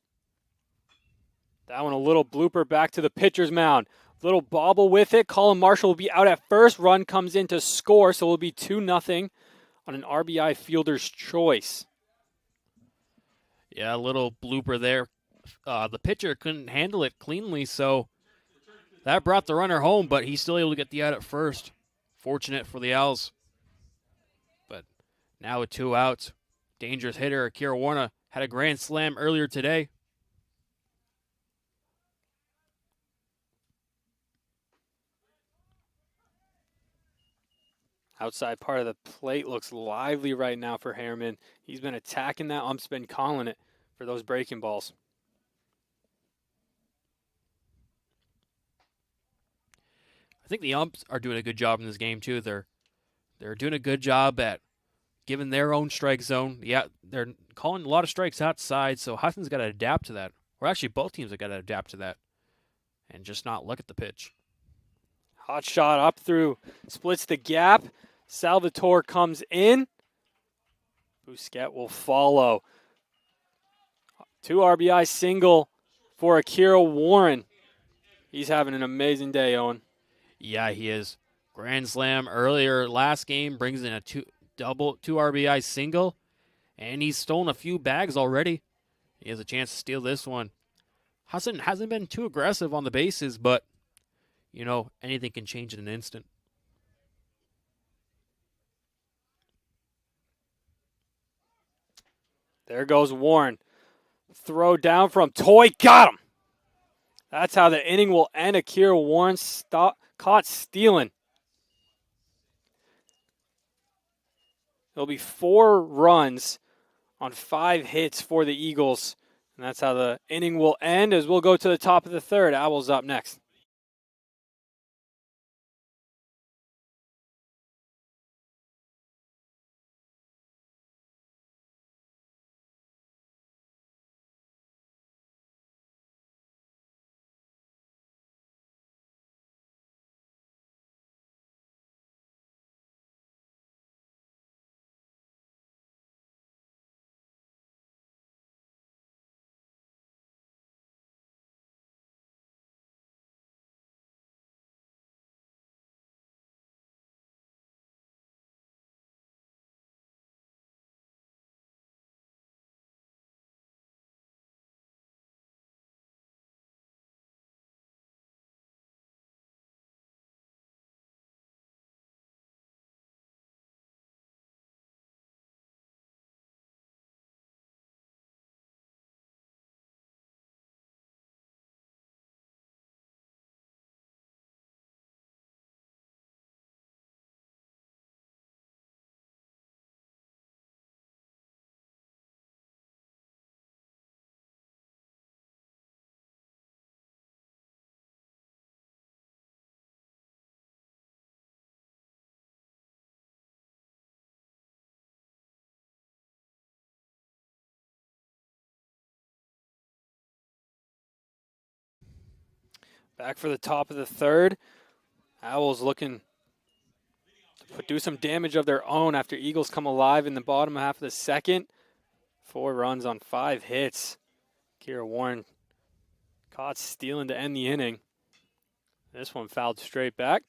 That one a little blooper back to the pitcher's mound. Little bobble with it. Colin Marshall will be out at first. Run comes in to score, so it will be 2-0 on an RBI fielder's choice. Yeah, a little blooper there. The pitcher couldn't handle it cleanly, so that brought the runner home, but he's still able to get the out at first. Fortunate for the Owls. But now with 2 outs, dangerous hitter Akira Warner had a grand slam earlier today. Outside part of the plate looks lively right now for Harriman. He's been attacking that. Ump's been calling it for those breaking balls. I think the umps are doing a good job in this game too. They're doing a good job at giving their own strike zone. Yeah, they're calling a lot of strikes outside, so Husson's got to adapt to that. Or actually, both teams have got to adapt to that and just not look at the pitch. Hot shot up through, splits the gap. Salvatore comes in. Busquet will follow. 2 RBI single for Akira Warren. He's having an amazing day, Owen. Yeah, he is. Grand slam earlier last game brings in a 2 RBI single, and he's stolen a few bags already. He has a chance to steal this one. Husson hasn't been too aggressive on the bases, but you know, anything can change in an instant. There goes Warren. Throw down from Toy. Got him. That's how the inning will end. Akira Warren caught stealing. There'll be 4 runs on 5 hits for the Eagles. And that's how the inning will end as we'll go to the top of the third. Owls up next. Back for the top of the third. Owls looking to do some damage of their own after Eagles come alive in the bottom half of the second. 4 runs on 5 hits. Kira Warren caught stealing to end the inning. This one fouled straight back.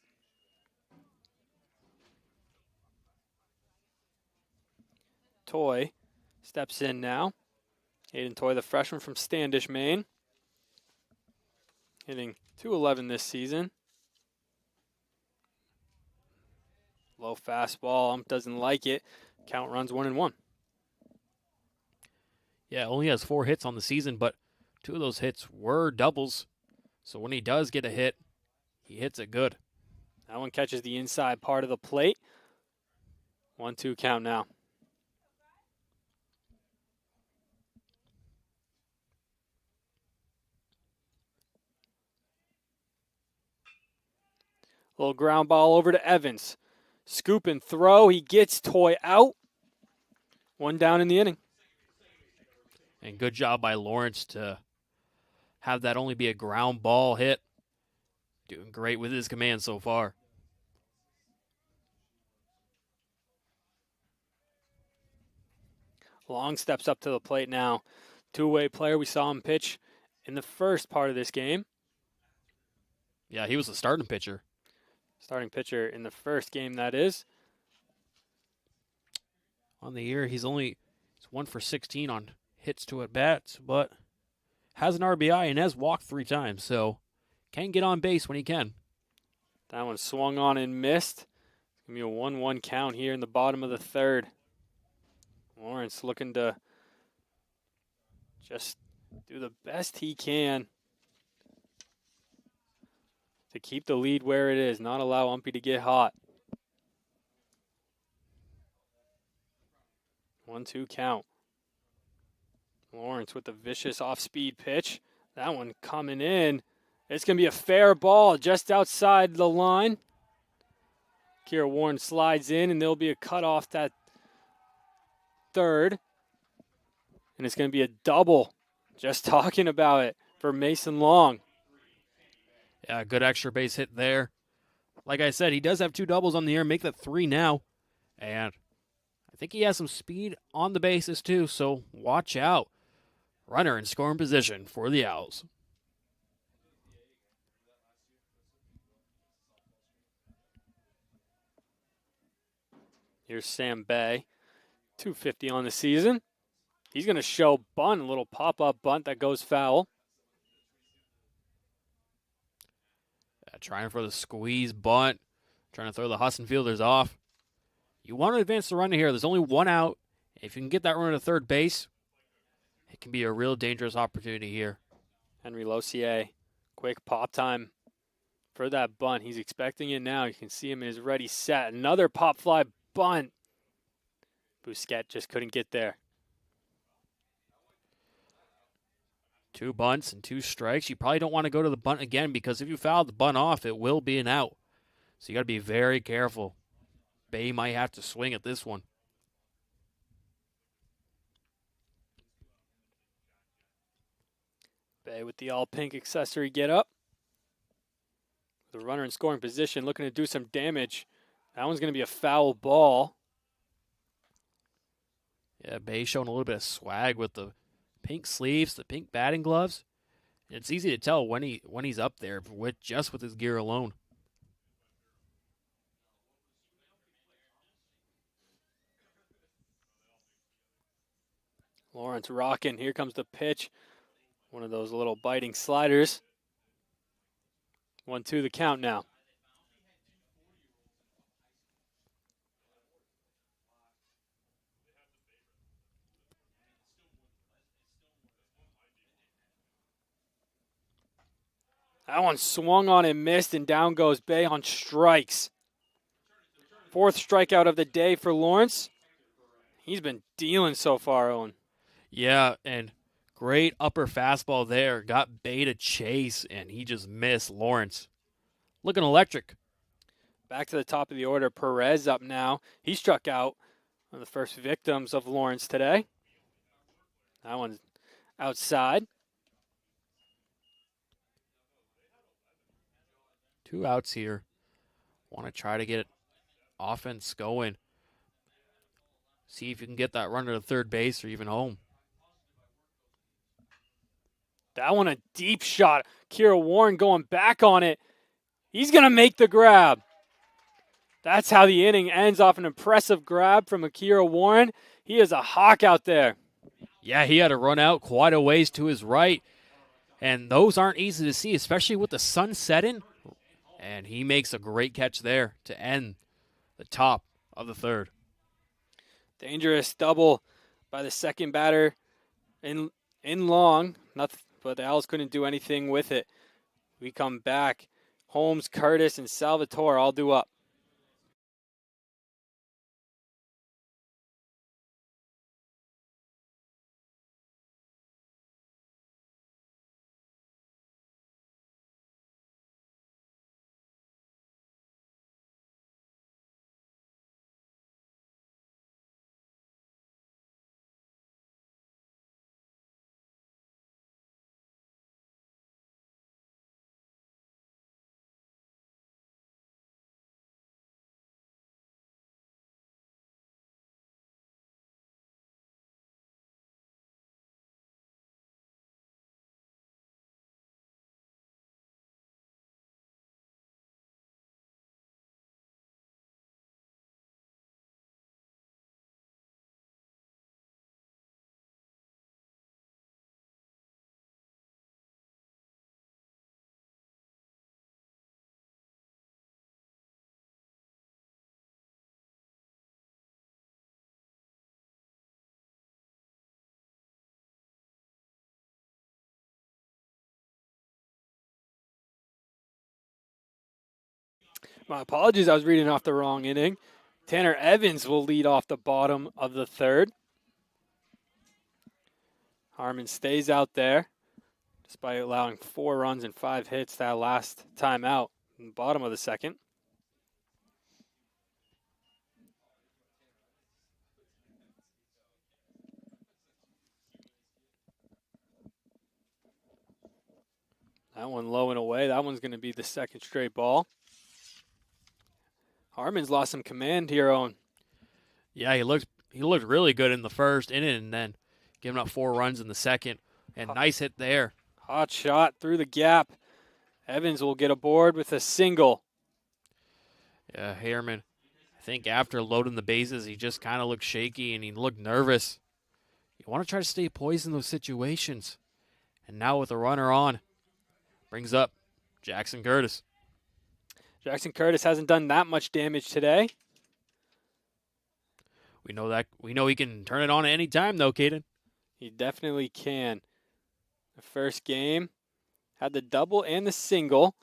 Toy steps in now. Hayden Toy, the freshman from Standish, Maine. Hitting .211 this season. Low fastball. Ump doesn't like it. Count runs 1-1. Yeah, only has 4 hits on the season, but 2 of those hits were doubles. So when he does get a hit, he hits it good. That one catches the inside part of the plate. 1-2 count now. Little ground ball over to Evans. Scoop and throw. He gets Toy out. 1 down in the inning. And good job by Lawrence to have that only be a ground ball hit. Doing great with his command so far. Long steps up to the plate now. Two-way player. We saw him pitch in the first part of this game. Yeah, he was the starting pitcher. Starting pitcher in the first game, that is. On the year, he's 1 for 16 on hits to at bats, but has an RBI and has walked 3 times, so can get on base when he can. That one swung on and missed. It's going to be a 1-1 count here in the bottom of the third. Lawrence looking to just do the best he can to keep the lead where it is, not allow Umpy to get hot. 1-2 count. Lawrence with the vicious off-speed pitch. That one coming in. It's going to be a fair ball just outside the line. Kira Warren slides in, and there'll be a cutoff that third. And it's going to be a double. Just talking about it for Mason Long. Yeah, good extra base hit there. Like I said, he does have 2 doubles on the year, make that 3 now. And I think he has some speed on the bases too, so watch out. Runner in scoring position for the Owls. Here's Sam Bay, 250 on the season. He's going to show bunt, a little pop-up bunt that goes foul. Trying for the squeeze bunt, trying to throw the Husson fielders off. You want to advance the runner here. There's only 1 out. If you can get that runner to third base, it can be a real dangerous opportunity here. Henry Losier, quick pop time for that bunt. He's expecting it now. You can see him in his ready set. Another pop fly bunt. Bousquet just couldn't get there. 2 bunts and 2 strikes. You probably don't want to go to the bunt again because if you foul the bunt off, it will be an out. So you got to be very careful. Bay might have to swing at this one. Bay with the all-pink accessory get up. The runner in scoring position looking to do some damage. That one's going to be a foul ball. Yeah, Bay showing a little bit of swag with the pink sleeves, the pink batting gloves. It's easy to tell when he's up there with his gear alone. Lawrence rocking. Here comes the pitch. One of those little biting sliders. 1-2 the count now. That one swung on and missed, and down goes Bay on strikes. 4th strikeout of the day for Lawrence. He's been dealing so far, Owen. Yeah, and great upper fastball there. Got Bay to chase, and he just missed Lawrence. Looking electric. Back to the top of the order. Perez up now. He struck out one of the first victims of Lawrence today. That one's outside. 2 outs here. Want to try to get offense going. See if you can get that runner to third base or even home. That one a deep shot. Kira Warren going back on it. He's going to make the grab. That's how the inning ends, off an impressive grab from Akira Warren. He is a hawk out there. Yeah, he had to run out quite a ways to his right. And those aren't easy to see, especially with the sun setting. And he makes a great catch there to end the top of the third. Dangerous double by the second batter in long. But the Owls couldn't do anything with it. We come back. Holmes, Curtis, and Salvatore all due up. My apologies, I was reading off the wrong inning. Tanner Evans will lead off the bottom of the third. Harmon stays out there, despite allowing 4 runs and 5 hits that last time out in the bottom of the second. That one low and away. That one's going to be the second straight ball. Harmon's lost some command here, Owen. Yeah, he looked really good in the first inning and then giving up 4 runs in the second. And nice hit there. Hot shot through the gap. Evans will get aboard with a single. Yeah, Harriman, I think after loading the bases, he just kind of looked shaky and he looked nervous. You want to try to stay poised in those situations. And now with the runner on, brings up Jackson Curtis. Jackson Curtis hasn't done that much damage today. We know he can turn it on at any time, though, Caden. He definitely can. The first game had the double and the single.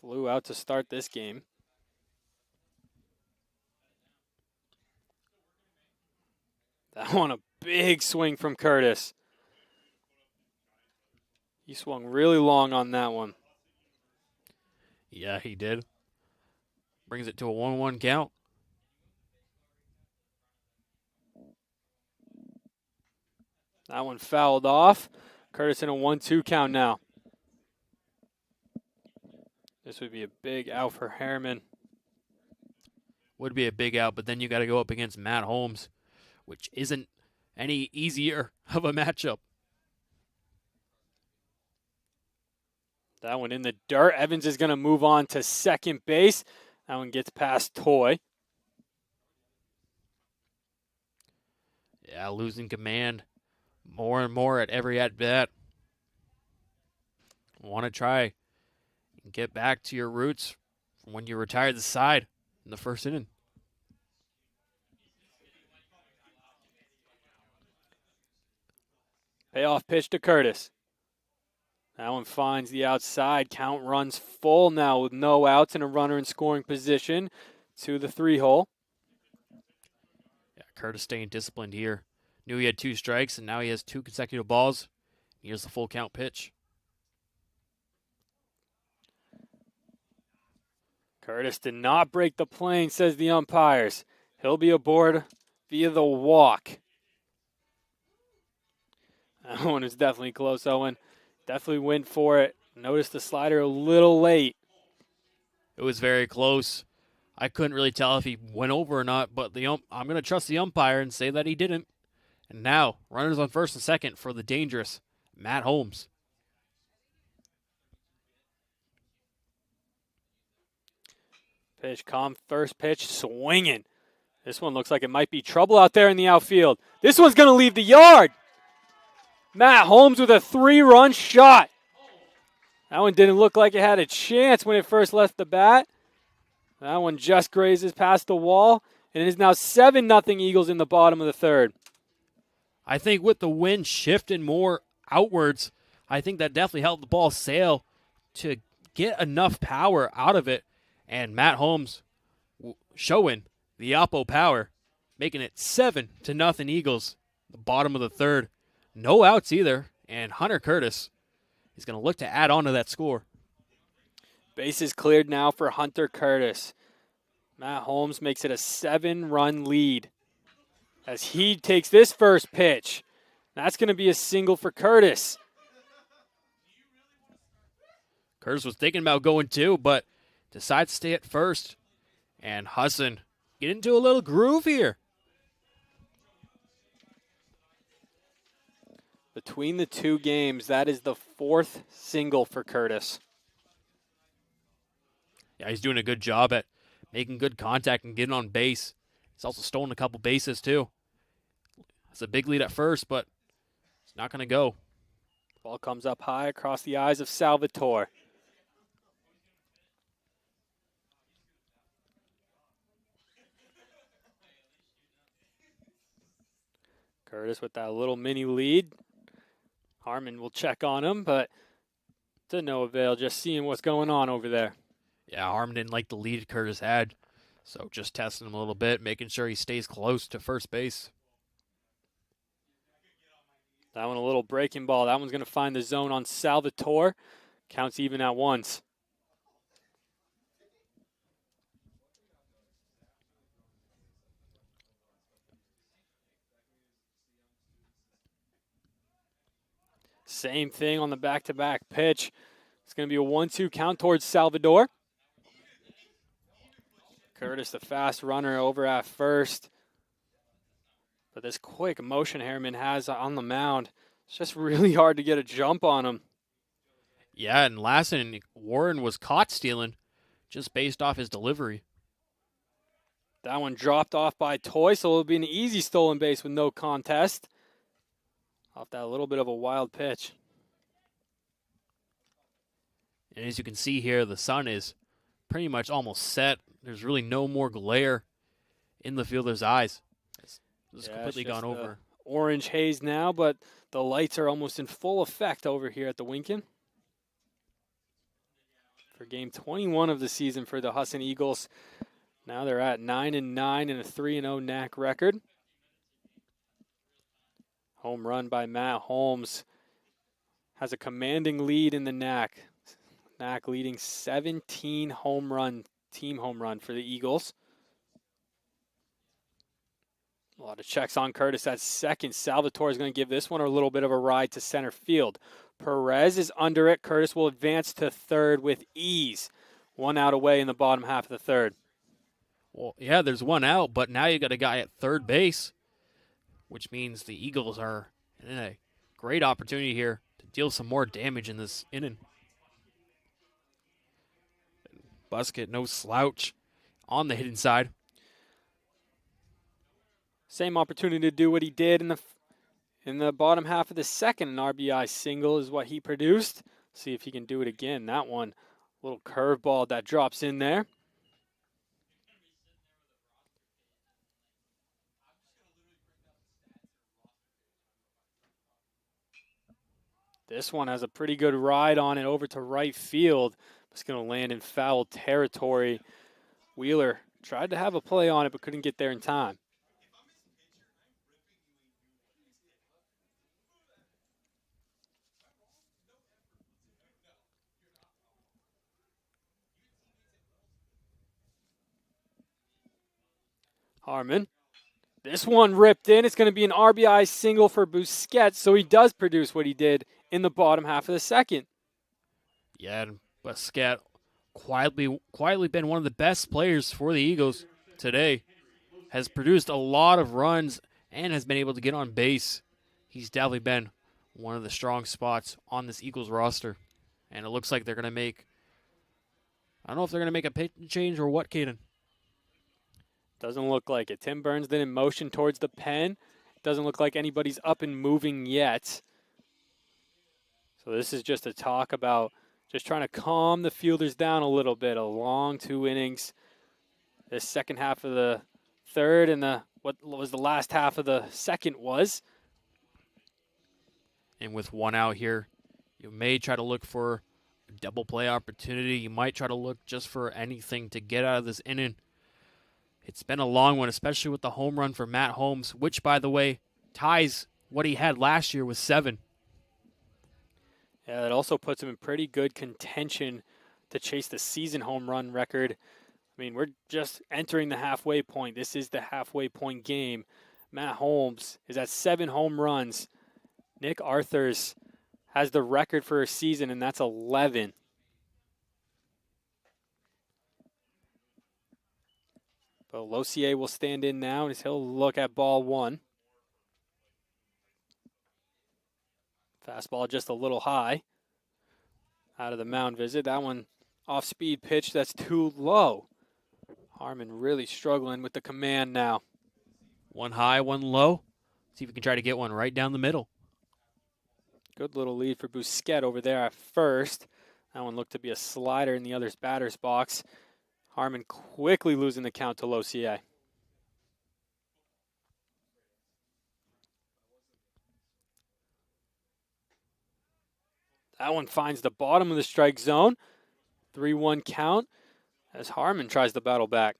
Flew out to start this game. That one a big swing from Curtis. He swung really long on that one. Yeah, he did. Brings it to a 1-1 count. That one fouled off. Curtis in a 1-2 count now. This would be a big out for Harriman. Would be a big out, but then you got to go up against Matt Holmes, which isn't any easier of a matchup. That one in the dirt. Evans is going to move on to second base. That one gets past Toy. Yeah, losing command more and more at every at-bat. Want to try and get back to your roots from when you retired the side in the first inning. Payoff pitch to Curtis. That one finds the outside. Count runs full now with no outs and a runner in scoring position to the 3-hole. Yeah, Curtis staying disciplined here. Knew he had 2 strikes, and now he has 2 consecutive balls. Here's the full count pitch. Curtis did not break the plane, says the umpires. He'll be aboard via the walk. That one is definitely close, Owen. Definitely went for it. Noticed the slider a little late. It was very close. I couldn't really tell if he went over or not, but I'm going to trust the umpire and say that he didn't. And now, runners on first and second for the dangerous Matt Holmes. Pitch, calm first pitch, swinging. This one looks like it might be trouble out there in the outfield. This one's going to leave the yard. Matt Holmes with a 3-run shot. That one didn't look like it had a chance when it first left the bat. That one just grazes past the wall, and it is now 7-0 Eagles in the bottom of the third. I think with the wind shifting more outwards, I think that definitely helped the ball sail to get enough power out of it. And Matt Holmes showing the oppo power, making it 7-0 Eagles, the bottom of the third. No outs either, and Hunter Curtis is going to look to add on to that score. Bases cleared now for Hunter Curtis. Matt Holmes makes it a 7-run lead as he takes this first pitch. That's going to be a single for Curtis. Curtis was thinking about going two, but decides to stay at first. And Husson get into a little groove here. Between the two games, that is the 4th single for Curtis. Yeah, he's doing a good job at making good contact and getting on base. He's also stolen a couple bases, too. It's a big lead at first, but it's not going to go. Ball comes up high across the eyes of Salvatore. Curtis with that little mini lead. Harmon will check on him, but to no avail, just seeing what's going on over there. Yeah, Harmon didn't like the lead Curtis had, so just testing him a little bit, making sure he stays close to first base. That one a little breaking ball. That one's going to find the zone on Salvatore. Counts even at once. Same thing on the back-to-back pitch. It's going to be a 1-2 count towards Salvador. Curtis, the fast runner, over at first. But this quick motion Harriman has on the mound, it's just really hard to get a jump on him. Yeah, and last inning, Warren was caught stealing just based off his delivery. That one dropped off by Toy, so it'll be an easy stolen base with no contest. Off that little bit of a wild pitch. And as you can see here, the sun is pretty much almost set. There's really no more glare in the fielder's eyes. It's completely gone over. Orange haze now, but the lights are almost in full effect over here at the Winkin. For game 21 of the season for the Husson Eagles. Now they're at 9-9 and a 3-0 NAC record. Home run by Matt Holmes has a commanding lead in the NAC. NAC leading 17 team home run for the Eagles. A lot of checks on Curtis at second. Salvatore is going to give this one a little bit of a ride to center field. Perez is under it. Curtis will advance to third with ease. 1 out away in the bottom half of the third. Well, yeah, there's 1 out, but now you got a guy at third base, which means the Eagles are in a great opportunity here to deal some more damage in this inning. Buskett, no slouch on the hitting side. Same opportunity to do what he did in the bottom half of the second. An RBI single is what he produced. See if he can do it again. That one, little curveball that drops in there. This one has a pretty good ride on it over to right field. It's going to land in foul territory. Wheeler tried to have a play on it but couldn't get there in time. Harmon. This one ripped in. It's going to be an RBI single for Busquets, so he does produce what he did in the bottom half of the second. Yeah, and Busquet quietly been one of the best players for the Eagles today. Has produced a lot of runs and has been able to get on base. He's definitely been one of the strong spots on this Eagles roster. And it looks like they're going to make, I don't know if they're going to make a pitch change or what, Caden. Doesn't look like it. Tim Burns then in motion towards the pen. Doesn't look like anybody's up and moving yet. So this is just a talk about just trying to calm the fielders down a little bit. A long 2 innings. This second half of the third and what was the last half of the second was. And with 1 out here, you may try to look for a double play opportunity. You might try to look just for anything to get out of this inning. It's been a long one, especially with the home run for Matt Holmes, which, by the way, ties what he had last year with 7. Yeah, that also puts him in pretty good contention to chase the season home run record. I mean, we're just entering the halfway point. This is the halfway point game. Matt Holmes is at 7 home runs. Nick Arthurs has the record for a season, and that's 11. But Lossier will stand in now, and he'll look at ball 1. Fastball just a little high. Out of the mound visit. That one off-speed pitch that's too low. Harmon really struggling with the command now. 1 high, 1 low. See if we can try to get one right down the middle. Good little lead for Busquet over there at first. That one looked to be a slider in the other's batter's box. Harmon quickly losing the count to Lossier. That one finds the bottom of the strike zone. 3-1 count as Harmon tries to battle back.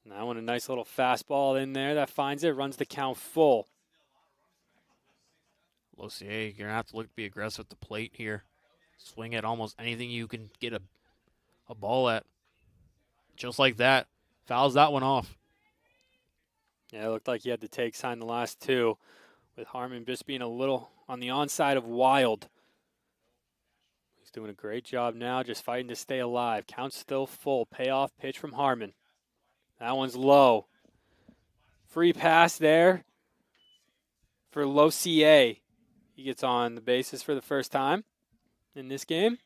That one a nice little fastball in there that finds it, runs the count full. Lossier, you're going to have to look to be aggressive at the plate here. Swing at almost anything you can get a ball at. Just like that. Fouls that one off. Yeah, it looked like he had to take sign the last 2, with Harmon just being a little on the onside of Wild. He's doing a great job now, just fighting to stay alive. Count still full. Payoff pitch from Harmon. That one's low. Free pass there for Lossier. He gets on the bases for the first time in this game.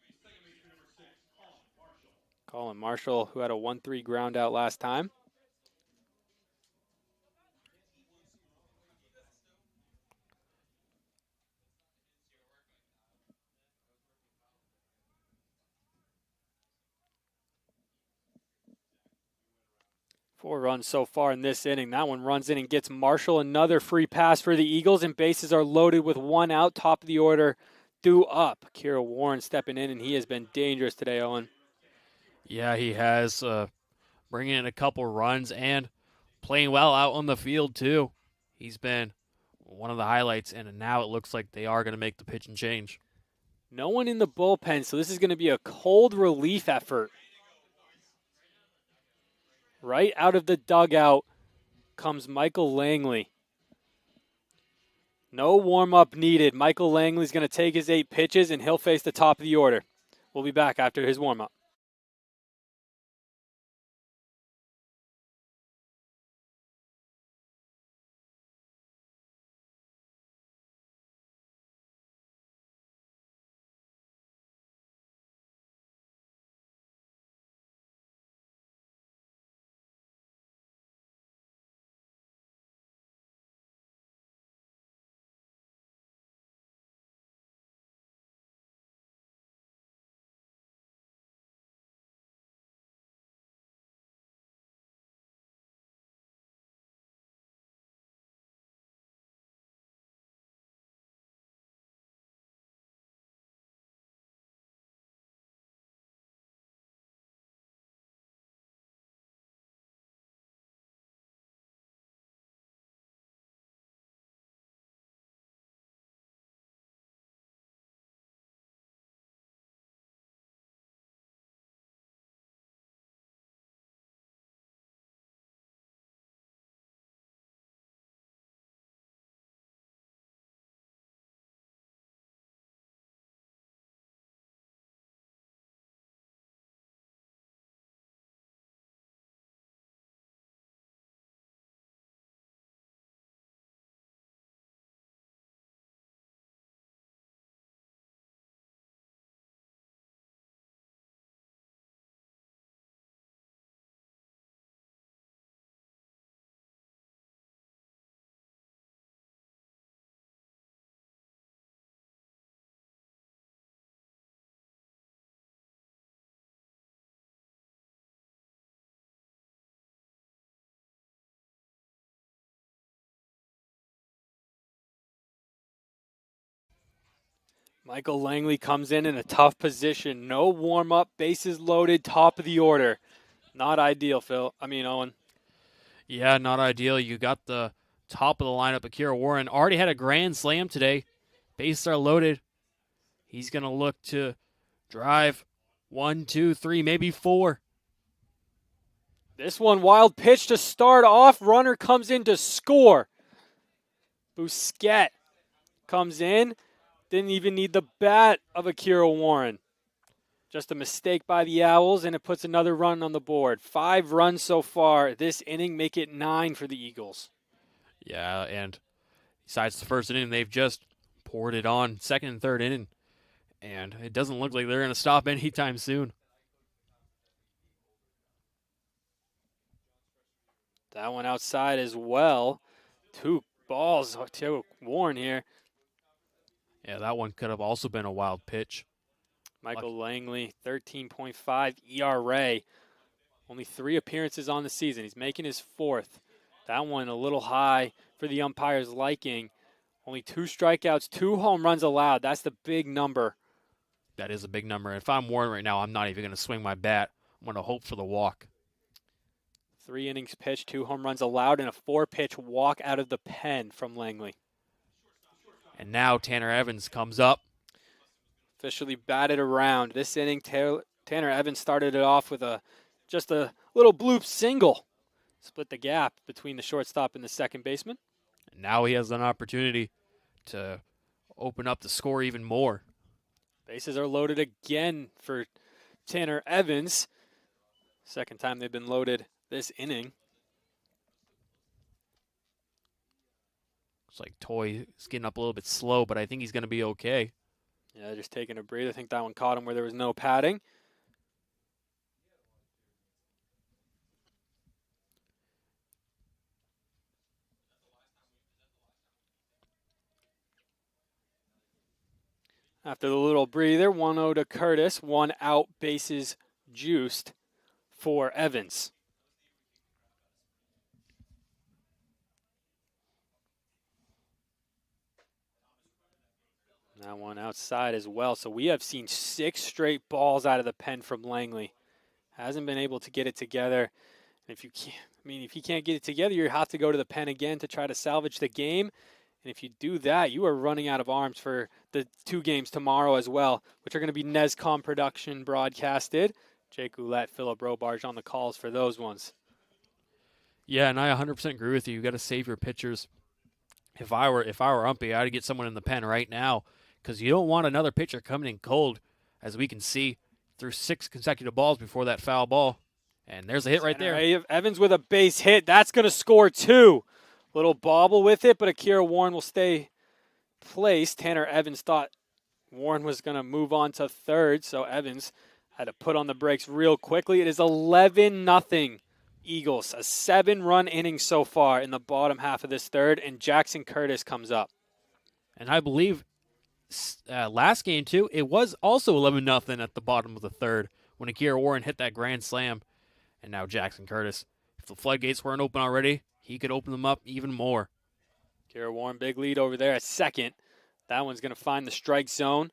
Colin Marshall, who had a 1-3 ground out last time. Four runs so far in this inning. That one runs in and gets Marshall. Another free pass for the Eagles, and bases are loaded with 1 out. Top of the order, due up. Kira Warren stepping in, and he has been dangerous today, Owen. Yeah, he has, bringing in a couple runs and playing well out on the field, too. He's been one of the highlights, and now it looks like they are going to make the pitch and change. No one in the bullpen, so this is going to be a cold relief effort. Right out of the dugout comes Michael Langley. No warm-up needed. Michael Langley's going to take his 8 pitches, and he'll face the top of the order. We'll be back after his warm-up. Michael Langley comes in a tough position. No warm-up, bases loaded, top of the order. Not ideal, Owen. Yeah, not ideal. You got the top of the lineup, Akira Warren. Already had a grand slam today. Bases are loaded. He's going to look to drive 1, 2, 3, maybe 4. This one, wild pitch to start off. Runner comes in to score. Busquet comes in. Didn't even need the bat of Akira Warren. Just a mistake by the Owls, and it puts another run on the board. 5 runs so far this inning, make it 9 for the Eagles. Yeah, and besides the first inning, they've just poured it on second and third inning, and it doesn't look like they're going to stop anytime soon. That one outside as well. 2 balls to Warren here. Yeah, that one could have also been a wild pitch. Michael Langley, 13.5 ERA. Only 3 appearances on the season. He's making his 4th. That one a little high for the umpire's liking. Only 2 strikeouts, 2 home runs allowed. That's the big number. That is a big number. If I'm Warren right now, I'm not even going to swing my bat. I'm going to hope for the walk. 3 innings pitched, 2 home runs allowed, and a 4-pitch walk out of the pen from Langley. And now Tanner Evans comes up. Officially batted around. This inning, Tanner Evans started it off with just a little bloop single. Split the gap between the shortstop and the second baseman. And now he has an opportunity to open up the score even more. Bases are loaded again for Tanner Evans. Second time they've been loaded this inning. Looks like Toy is getting up a little bit slow, but I think he's going to be okay. Yeah, just taking a breather. I think that one caught him where there was no padding. After the little breather, 1-0 to Curtis, 1 out, bases juiced for Evans. That one outside as well. So we have seen 6 straight balls out of the pen from Langley. Hasn't been able to get it together. If he can't get it together, you have to go to the pen again to try to salvage the game. And if you do that, you are running out of arms for the 2 games tomorrow as well, which are going to be NESCOM production broadcasted. Jake Ouellette, Philip Robarge on the calls for those ones. Yeah, and I 100% agree with you. You got to save your pitchers. If I were umpy, I'd get someone in the pen right now, because you don't want another pitcher coming in cold, as we can see, through 6 consecutive balls before that foul ball. And there's a hit right there. Evans with a base hit. That's going to score 2. Little bobble with it, but Akira Warren will stay placed. Tanner Evans thought Warren was going to move on to third, so Evans had to put on the brakes real quickly. It is 11-0 Eagles. A 7-run inning so far in the bottom half of this third, and Jackson Curtis comes up. And I believe last game, too, it was also 11-0 at the bottom of the third when Akira Warren hit that grand slam. And now Jackson Curtis. If the floodgates weren't open already, he could open them up even more. Akira Warren, big lead over there at second. That one's going to find the strike zone.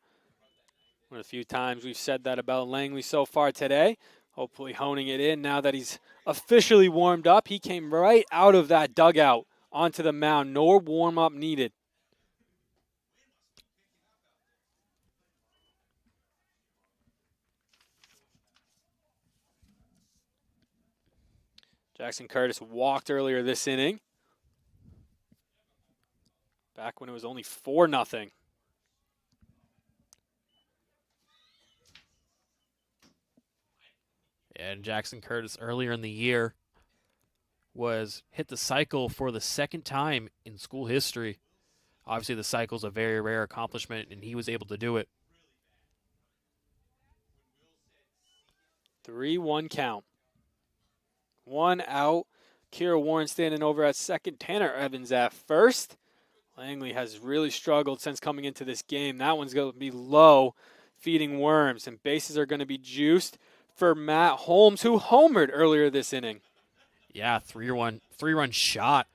One of the few times we've said that about Langley so far today. Hopefully honing it in now that he's officially warmed up. He came right out of that dugout onto the mound. No warm-up needed. Jackson Curtis walked earlier this inning. Back when it was only 4-0. And Jackson Curtis earlier in the year was hit the cycle for the 2nd time in school history. Obviously, the cycle's a very rare accomplishment, and he was able to do it. 3-1 count. 1 out. Akira Warren standing over at second. Tanner Evans at first. Langley has really struggled since coming into this game. That one's going to be low, feeding worms, and bases are going to be juiced for Matt Holmes, who homered earlier this inning. Yeah, 3-run shot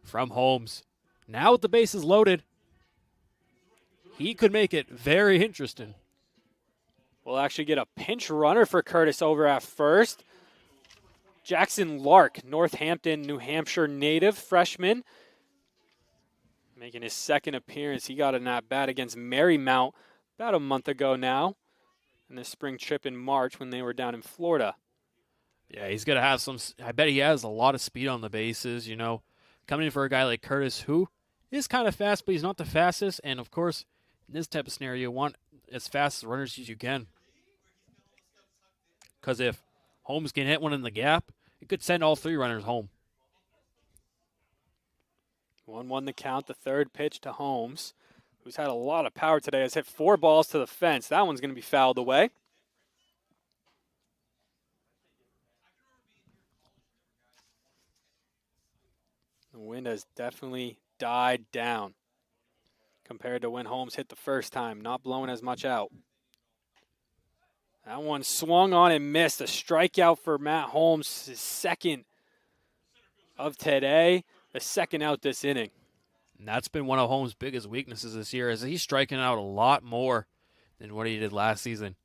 from Holmes. Now with the bases loaded, he could make it very interesting. We'll actually get a pinch runner for Curtis over at first. Jackson Lark, Northampton, New Hampshire native freshman, making his second appearance. He got an at-bat against Marymount about a month ago now in the spring trip in March when they were down in Florida. Yeah, he's going to have some. I bet he has a lot of speed on the bases, coming in for a guy like Curtis, who is kind of fast, but he's not the fastest. And, of course, in this type of scenario, you want as fast as runners as you can. Because if Holmes can hit one in the gap, it could send all three runners home. 1-1 the count, the third pitch to Holmes, who's had a lot of power today, has hit 4 balls to the fence. That one's going to be fouled away. The wind has definitely died down compared to when Holmes hit the first time, not blowing as much out. That one swung on and missed. A strikeout for Matt Holmes, his second of today, the second out this inning. And that's been one of Holmes' biggest weaknesses this year, is he's striking out a lot more than what he did last season.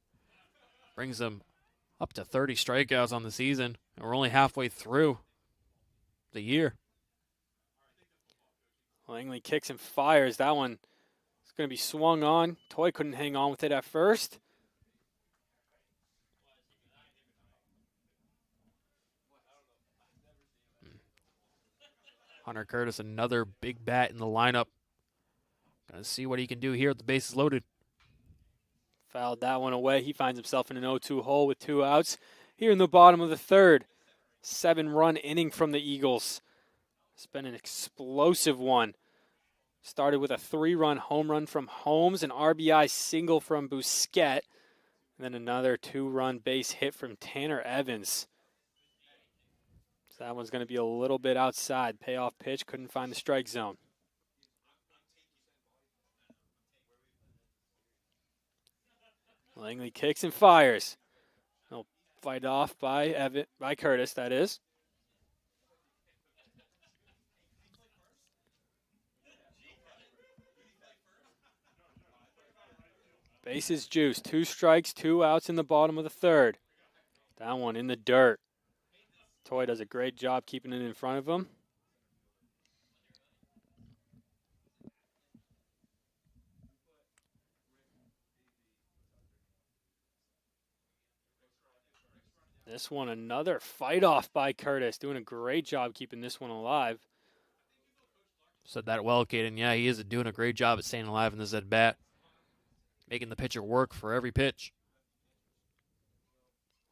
Brings him up to 30 strikeouts on the season, and we're only halfway through the year. Langley kicks and fires. That one is going to be swung on. Toy couldn't hang on with it at first. Hunter Curtis, another big bat in the lineup. Gonna see what he can do here with the bases loaded. Fouled that one away. He finds himself in an 0-2 hole with 2 outs. Here in the bottom of the third. 7-run inning from the Eagles. It's been an explosive one. Started with a 3-run home run from Holmes, an RBI single from Bousquet, and then another 2-run base hit from Tanner Evans. So that one's going to be a little bit outside. Payoff pitch, couldn't find the strike zone. Langley kicks and fires. He'll fight off by Curtis, that is. Bases juice. 2 strikes, 2 outs in the bottom of the third. That one in the dirt. Toy does a great job keeping it in front of him. This one, another fight off by Curtis. Doing a great job keeping this one alive. Said that well, Caden. Yeah, he is doing a great job at staying alive in this at bat. Making the pitcher work for every pitch.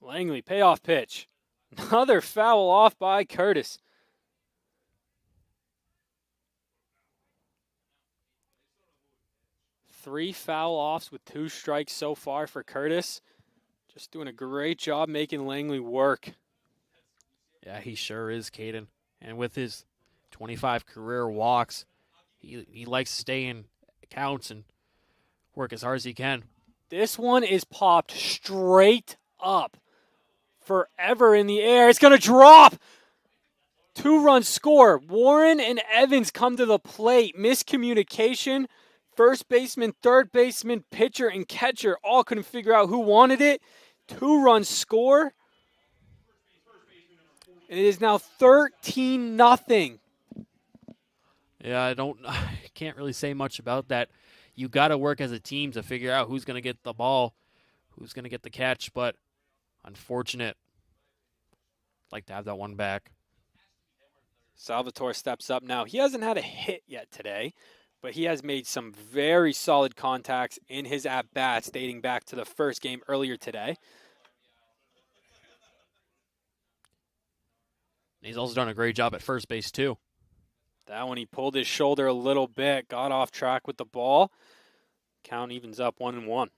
Langley, payoff pitch. Another foul off by Curtis. Three foul offs with 2 strikes so far for Curtis. Just doing a great job making Langley work. Yeah, he sure is, Caden. And with his 25 career walks, he likes to stay in counts and work as hard as he can. This one is popped straight up. Forever in the air. It's going to drop. 2-run score. Warren and Evans come to the plate. Miscommunication. First baseman, third baseman, pitcher, and catcher all couldn't figure out who wanted it. 2-run score. And it is now 13-0. Yeah, I can't really say much about that. You got to work as a team to figure out who's going to get the ball, who's going to get the catch, but unfortunate. Like to have that one back. Salvatore steps up now. He hasn't had a hit yet today, but he has made some very solid contacts in his at-bats dating back to the first game earlier today. He's also done a great job at first base, too. That one, he pulled his shoulder a little bit, got off track with the ball. Count evens up 1-1.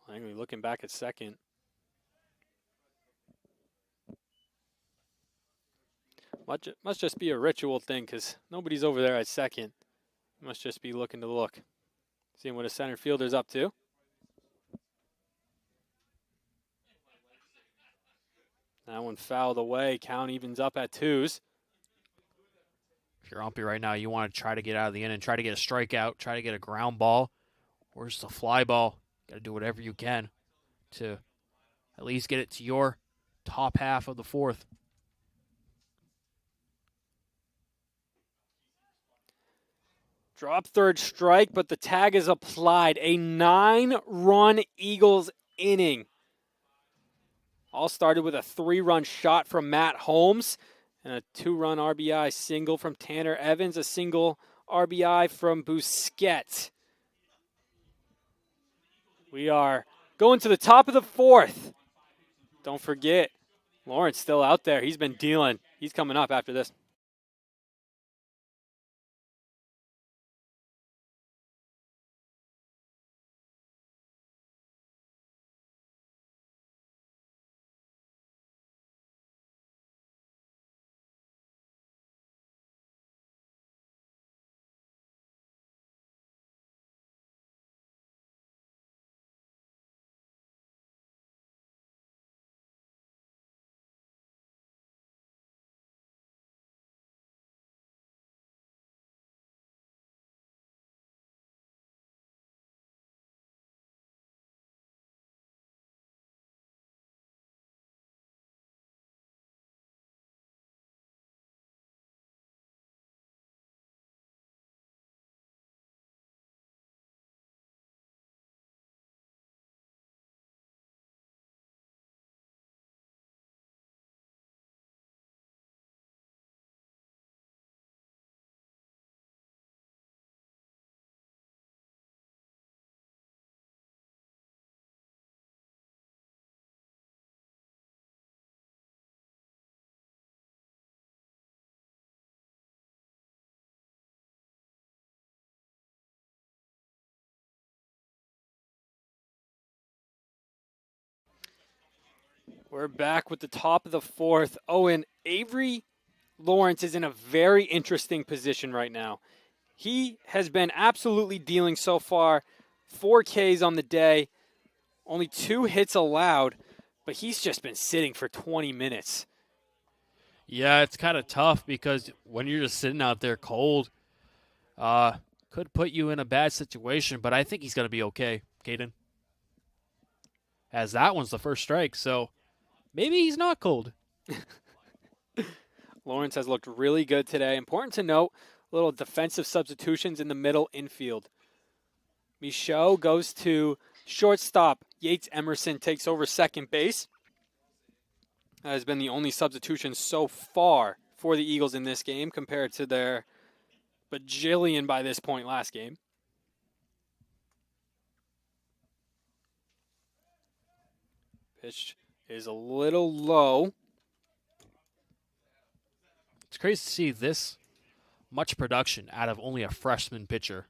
Langley looking back at second. Must just be a ritual thing because nobody's over there at second. Must just be looking to look. Seeing what a center fielder's up to. That one fouled away. Count evens up at 2s. If you're umpy right now, you want to try to get out of the inning, try to get a strikeout, try to get a ground ball, or just a fly ball. Got to do whatever you can to at least get it to your top half of the 4th. Drop third strike, but the tag is applied. A 9-run Eagles inning. All started with a 3-run shot from Matt Holmes and a 2-run RBI single from Tanner Evans, a single RBI from Busquets. We are going to the top of the 4th. Don't forget, Lawrence still out there. He's been dealing. He's coming up after this. We're back with the top of the 4th. Owen, Avery Lawrence is in a very interesting position right now. He has been absolutely dealing so far. 4 Ks on the day, only 2 hits allowed, but he's just been sitting for 20 minutes. Yeah, it's kind of tough because when you're just sitting out there cold, could put you in a bad situation, but I think he's going to be okay, Caden. As that one's the first strike, so maybe he's not cold. Lawrence has looked really good today. Important to note, little defensive substitutions in the middle infield. Michaud goes to shortstop. Yates Emerson takes over second base. That has been the only substitution so far for the Eagles in this game compared to their bajillion by this point last game. Pitch is a little low. It's crazy to see this much production out of only a freshman pitcher.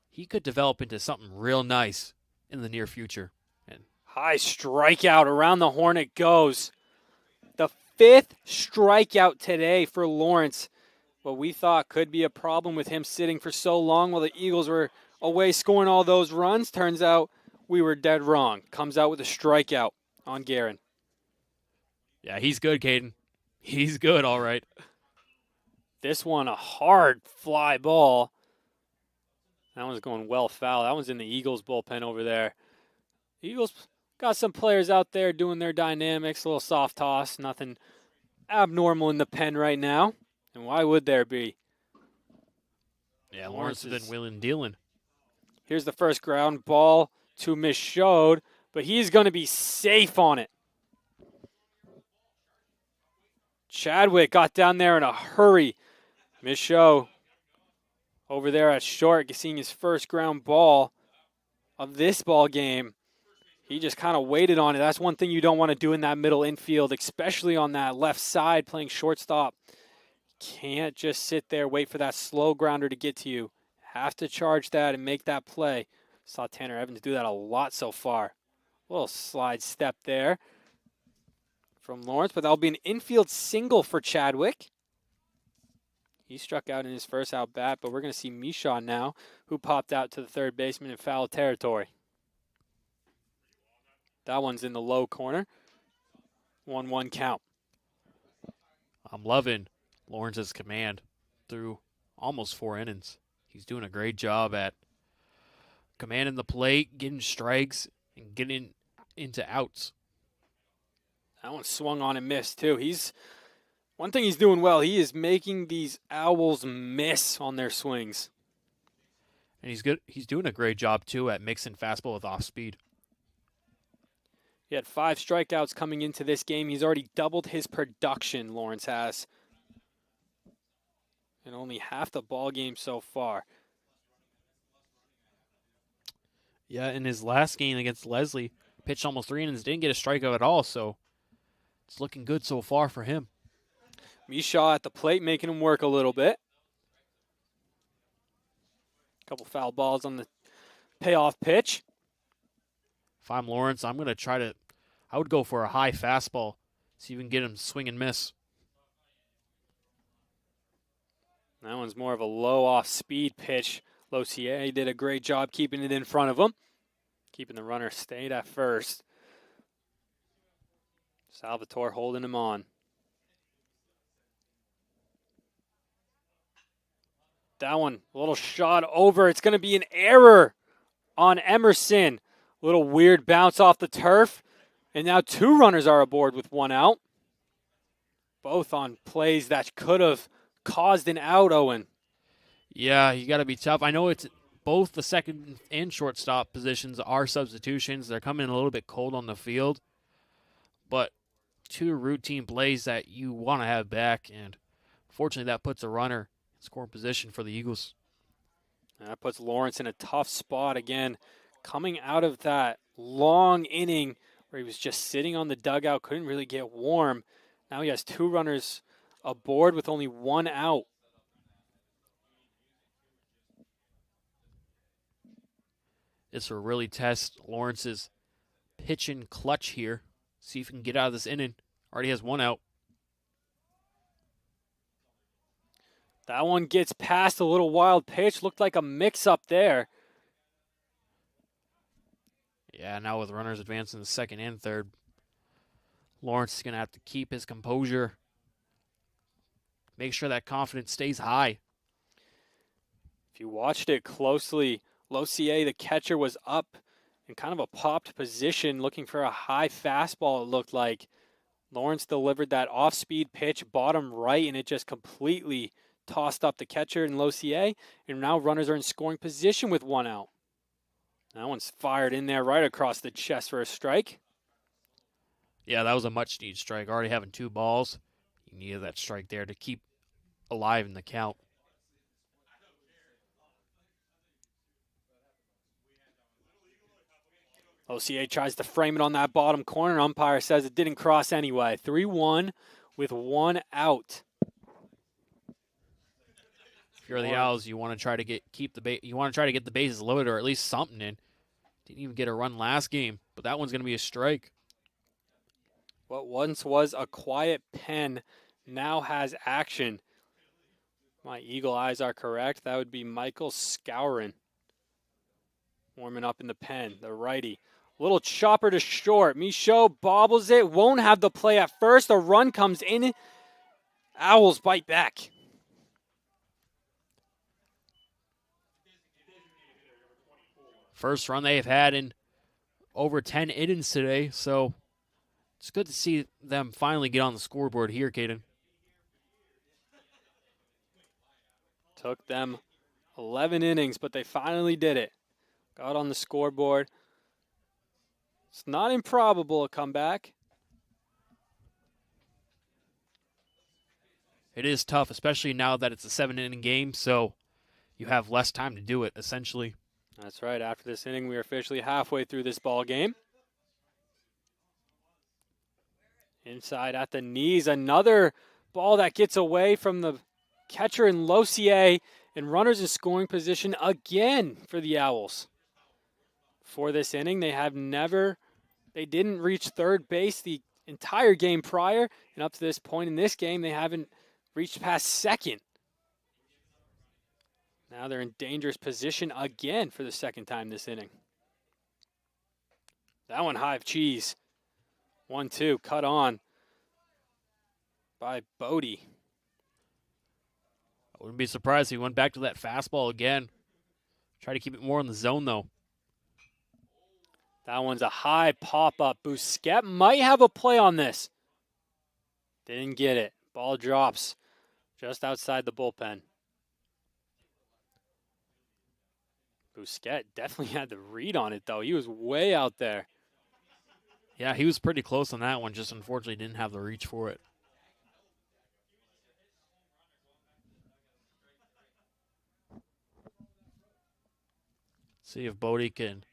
He could develop into something real nice in the near future. And high strikeout, around the horn it goes. The 5th strikeout today for Lawrence. What we thought could be a problem with him sitting for so long while the Eagles were away scoring all those runs. Turns out we were dead wrong. Comes out with a strikeout on Guerin. Yeah, he's good, Caden. He's good, all right. This one, a hard fly ball. That one's going well foul. That one's in the Eagles bullpen over there. Eagles got some players out there doing their dynamics, a little soft toss, nothing abnormal in the pen right now. And why would there be? Yeah, Lawrence has been wheeling and dealing. Here's the first ground ball to Michaud, but he's going to be safe on it. Chadwick got down there in a hurry. Michaud over there at short, seeing his first ground ball of this ball game. He just kind of waited on it. That's one thing you don't want to do in that middle infield, especially on that left side playing shortstop. Can't just sit there, wait for that slow grounder to get to you. Have to charge that and make that play. Saw Tanner Evans do that a lot so far. A little slide step there from Lawrence, but that'll be an infield single for Chadwick. He struck out in his first out bat, but we're going to see Michaud now, who popped out to the third baseman in foul territory. That one's in the low corner. 1-1 count. I'm loving Lawrence's command through almost 4 innings. He's doing a great job at commanding the plate, getting strikes, and getting into outs. That one swung on and missed, too. One thing he's doing well, he is making these Owls miss on their swings. And he's good. He's doing a great job, too, at mixing fastball with off-speed. He had 5 strikeouts coming into this game. He's already doubled his production, Lawrence has. And only half the ball game so far. Yeah, in his last game against Leslie, pitched almost 3 innings, didn't get a strikeout at all, so it's looking good so far for him. Mishaw at the plate, making him work a little bit. Couple foul balls on the payoff pitch. If I'm Lawrence, I would go for a high fastball, see if we can get him to swing and miss. That one's more of a low off-speed pitch. Losier did a great job keeping it in front of him. Keeping the runner stayed at first. Salvatore holding him on. That one, a little shot over. It's going to be an error on Emerson. A little weird bounce off the turf. And now 2 runners are aboard with 1 out. Both on plays that could have caused an out, Owen. Yeah, you got to be tough. I know it's both the second and shortstop positions are substitutions. They're coming in a little bit cold on the field. But 2 routine plays that you want to have back. And fortunately, that puts a runner in scoring position for the Eagles. And that puts Lawrence in a tough spot again. Coming out of that long inning where he was just sitting on the dugout, couldn't really get warm. Now he has 2 runners aboard with only 1 out. This will really test Lawrence's pitching clutch here. See if he can get out of this inning. Already has 1 out. That one gets past a little wild pitch. Looked like a mix-up there. Yeah, now with runners advancing the second and third, Lawrence is going to have to keep his composure. Make sure that confidence stays high. If you watched it closely, Losier, the catcher, was up in kind of a popped position looking for a high fastball, it looked like. Lawrence delivered that off-speed pitch, bottom right, and it just completely tossed up the catcher and Losier. And now runners are in scoring position with 1 out. That one's fired in there right across the chest for a strike. Yeah, that was a much-needed strike. Already having 2 balls, you needed that strike there to keep alive in the count. Losier tries to frame it on that bottom corner. Umpire says it didn't cross anyway. 3-1 with 1 out. If you're the Owls, you want to try to get the bases loaded or at least something in. Didn't even get a run last game, but that one's going to be a strike. What once was a quiet pen now has action. My eagle eyes are correct. That would be Michael Scourin. Warming up in the pen, the righty. Little chopper to short. Michaud bobbles it. Won't have the play at first. A run comes in. Owls bite back. First run they've had in over 10 innings today, so it's good to see them finally get on the scoreboard here, Caden. Took them 11 innings, but they finally did it. Got on the scoreboard. It's not improbable a comeback. It is tough, especially now that it's a 7-inning game, so you have less time to do it, essentially. That's right. After this inning, we are officially halfway through this ball game. Inside at the knees, another ball that gets away from the catcher and Losier, and runners in scoring position again for the Owls. For this inning, they didn't reach third base the entire game prior, and up to this point in this game, they haven't reached past second. Now they're in dangerous position again for the second time this inning. That one high of cheese. 1-2, cut on. by Bodie. I wouldn't be surprised if he went back to that fastball again. Try to keep it more in the zone, though. That one's a high pop-up. Busquets might have a play on this. Didn't get it. Ball drops just outside the bullpen. Busquets definitely had the read on it, though. He was way out there. Yeah, he was pretty close on that one, just unfortunately didn't have the reach for it. See if Bodie can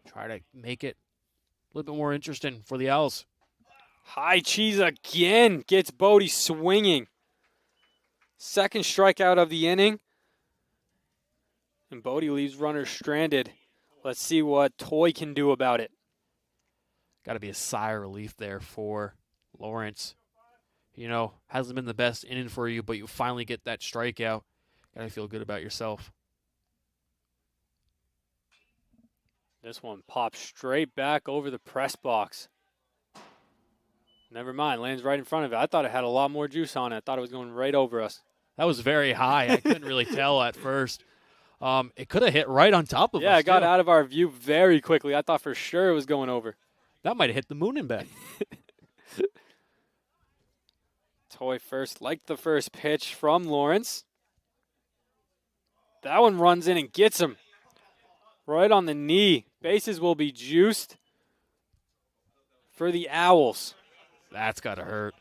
try to make it a little bit more interesting for the Owls. High cheese again gets Bodie swinging. Second strikeout of the inning. And Bodie leaves runners stranded. Let's see what Toy can do about it. Got to be a sigh of relief there for Lawrence. You know, hasn't been the best inning for you, but you finally get that strikeout. Got to feel good about yourself. This one pops straight back over the press box. Never mind, lands right in front of it. I thought it had a lot more juice on it. I thought it was going right over us. That was very high. I couldn't really tell at first. It could have hit right on top of us. Yeah, it got out of our view very quickly. I thought for sure it was going over. That might have hit the moon and back. Toy first, liked the first pitch from Lawrence. That one runs in and gets him right on the knee. Bases will be juiced for the Owls. That's got to hurt.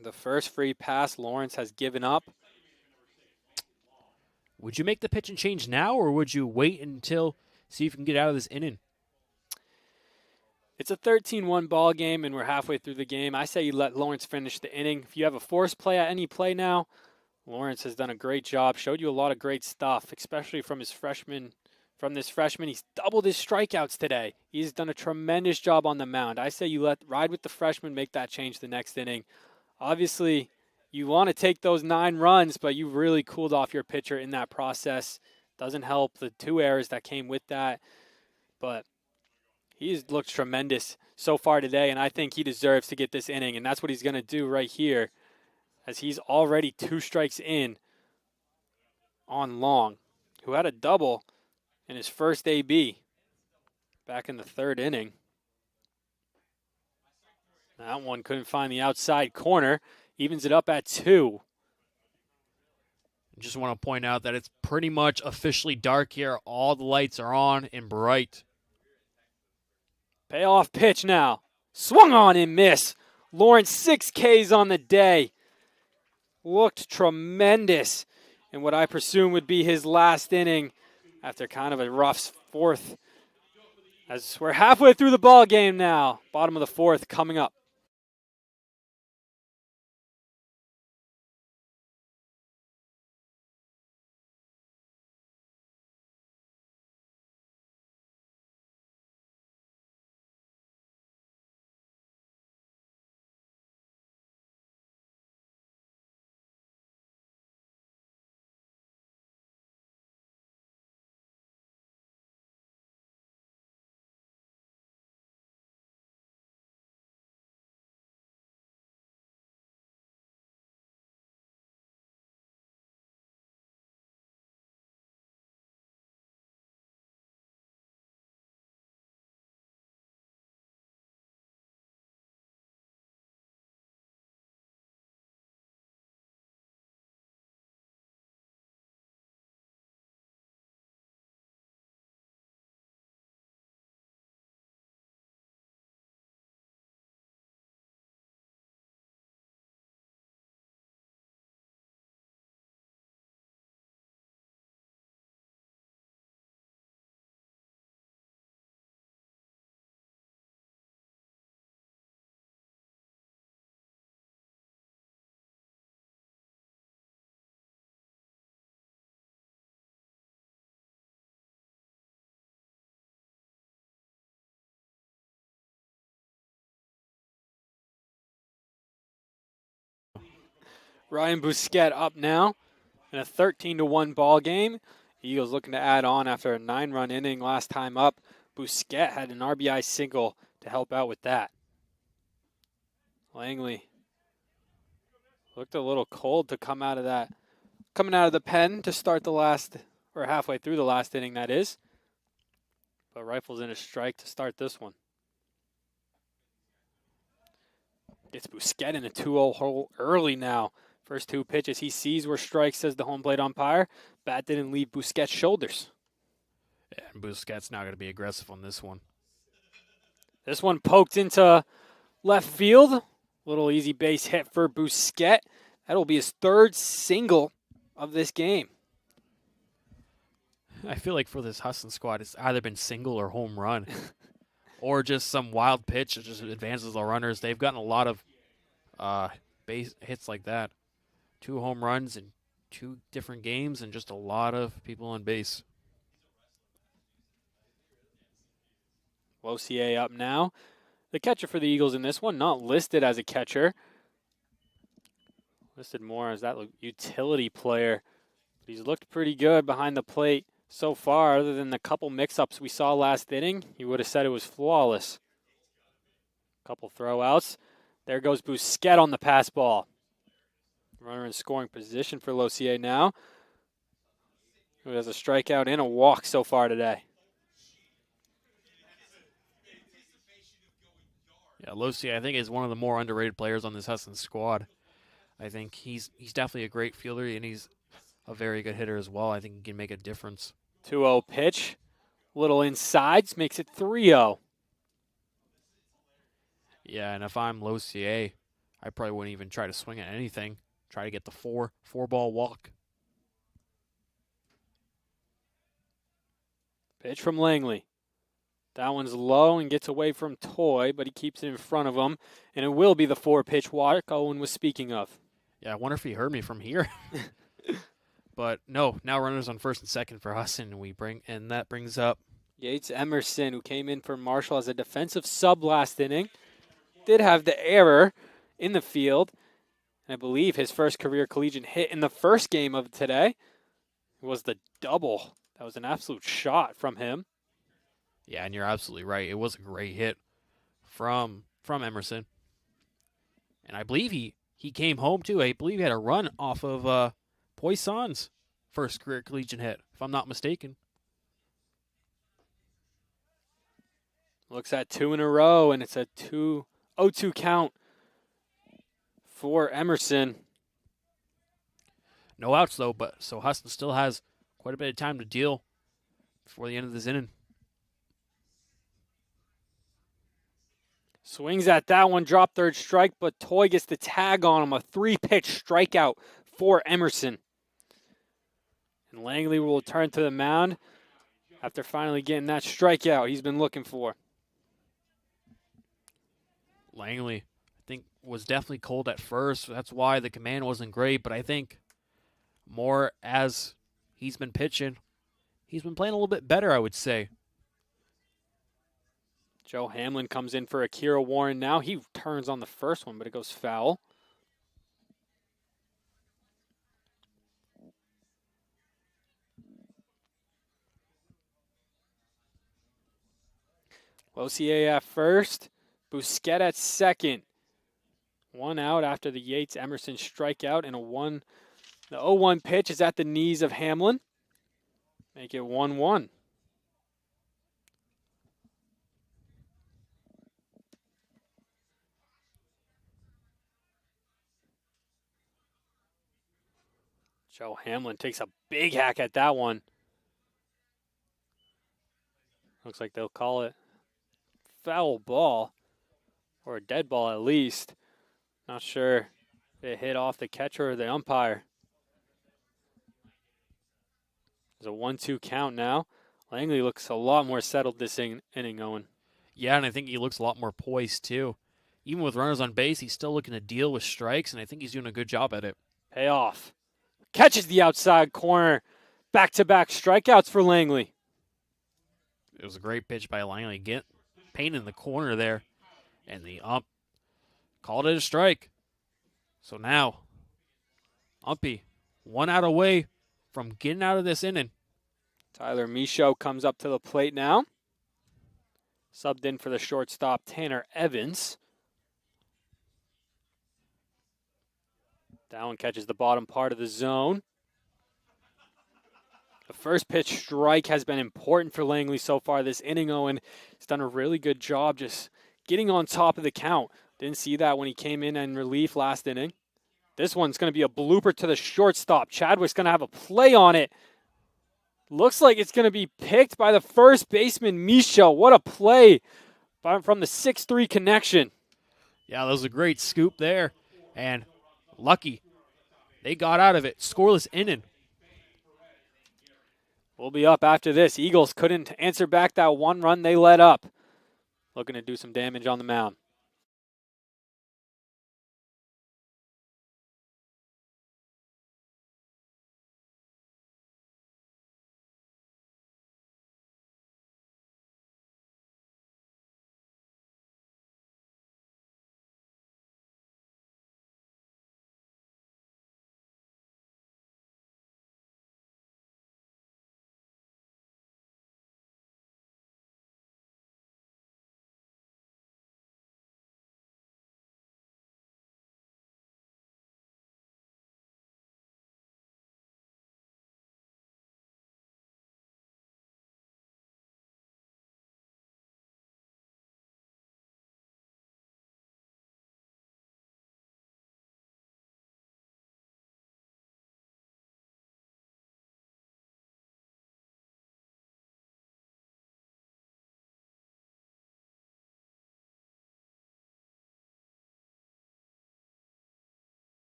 The first free pass Lawrence has given up. Would you make the pitch and change now, or would you wait until see if you can get out of this inning? It's a 13-1 ball game, and we're halfway through the game. I say you let Lawrence finish the inning. If you have a force play at any play now, Lawrence has done a great job, showed you a lot of great stuff, especially from his freshman. From this freshman, he's doubled his strikeouts today. He's done a tremendous job on the mound. I say you ride with the freshman, make that change the next inning. Obviously, you want to take those 9 runs, but you really cooled off your pitcher in that process. Doesn't help the 2 errors that came with that. But he's looked tremendous so far today, and I think he deserves to get this inning, and that's what he's going to do right here, as he's already 2 strikes in on Long, who had a double in his first AB back in the 3rd inning. That one couldn't find the outside corner. Evens it up at 2. Just want to point out that it's pretty much officially dark here. All the lights are on and bright. Payoff pitch now. Swung on and miss. Lawrence 6 Ks on the day. Looked tremendous in what I presume would be his last inning after kind of a rough 4th. As we're halfway through the ball game now. Bottom of the 4th coming up. Ryan Busquets up now in a 13-1 ball game. Eagles looking to add on after a 9-run inning last time up. Bousquet had an RBI single to help out with that. Langley looked a little cold to come out of that. Coming out of the pen to start the last, or halfway through the last inning, that is. But rifles in a strike to start this one. Gets Bousquet in a 2-0 hole early now. First 2 pitches he sees were strikes, says the home plate umpire. Bat didn't leave Bousquet's shoulders. Yeah, and Bousquet's not going to be aggressive on this one. This one poked into left field. Little easy base hit for Bousquet. That'll be his 3rd single of this game. I feel like for this Husson squad, it's either been single or home run. Or just some wild pitch that just advances the runners. They've gotten a lot of base hits like that. 2 home runs in 2 different games and just a lot of people on base. Lossier up now. The catcher for the Eagles in this one, not listed as a catcher. Listed more as that utility player. But he's looked pretty good behind the plate so far, other than the couple mix-ups we saw last inning. You would have said it was flawless. Couple throwouts. There goes Bousquet on the pass ball. Runner in scoring position for Lossier now, who has a strikeout and a walk so far today. Yeah, Lossier, I think, is one of the more underrated players on this Husson squad. I think he's definitely a great fielder, and he's a very good hitter as well. I think he can make a difference. 2-0 pitch. Little insides, makes it 3-0. Yeah, and if I'm Lossier, I probably wouldn't even try to swing at anything. Try to get the four-ball walk. Pitch from Langley. That one's low and gets away from Toy, but he keeps it in front of him, and it will be the 4-pitch walk Owen was speaking of. Yeah, I wonder if he heard me from here. But no, now runners on first and second for Husson, and that brings up Yates Emerson, who came in for Marshall as a defensive sub last inning. Did have the error in the field, and I believe his first career collegiate hit in the first game of today was the double. That was an absolute shot from him. Yeah, and you're absolutely right. It was a great hit from Emerson. And I believe he came home, too. I believe he had a run off of Poisson's first career collegiate hit, if I'm not mistaken. Looks at 2 in a row, and it's a 0-2 count for Emerson. No outs, though, but so Husson still has quite a bit of time to deal before the end of this inning. Swings at that one, drop third strike, but Toy gets the tag on him. A 3-pitch strikeout for Emerson. And Langley will return to the mound after finally getting that strikeout he's been looking for. Langley, I think, was definitely cold at first. That's why the command wasn't great, but I think more as he's been pitching, he's been playing a little bit better, I would say. Joe Hamlin comes in for Akira Warren now. He turns on the first one, but it goes foul. Lossier at first. Bousquet at second. 1 out after the Yates-Emerson strikeout, and the 0-1 pitch is at the knees of Hamlin. Make it 1-1. Joe Hamlin takes a big hack at that one. Looks like they'll call it foul ball, or a dead ball at least. Not sure if it hit off the catcher or the umpire. There's a 1-2 count now. Langley looks a lot more settled this inning, Owen. Yeah, and I think he looks a lot more poised, too. Even with runners on base, he's still looking to deal with strikes, and I think he's doing a good job at it. Payoff. Catches the outside corner. Back-to-back strikeouts for Langley. It was a great pitch by Langley. Painting the corner there, and the ump called it a strike. So now, umpy 1 out away from getting out of this inning. Tyler Michaud comes up to the plate now. Subbed in for the shortstop, Tanner Evans. That one catches the bottom part of the zone. The first pitch strike has been important for Langley so far this inning, Owen. He's done a really good job just getting on top of the count. Didn't see that when he came in relief last inning. This one's going to be a blooper to the shortstop. Chadwick's going to have a play on it. Looks like it's going to be picked by the first baseman, Misha. What a play from the 6-3 connection. Yeah, that was a great scoop there. And lucky. They got out of it. Scoreless inning. We'll be up after this. Eagles couldn't answer back that one run they let up. Looking to do some damage on the mound.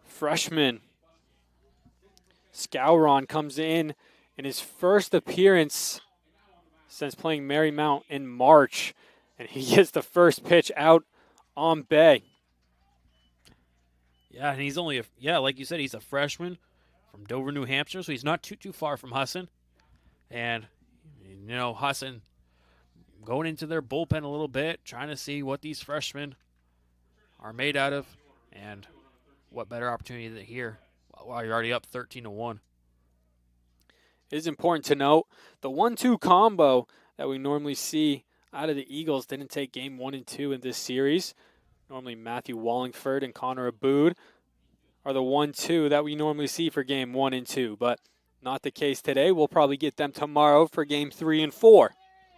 Freshman Scouron comes in his first appearance since playing Marymount in March, and he gets the first pitch out on Bay. Yeah, and he's only like you said, he's a freshman from Dover, New Hampshire, so he's not too far from Husson. And Husson going into their bullpen a little bit, trying to see what these freshmen are made out of, and what better opportunity than here while you're already up 13-1. It is important to note the 1-2 combo that we normally see out of the Eagles didn't take game 1 and 2 in this series. Normally Matthew Wallingford and Connor Abood are the 1-2 that we normally see for game 1 and 2, but not the case today. We'll probably get them tomorrow for game 3 and 4.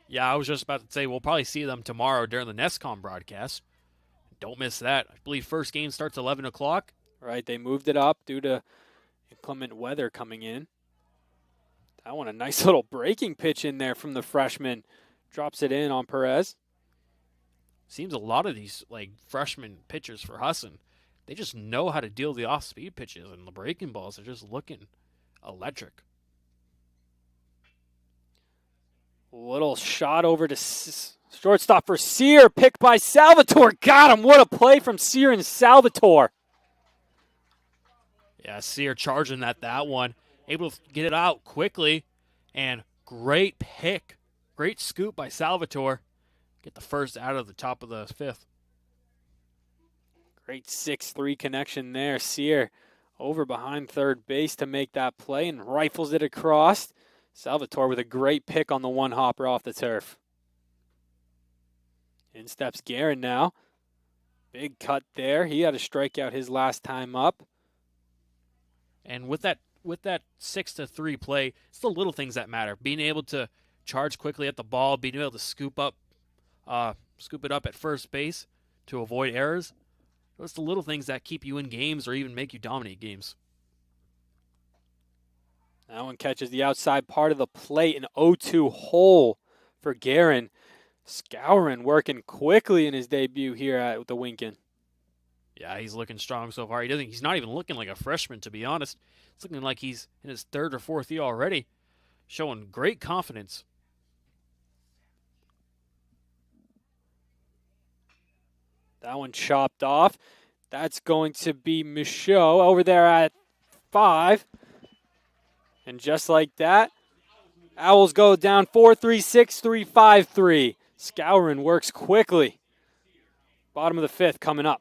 Yeah, I was just about to say we'll probably see them tomorrow during the NESCOM broadcast. Don't miss that. I believe first game starts 11 o'clock. Right, they moved it up due to inclement weather coming in. That one, a nice little breaking pitch in there from the freshman. Drops it in on Perez. Seems a lot of these freshman pitchers for Husson, they just know how to deal the off-speed pitches, and the breaking balls are just looking electric. Little shot over to shortstop for Sear, picked by Salvatore. Got him. What a play from Sear and Salvatore. Yeah, Sear charging that one. Able to get it out quickly, and great pick. Great scoop by Salvatore. Get the first out of the top of the fifth. Great 6-3 connection there. Sear over behind third base to make that play and rifles it across. Salvatore with a great pick on the one hopper off the turf. In steps Guerin now. Big cut there. He had a strikeout his last time up. And with that 6-3 play, it's the little things that matter. Being able to charge quickly at the ball, being able to scoop it up at first base to avoid errors. Those are the little things that keep you in games or even make you dominate games. That one catches the outside part of the plate, an 0-2 hole for Guerin. Skowron working quickly in his debut here at the Winkin. Yeah, he's looking strong so far. He's not even looking like a freshman, to be honest. It's looking like he's in his third or fourth year already, showing great confidence. That one chopped off. That's going to be Michaud over there at 5. And just like that, Owls go down 4-3, 6-3, 5-3. Skowron works quickly. Bottom of the 5th coming up.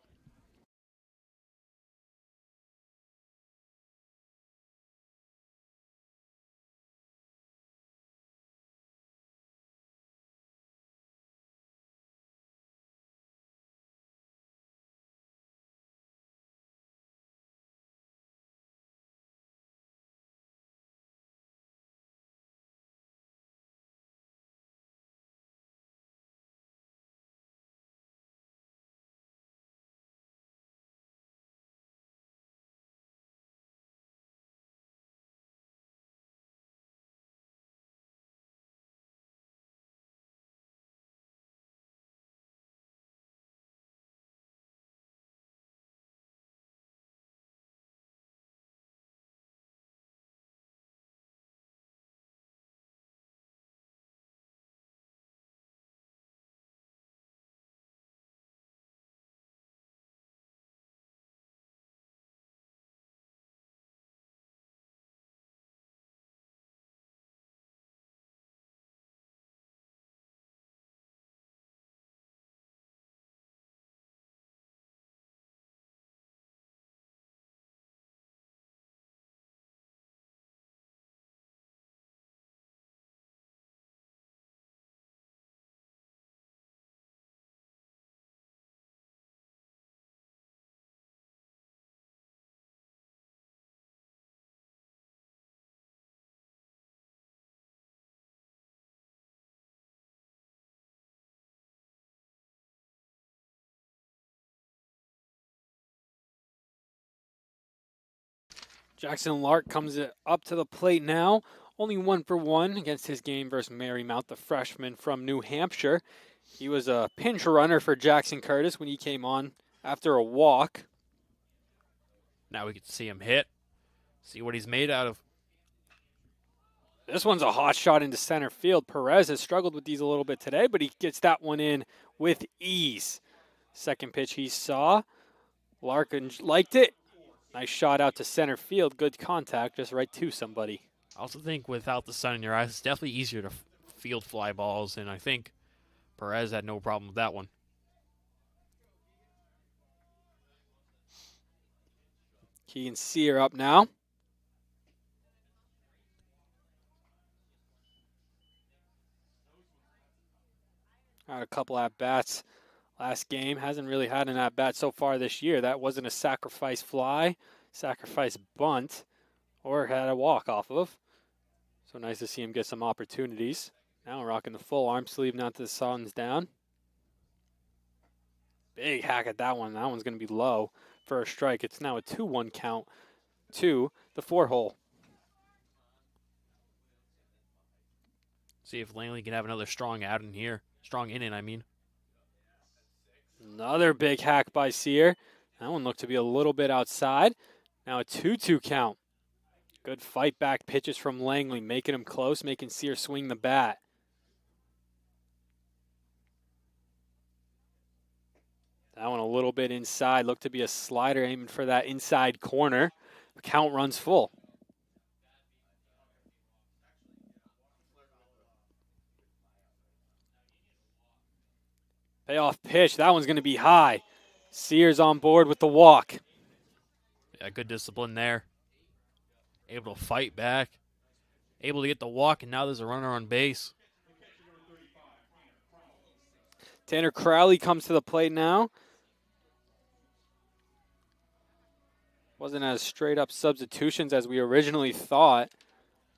Jackson Lark comes up to the plate now. Only 1 for 1 against his game versus Marymount, the freshman from New Hampshire. He was a pinch runner for Jackson Curtis when he came on after a walk. Now we can see him hit, see what he's made out of. This one's a hot shot into center field. Perez has struggled with these a little bit today, but he gets that one in with ease. Second pitch he saw. Larkin liked it. Nice shot out to center field. Good contact, just right to somebody. I also think without the sun in your eyes, it's definitely easier to field fly balls, and I think Perez had no problem with that one. Keegan Sear up now. Had a couple at-bats last game. Hasn't really had an at-bat so far this year. That wasn't a sacrifice fly, sacrifice bunt, or had a walk off of. So nice to see him get some opportunities. Now rocking the full arm sleeve now to the sun's down. Big hack at that one. That one's going to be low for a strike. It's now a 2-1 count to the 4-hole. See if Langley can have another strong out in here. Strong inning, I mean. Another big hack by Sear. That one looked to be a little bit outside. Now a 2-2 count. Good fight back pitches from Langley, making him close, making Sear swing the bat. That one a little bit inside. Looked to be a slider aiming for that inside corner. The count runs full. Payoff pitch. That one's going to be high. Sears on board with the walk. Yeah, good discipline there. Able to fight back. Able to get the walk, and now there's a runner on base. Tanner Crowley comes to the plate now. Wasn't as straight up substitutions as we originally thought.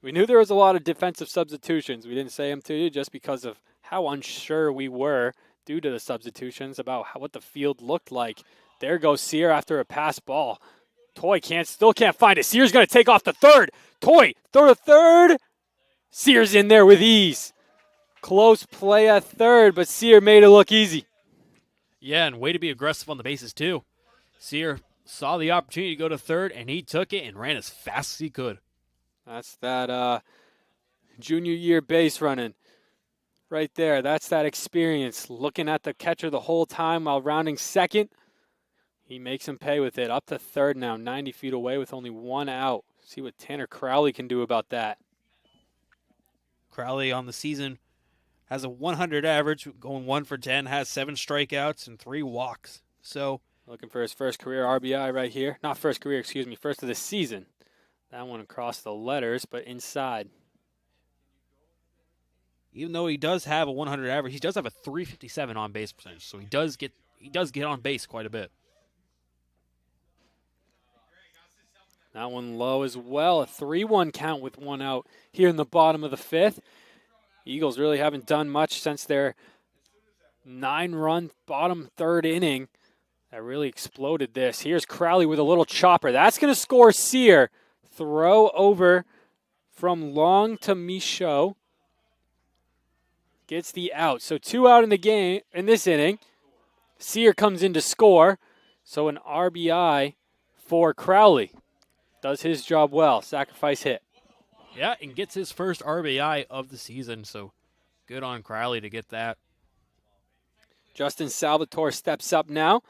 We knew there was a lot of defensive substitutions. We didn't say them to you just because of how unsure we were due to the substitutions about what the field looked like. There goes Sear after a pass ball. Toy still can't find it. Sear's going to take off the third. Toy, throw to third. Sear's in there with ease. Close play at third, but Sear made it look easy. Yeah, and way to be aggressive on the bases, too. Sear saw the opportunity to go to third, and he took it and ran as fast as he could. That's that junior year base running right there. That's that experience. Looking at the catcher the whole time while rounding second. He makes him pay with it. Up to third now, 90 feet away with only one out. See what Tanner Crowley can do about that. Crowley on the season has a 100 average, going 1 for 10, has 7 strikeouts and 3 walks. So looking for his first career RBI right here. Not first career, excuse me, first of the season. That one across the letters, but inside. Even though he does have a 100 average, he does have a 357 on base percentage. So he does get on base quite a bit. That one low as well. A 3-1 count with one out here in the bottom of the fifth. Eagles really haven't done much since their 9-run bottom third inning. That really exploded this. Here's Crowley with a little chopper. That's going to score Sear. Throw over from Long to Michaud. Gets the out. So 2 out in the game in this inning. Sear comes in to score. So an RBI for Crowley. Does his job well. Sacrifice hit. Yeah, and gets his first RBI of the season. So good on Crowley to get that. Justin Salvatore steps up now.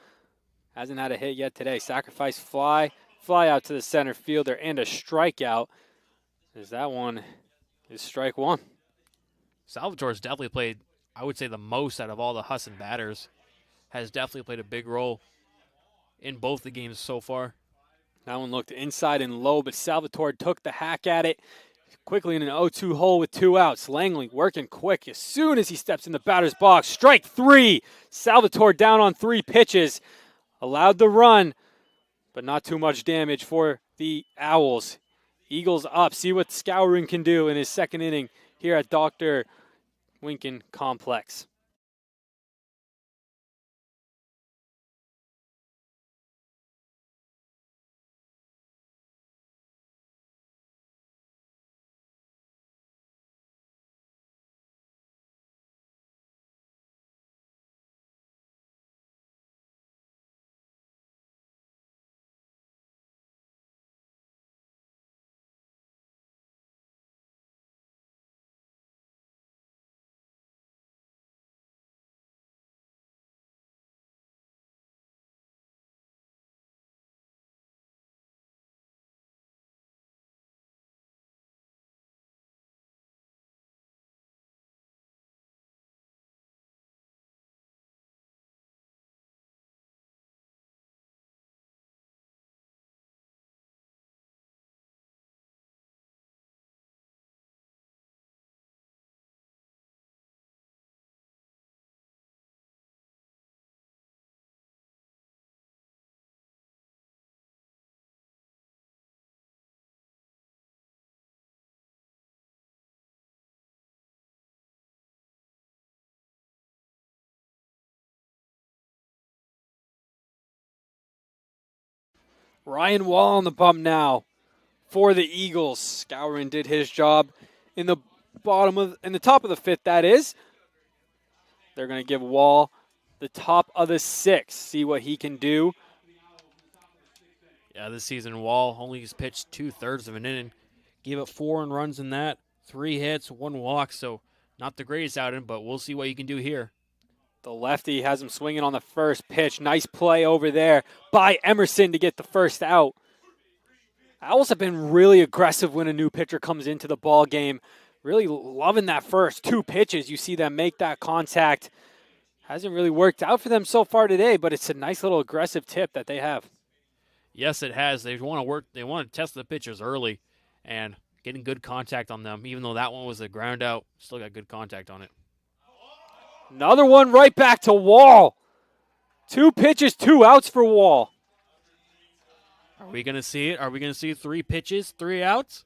Hasn't had a hit yet today. Sacrifice fly out to the center fielder, and a strikeout. As that one is strike one. Salvatore's definitely played, I would say, the most out of all the Husson batters. Has definitely played a big role in both the games so far. That one looked inside and low, but Salvatore took the hack at it. Quickly in an 0-2 hole with 2 outs. Langley working quick as soon as he steps in the batter's box. Strike 3. Salvatore down on 3 pitches. Allowed the run, but not too much damage for the Owls. Eagles up. See what Skowron can do in his second inning here at Dr. Winkin Complex. Ryan Wall on the bump now for the Eagles. Skowron did his job in the top of the fifth, that is. They're going to give Wall the top of the sixth. See what he can do. Yeah, this season Wall only has pitched 2/3 of an inning. Gave up 4 runs in that, 3 hits, 1 walk. So not the greatest outing, but we'll see what he can do here. The lefty has him swinging on the first pitch. Nice play over there by Emerson to get the first out. Owls have been really aggressive when a new pitcher comes into the ball game. Really loving that first 2 pitches. You see them make that contact. Hasn't really worked out for them so far today, but it's a nice little aggressive tip that they have. Yes, it has. They want to test the pitchers early and getting good contact on them. Even though that one was a ground out, still got good contact on it. Another one right back to Wall. 2 pitches, 2 outs for Wall. Are we going to see it? Are we going to see 3 pitches, 3 outs?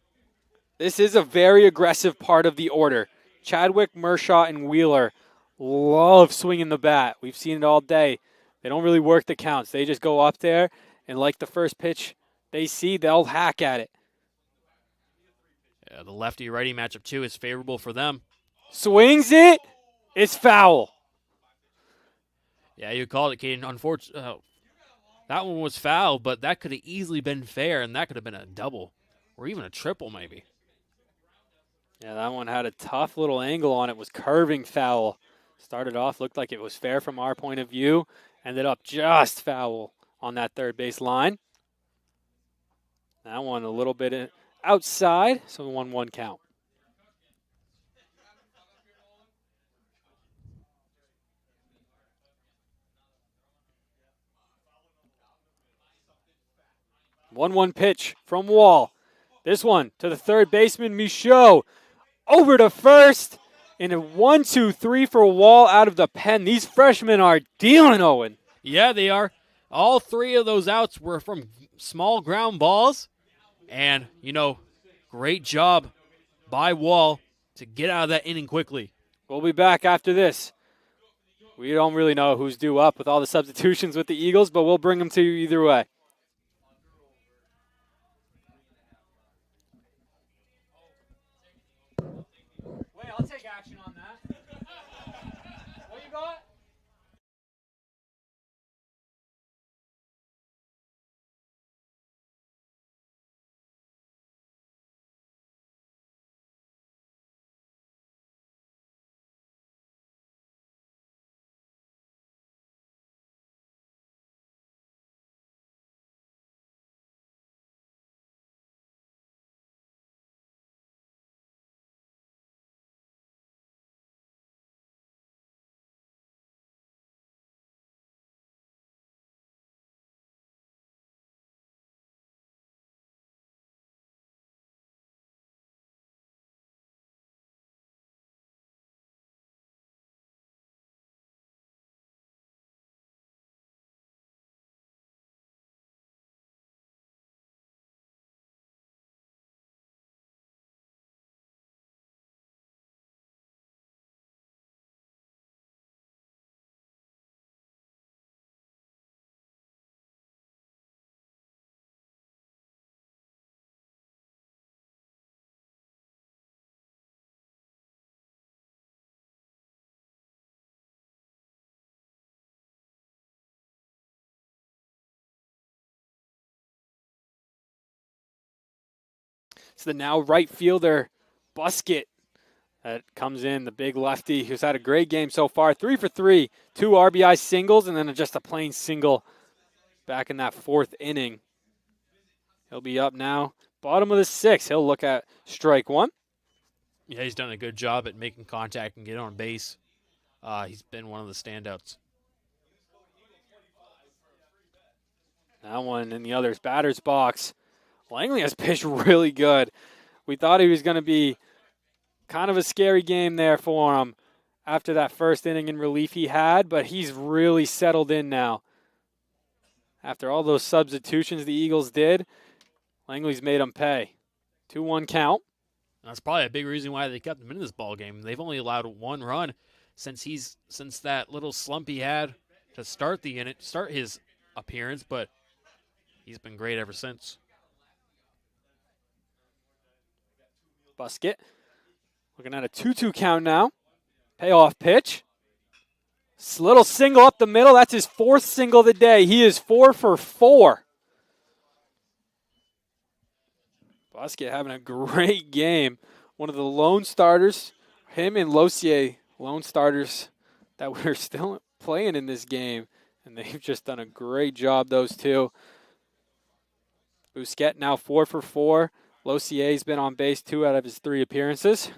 This is a very aggressive part of the order. Chadwick, Mershaw, and Wheeler love swinging the bat. We've seen it all day. They don't really work the counts. They just go up there, and like the first pitch they see, they'll hack at it. Yeah, the lefty-righty matchup, too, is favorable for them. Swings it. It's foul. Yeah, you called it, Caden. Unfortunately, that one was foul, but that could have easily been fair, and that could have been a double or even a triple maybe. Yeah, that one had a tough little angle on it. Was curving foul. Started off, looked like it was fair from our point of view. Ended up just foul on that third base line. That one a little bit outside, so 1-1 count. One pitch from Wall. This one to the third baseman, Michaud. Over to first. And a 1-2-3 for Wall out of the pen. These freshmen are dealing, Owen. Yeah, they are. All 3 of those outs were from small ground balls. And, great job by Wall to get out of that inning quickly. We'll be back after this. We don't really know who's due up with all the substitutions with the Eagles, but we'll bring them to you either way. Wait, I'll take action on that. What you got? It's the now right fielder, Buskett, that comes in, the big lefty who's had a great game so far. 3 for 3, 2 RBI singles, and then just a plain single back in that 4th inning. He'll be up now. Bottom of the 6th. He'll look at strike 1. Yeah, he's done a good job at making contact and getting on base. He's been one of the standouts. That one in the other's batter's box. Langley has pitched really good. We thought he was going to be kind of a scary game there for him after that first inning in relief he had, but he's really settled in now. After all those substitutions the Eagles did, Langley's made him pay. 2-1 count. That's probably a big reason why they kept him in this ball game. They've only allowed 1 run since that little slump he had to start his appearance, but he's been great ever since. Buskett looking at a 2-2 count now. Payoff pitch. Little single up the middle. That's his 4th single of the day. He is 4 for 4. Buskett having a great game. One of the lone starters, him and Losier, lone starters that were still playing in this game. And they've just done a great job, those two. Busquets now 4 for 4. Losier's been on base 2 out of his 3 appearances.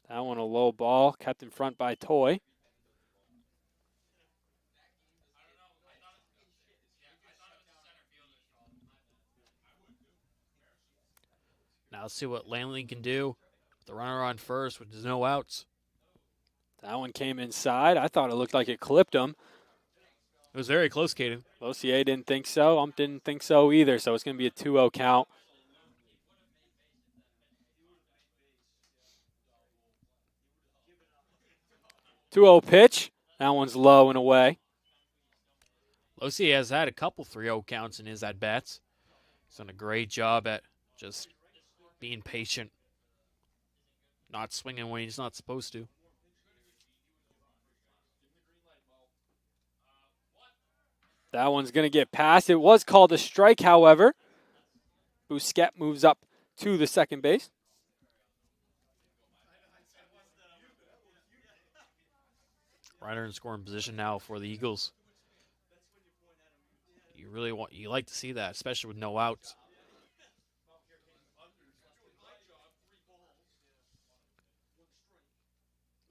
That one a low ball, kept in front by Toy. Now let's see what Langley can do with the runner on first with no outs. That one came inside. I thought it looked like it clipped him. It was very close, Caden. Losier didn't think so. Ump didn't think so either, so it's going to be a 2-0 count. Two-0 pitch. That one's low and away. Losier has had a couple 3-0 counts in his at-bats. He's done a great job at just being patient, not swinging when he's not supposed to. That one's going to get past. It was called a strike, however. Bousquet moves up to the second base. Runner in scoring position now for the Eagles. You like to see that, especially with no outs.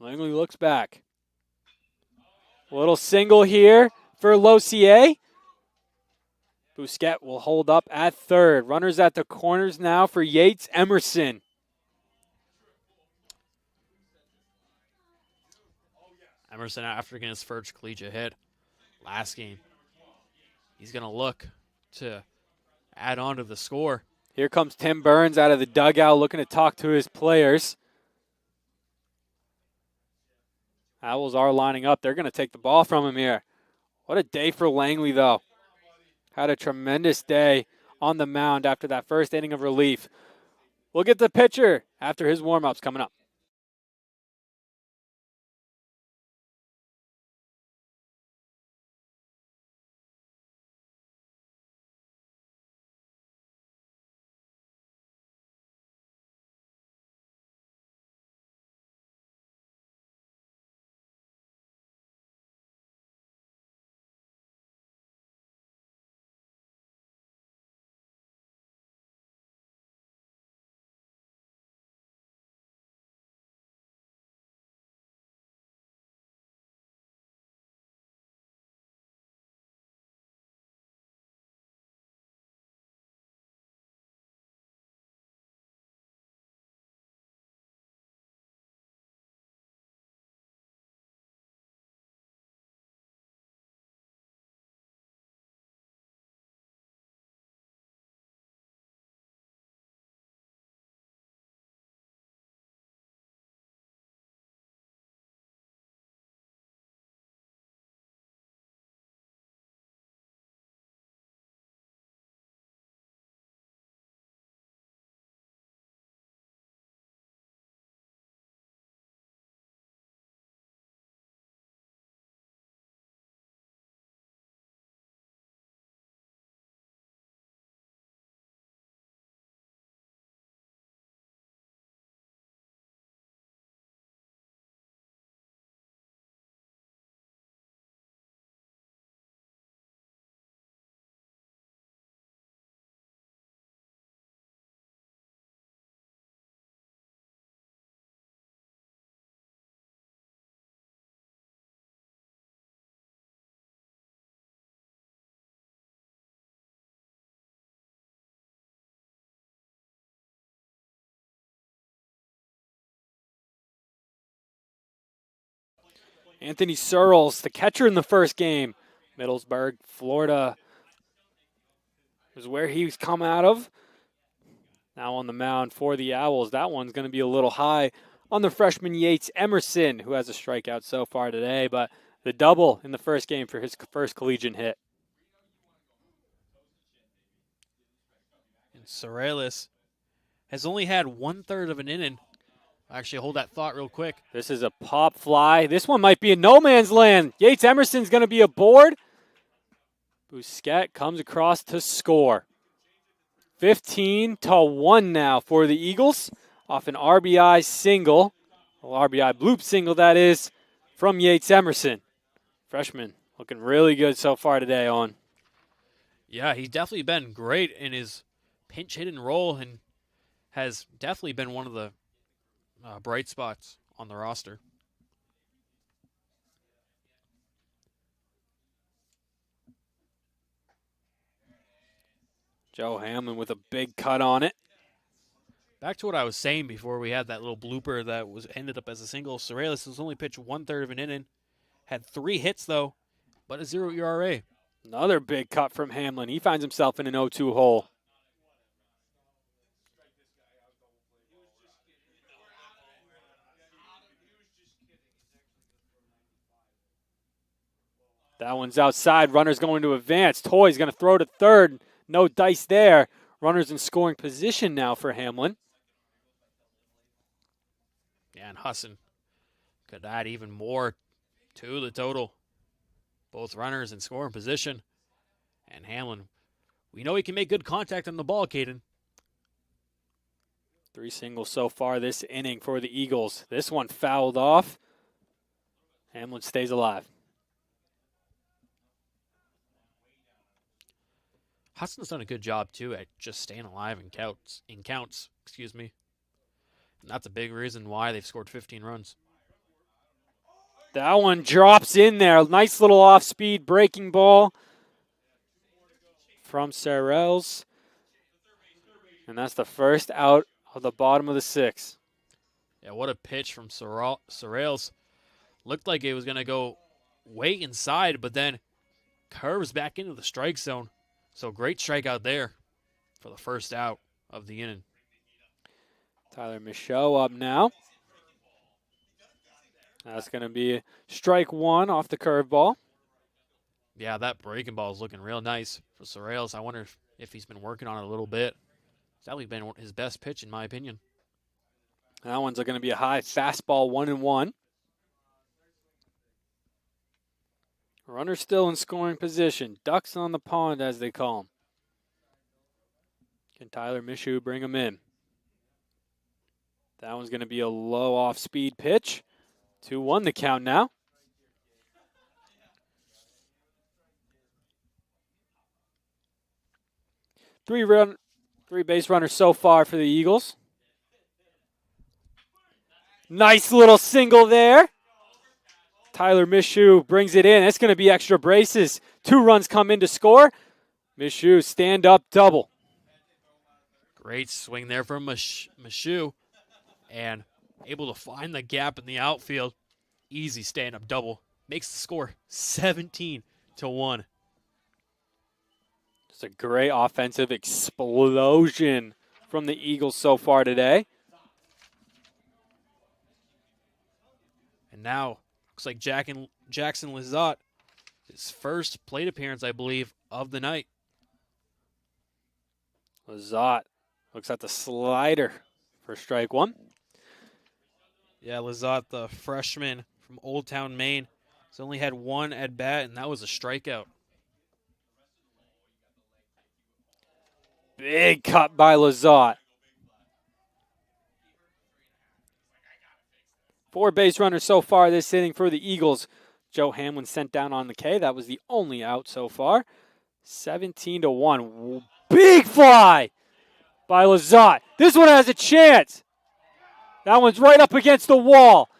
Langley looks back. A little single here for Losier. Bousquet will hold up at third. Runners at the corners now for Yates Emerson. Emerson, after getting his first collegiate hit last game, he's going to look to add on to the score. Here comes Tim Burns out of the dugout looking to talk to his players. Owls are lining up. They're going to take the ball from him here. What a day for Langley, though. Had a tremendous day on the mound after that first inning of relief. We'll get the pitcher after his warm-ups coming up. Anthony Searles, the catcher in the first game. Middlesburg, Florida is where he's come out of. Now on the mound for the Owls. That one's going to be a little high on the freshman Yates Emerson, who has a strikeout so far today, but the double in the first game for his first collegiate hit. And Sorrellis has only had 1/3 of an inning. Actually, hold that thought real quick. This is a pop fly. This one might be in no man's land. Yates Emerson's going to be aboard. Bousquet comes across to score. 15-1 now for the Eagles off an RBI single. Well, RBI bloop single, that is, from Yates Emerson. Freshman looking really good so far today, Owen. Yeah, he's definitely been great in his pinch hitting role and has definitely been one of the bright spots on the roster. Joe Hamlin with a big cut on it. Back to what I was saying before we had that little blooper that was ended up as a single. Sorrells has only pitched 1/3 of an inning. Had 3 hits, though, but a 0 ERA. Another big cut from Hamlin. He finds himself in an 0-2 hole. That one's outside. Runner's going to advance. Toy's going to throw to third. No dice there. Runner's in scoring position now for Hamlin. Yeah, and Husson could add even more to the total. Both runners in scoring position. And Hamlin, we know he can make good contact on the ball, Caden. 3 singles so far this inning for the Eagles. This one fouled off. Hamlin stays alive. Husson's done a good job, too, at just staying alive in counts. And that's a big reason why they've scored 15 runs. That one drops in there. Nice little off-speed breaking ball from Sorrells. And that's the first out of the bottom of the 6th. Yeah, what a pitch from Sorrells. Looked like it was going to go way inside, but then curves back into the strike zone. So great strikeout there for the first out of the inning. Tyler Michaud up now. That's going to be strike 1 off the curveball. Yeah, that breaking ball is looking real nice for Sorrells. I wonder if he's been working on it a little bit. It's probably been his best pitch, in my opinion. That one's going to be a high fastball, 1-1. Runner still in scoring position. Ducks on the pond, as they call him. Can Tyler Michaud bring him in? That one's going to be a low off-speed pitch. 2-1 the count now. Three base runners so far for the Eagles. Nice little single there. Tyler Michaud brings it in. It's going to be extra bases. 2 runs come in to score. Michaud stand-up double. Great swing there from Michaud. And able to find the gap in the outfield. Easy stand-up double. Makes the score 17-1. It's a great offensive explosion from the Eagles so far today. And now, looks like Jackson Lizotte, his first plate appearance, I believe, of the night. Lizotte looks at the slider for strike 1. Yeah, Lizotte, the freshman from Old Town, Maine, has only had 1 at-bat, and that was a strikeout. Big cut by Lizotte. 4 base runners so far this inning for the Eagles. Joe Hamlin sent down on the K. That was the only out so far. 17-1. Big fly by Lizotte. This one has a chance. That one's right up against the wall.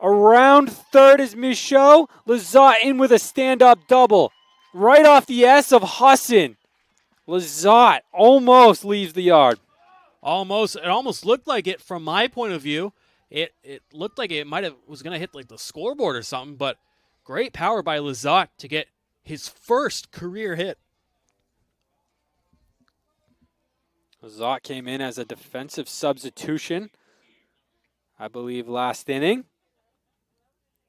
Around third is Michaud. Lizotte in with a stand-up double. Right off the S of Husson. Lizotte almost leaves the yard. Almost. It almost looked like it from my point of view. It looked like it was going to hit like the scoreboard or something, but great power by Lizotte to get his first career hit. Lizotte came in as a defensive substitution, I believe, last inning.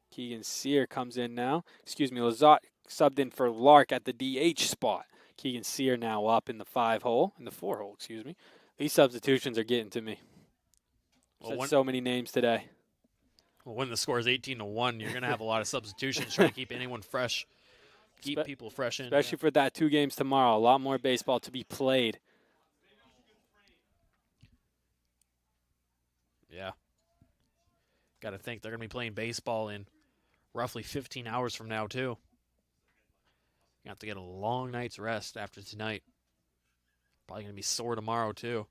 Keegan Sear comes in now. Lizotte subbed in for Lark at the DH spot. Keegan Sear now up in the 4-hole. These substitutions are getting to me. Said so many names today. Well, when the score is 18-1, you're going to have a lot of substitutions trying to keep anyone fresh. Keep people fresh in. Especially for that 2 games tomorrow. A lot more baseball to be played. Yeah. Got to think they're going to be playing baseball in roughly 15 hours from now, too. You have to get a long night's rest after tonight. Probably going to be sore tomorrow, too.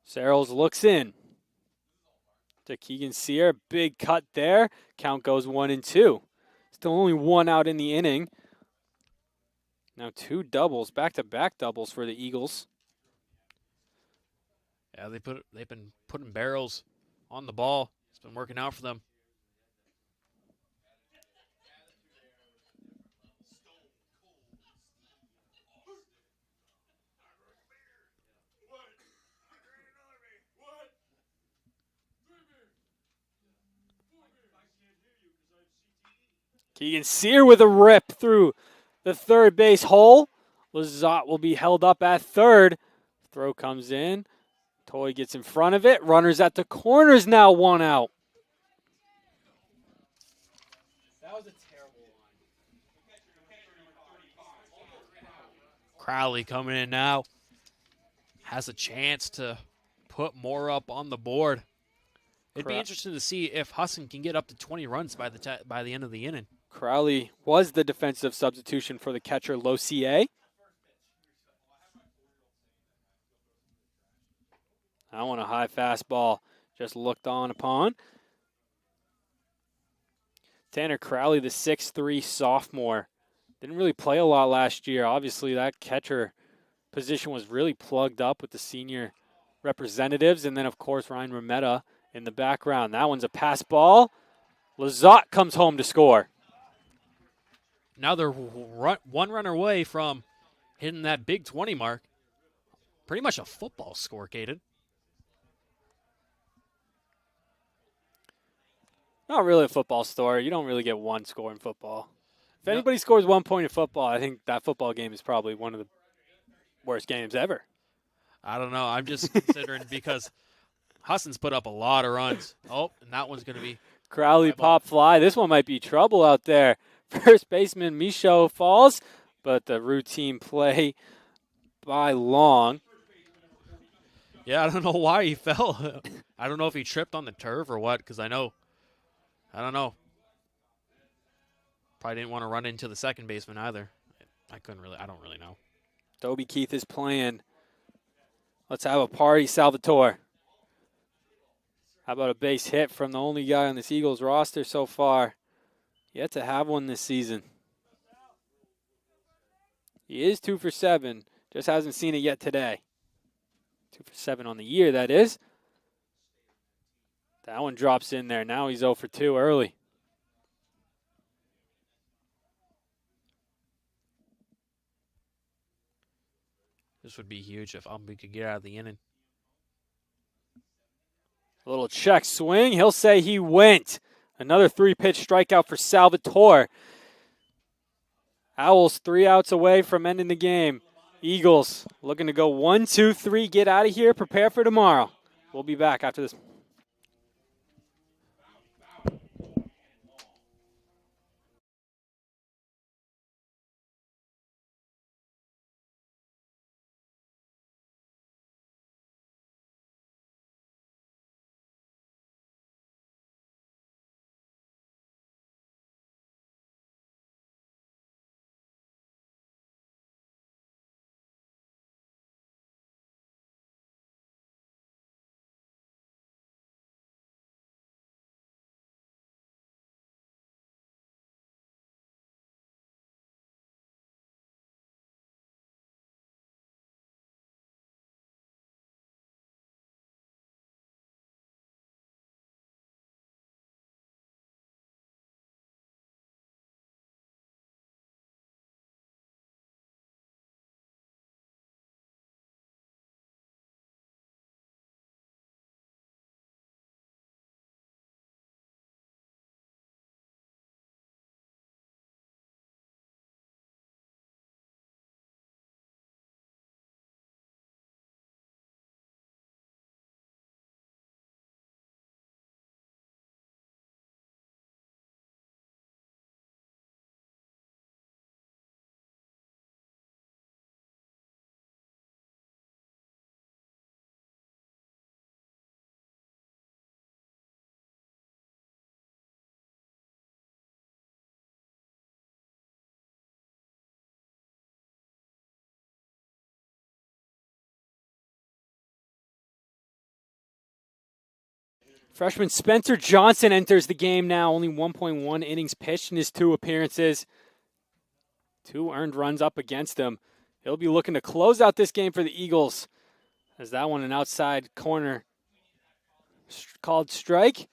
Sarles looks in to Keegan Sear. Big cut there. Count goes 1-2. Still only 1 out in the inning. Now 2 doubles, back-to-back doubles for the Eagles. Yeah, they've been putting barrels on the ball. It's been working out for them. Keegan Sear with a rip through the third base hole. Lazat will be held up at third. Throw comes in. Toy gets in front of it. Runners at the corners now, one out. That was a terrible line. Crowley coming in now. Has a chance to put more up on the board. It'd be interesting to see if Husson can get up to 20 runs by the end of the inning. Crowley was the defensive substitution for the catcher, Losier. That one a high fastball, just looked on upon. Tanner Crowley, the 6'3 sophomore. Didn't really play a lot last year. Obviously, that catcher position was really plugged up with the senior representatives. And then, of course, Ryan Rometta in the background. That one's a pass ball. Lazat comes home to score. Now they're one run away from hitting that big 20 mark. Pretty much a football score, Caden. Not really a football story. You don't really get one score in football. If anybody scores 1 point in football, I think that football game is probably one of the worst games ever. I don't know. I'm just considering because Husson's put up a lot of runs. Oh, and that one's going to be Crowley pop fly. This one might be trouble out there. First baseman Michaud falls, but the routine play by Long. Yeah, I don't know why he fell. I don't know if he tripped on the turf or what, because I don't know. Probably didn't want to run into the second baseman either. I don't really know. Toby Keith is playing. Let's have a party, Salvatore. How about a base hit from the only guy on this Eagles roster so far? Yet to have one this season. He is 2 for 7. Just hasn't seen it yet today. 2 for 7 on the year, that is. That one drops in there. Now he's 0 for 2 early. This would be huge if Umby could get out of the inning. A little check swing. He'll say he went. Another 3-pitch strikeout for Salvatore. Owls 3 outs away from ending the game. Eagles looking to go 1, 2, 3, get out of here, prepare for tomorrow. We'll be back after this. Freshman Spencer Johnson enters the game now. Only 1.1 innings pitched in his 2 appearances. 2 earned runs up against him. He'll be looking to close out this game for the Eagles Is that one an outside corner called strike?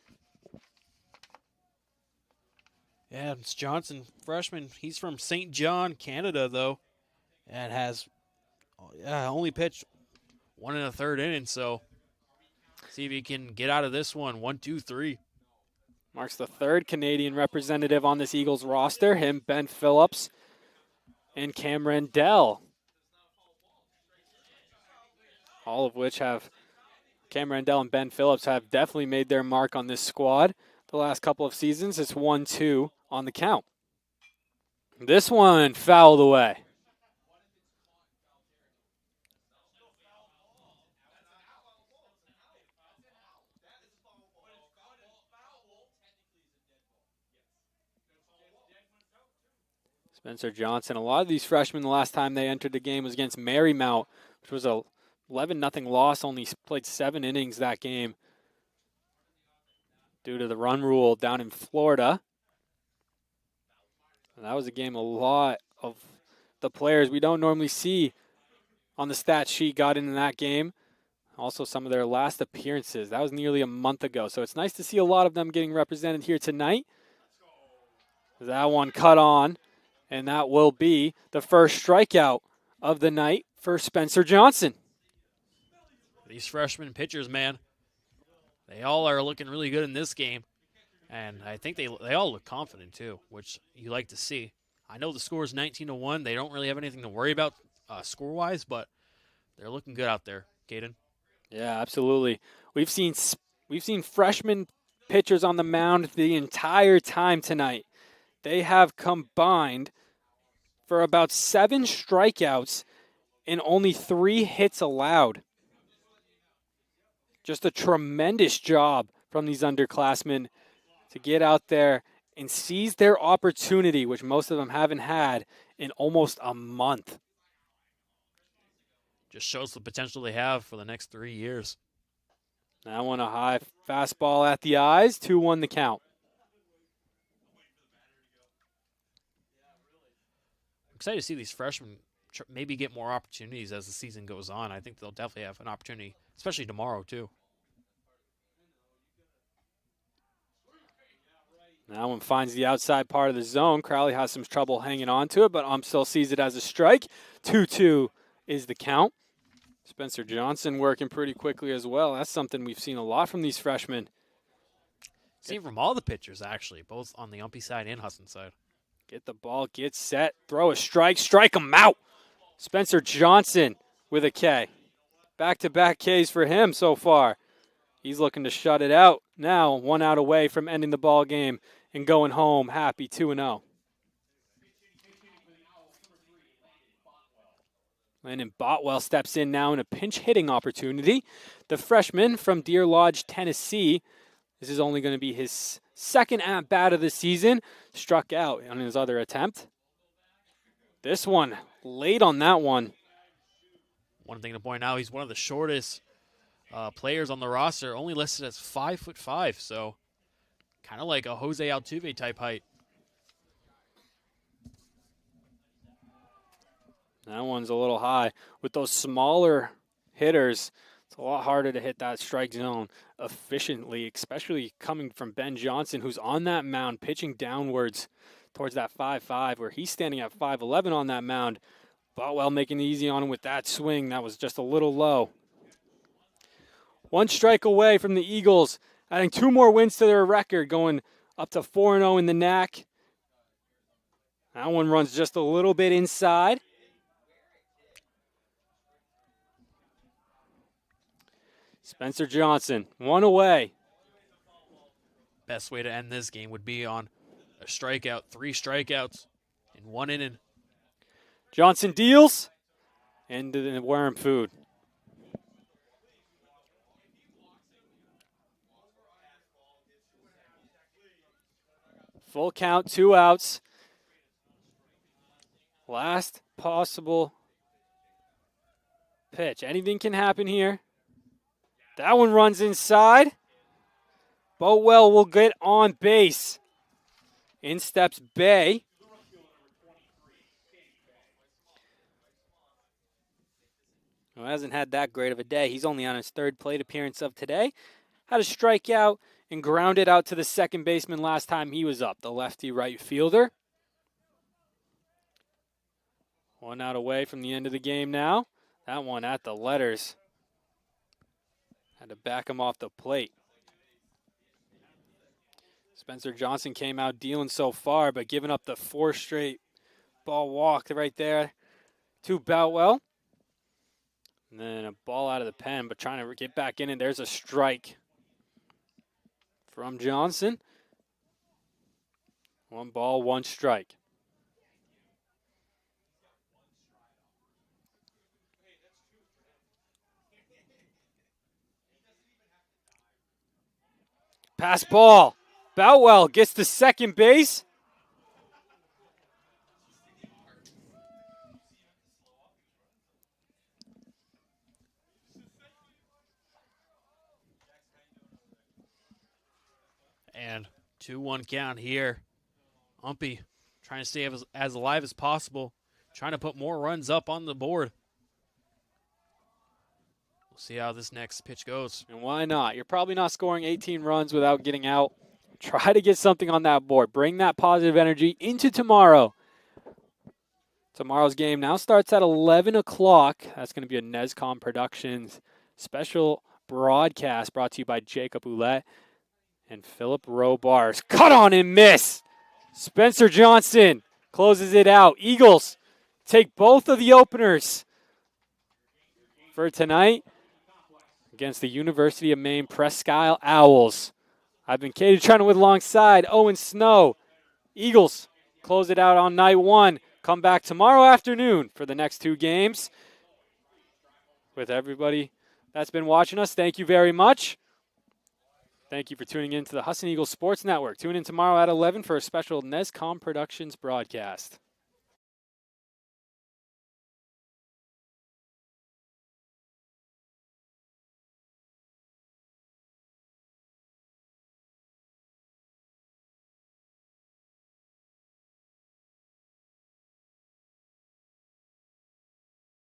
Yeah, it's Johnson, freshman. He's from St. John, Canada, though, and has only pitched 1 1/3 inning. So see if he can get out of this one. 1, 2, 3. Marks the third Canadian representative on this Eagles roster. Him, Ben Phillips, and Cameron Dell. All of which have, Cameron Dell and Ben Phillips have definitely made their mark on this squad the last couple of seasons. It's 1-2 on the count. This one fouled away. Spencer Johnson. A lot of these freshmen, the last time they entered the game was against Marymount, which was a 11-0 loss. Only played 7 innings that game due to the run rule down in Florida. And that was a game a lot of the players we don't normally see on the stat sheet got into that game. Also some of their last appearances. That was nearly a month ago. So it's nice to see a lot of them getting represented here tonight. That one cut on. And that will be the first strikeout of the night for Spencer Johnson. These freshman pitchers, man, they all are looking really good in this game. And I think they all look confident, too, which you like to see. I know the score is 19-1. They don't really have anything to worry about score-wise, but they're looking good out there, Caden. Yeah, absolutely. We've seen freshman pitchers on the mound the entire time tonight. They have combined for about 7 strikeouts and only 3 hits allowed. Just a tremendous job from these underclassmen to get out there and seize their opportunity, which most of them haven't had in almost a month. Just shows the potential they have for the next 3 years. That one a high fastball at the eyes, 2-1 the count. Excited to see these freshmen maybe get more opportunities as the season goes on. I think they'll definitely have an opportunity, especially tomorrow, too. That one finds the outside part of the zone. Crowley has some trouble hanging on to it, but still sees it as a strike. 2-2 is the count. Spencer Johnson working pretty quickly as well. That's something we've seen a lot from these freshmen. Seen from all the pitchers, actually, both on the umpy side and Husson side. Get the ball, get set, throw a strike him out. Spencer Johnson with a K. Back-to-back Ks for him so far. He's looking to shut it out. Now 1 out away from ending the ball game and going home happy 2-0. Landon Botwell steps in now in a pinch hitting opportunity. The freshman from Deer Lodge, Tennessee. This is only going to be his second at-bat of the season. Struck out on his other attempt. This one, late on that one. One thing to point out, he's one of the shortest players on the roster, only listed as 5'5", so kind of like a Jose Altuve type height. That one's a little high. With those smaller hitters, it's a lot harder to hit that strike zone efficiently, especially coming from Ben Johnson, who's on that mound pitching downwards towards that 5'5", where he's standing at 5'11" on that mound. Botwell making it easy on him with that swing. That was just a little low. 1 strike away from the Eagles, adding 2 more wins to their record, going up to 4-0 in the NAC. That one runs just a little bit inside. Spencer Johnson, 1 away. Best way to end this game would be on a strikeout, 3 strikeouts in 1 inning. Johnson deals, and the worm food. Full count, 2 outs. Last possible pitch. Anything can happen here. That one runs inside. Boatwell will get on base. In steps Bay. Well, hasn't had that great of a day. He's only on his third plate appearance of today. Had a strikeout and grounded out to the second baseman last time he was up, the lefty right fielder. 1 out away from the end of the game now. That one at the letters. Had to back him off the plate. Spencer Johnson came out dealing so far, but giving up the 4 straight ball walk right there to Boutwell. And then a ball out of the pen, but trying to get back in, and there's a strike from Johnson. 1 ball, 1 strike. Pass ball. Boutwell gets to second base. And 2-1 count here. Umpy trying to stay as alive as possible, trying to put more runs up on the board. We'll see how this next pitch goes. And why not? You're probably not scoring 18 runs without getting out. Try to get something on that board. Bring that positive energy into tomorrow. Tomorrow's game now starts at 11 o'clock. That's going to be a NESCOM Productions special broadcast brought to you by Jacob Ouellette and Philip Robars. Cut on and miss. Spencer Johnson closes it out. Eagles take both of the openers for tonight against the University of Maine-Presque Isle Owls. I've been Katie Trenton with alongside Owen Snow. Eagles close it out on night 1. Come back tomorrow afternoon for the next 2 games. With everybody that's been watching us, thank you very much. Thank you for tuning in to the Husson Eagles Sports Network. Tune in tomorrow at 11 for a special NESCOM Productions broadcast.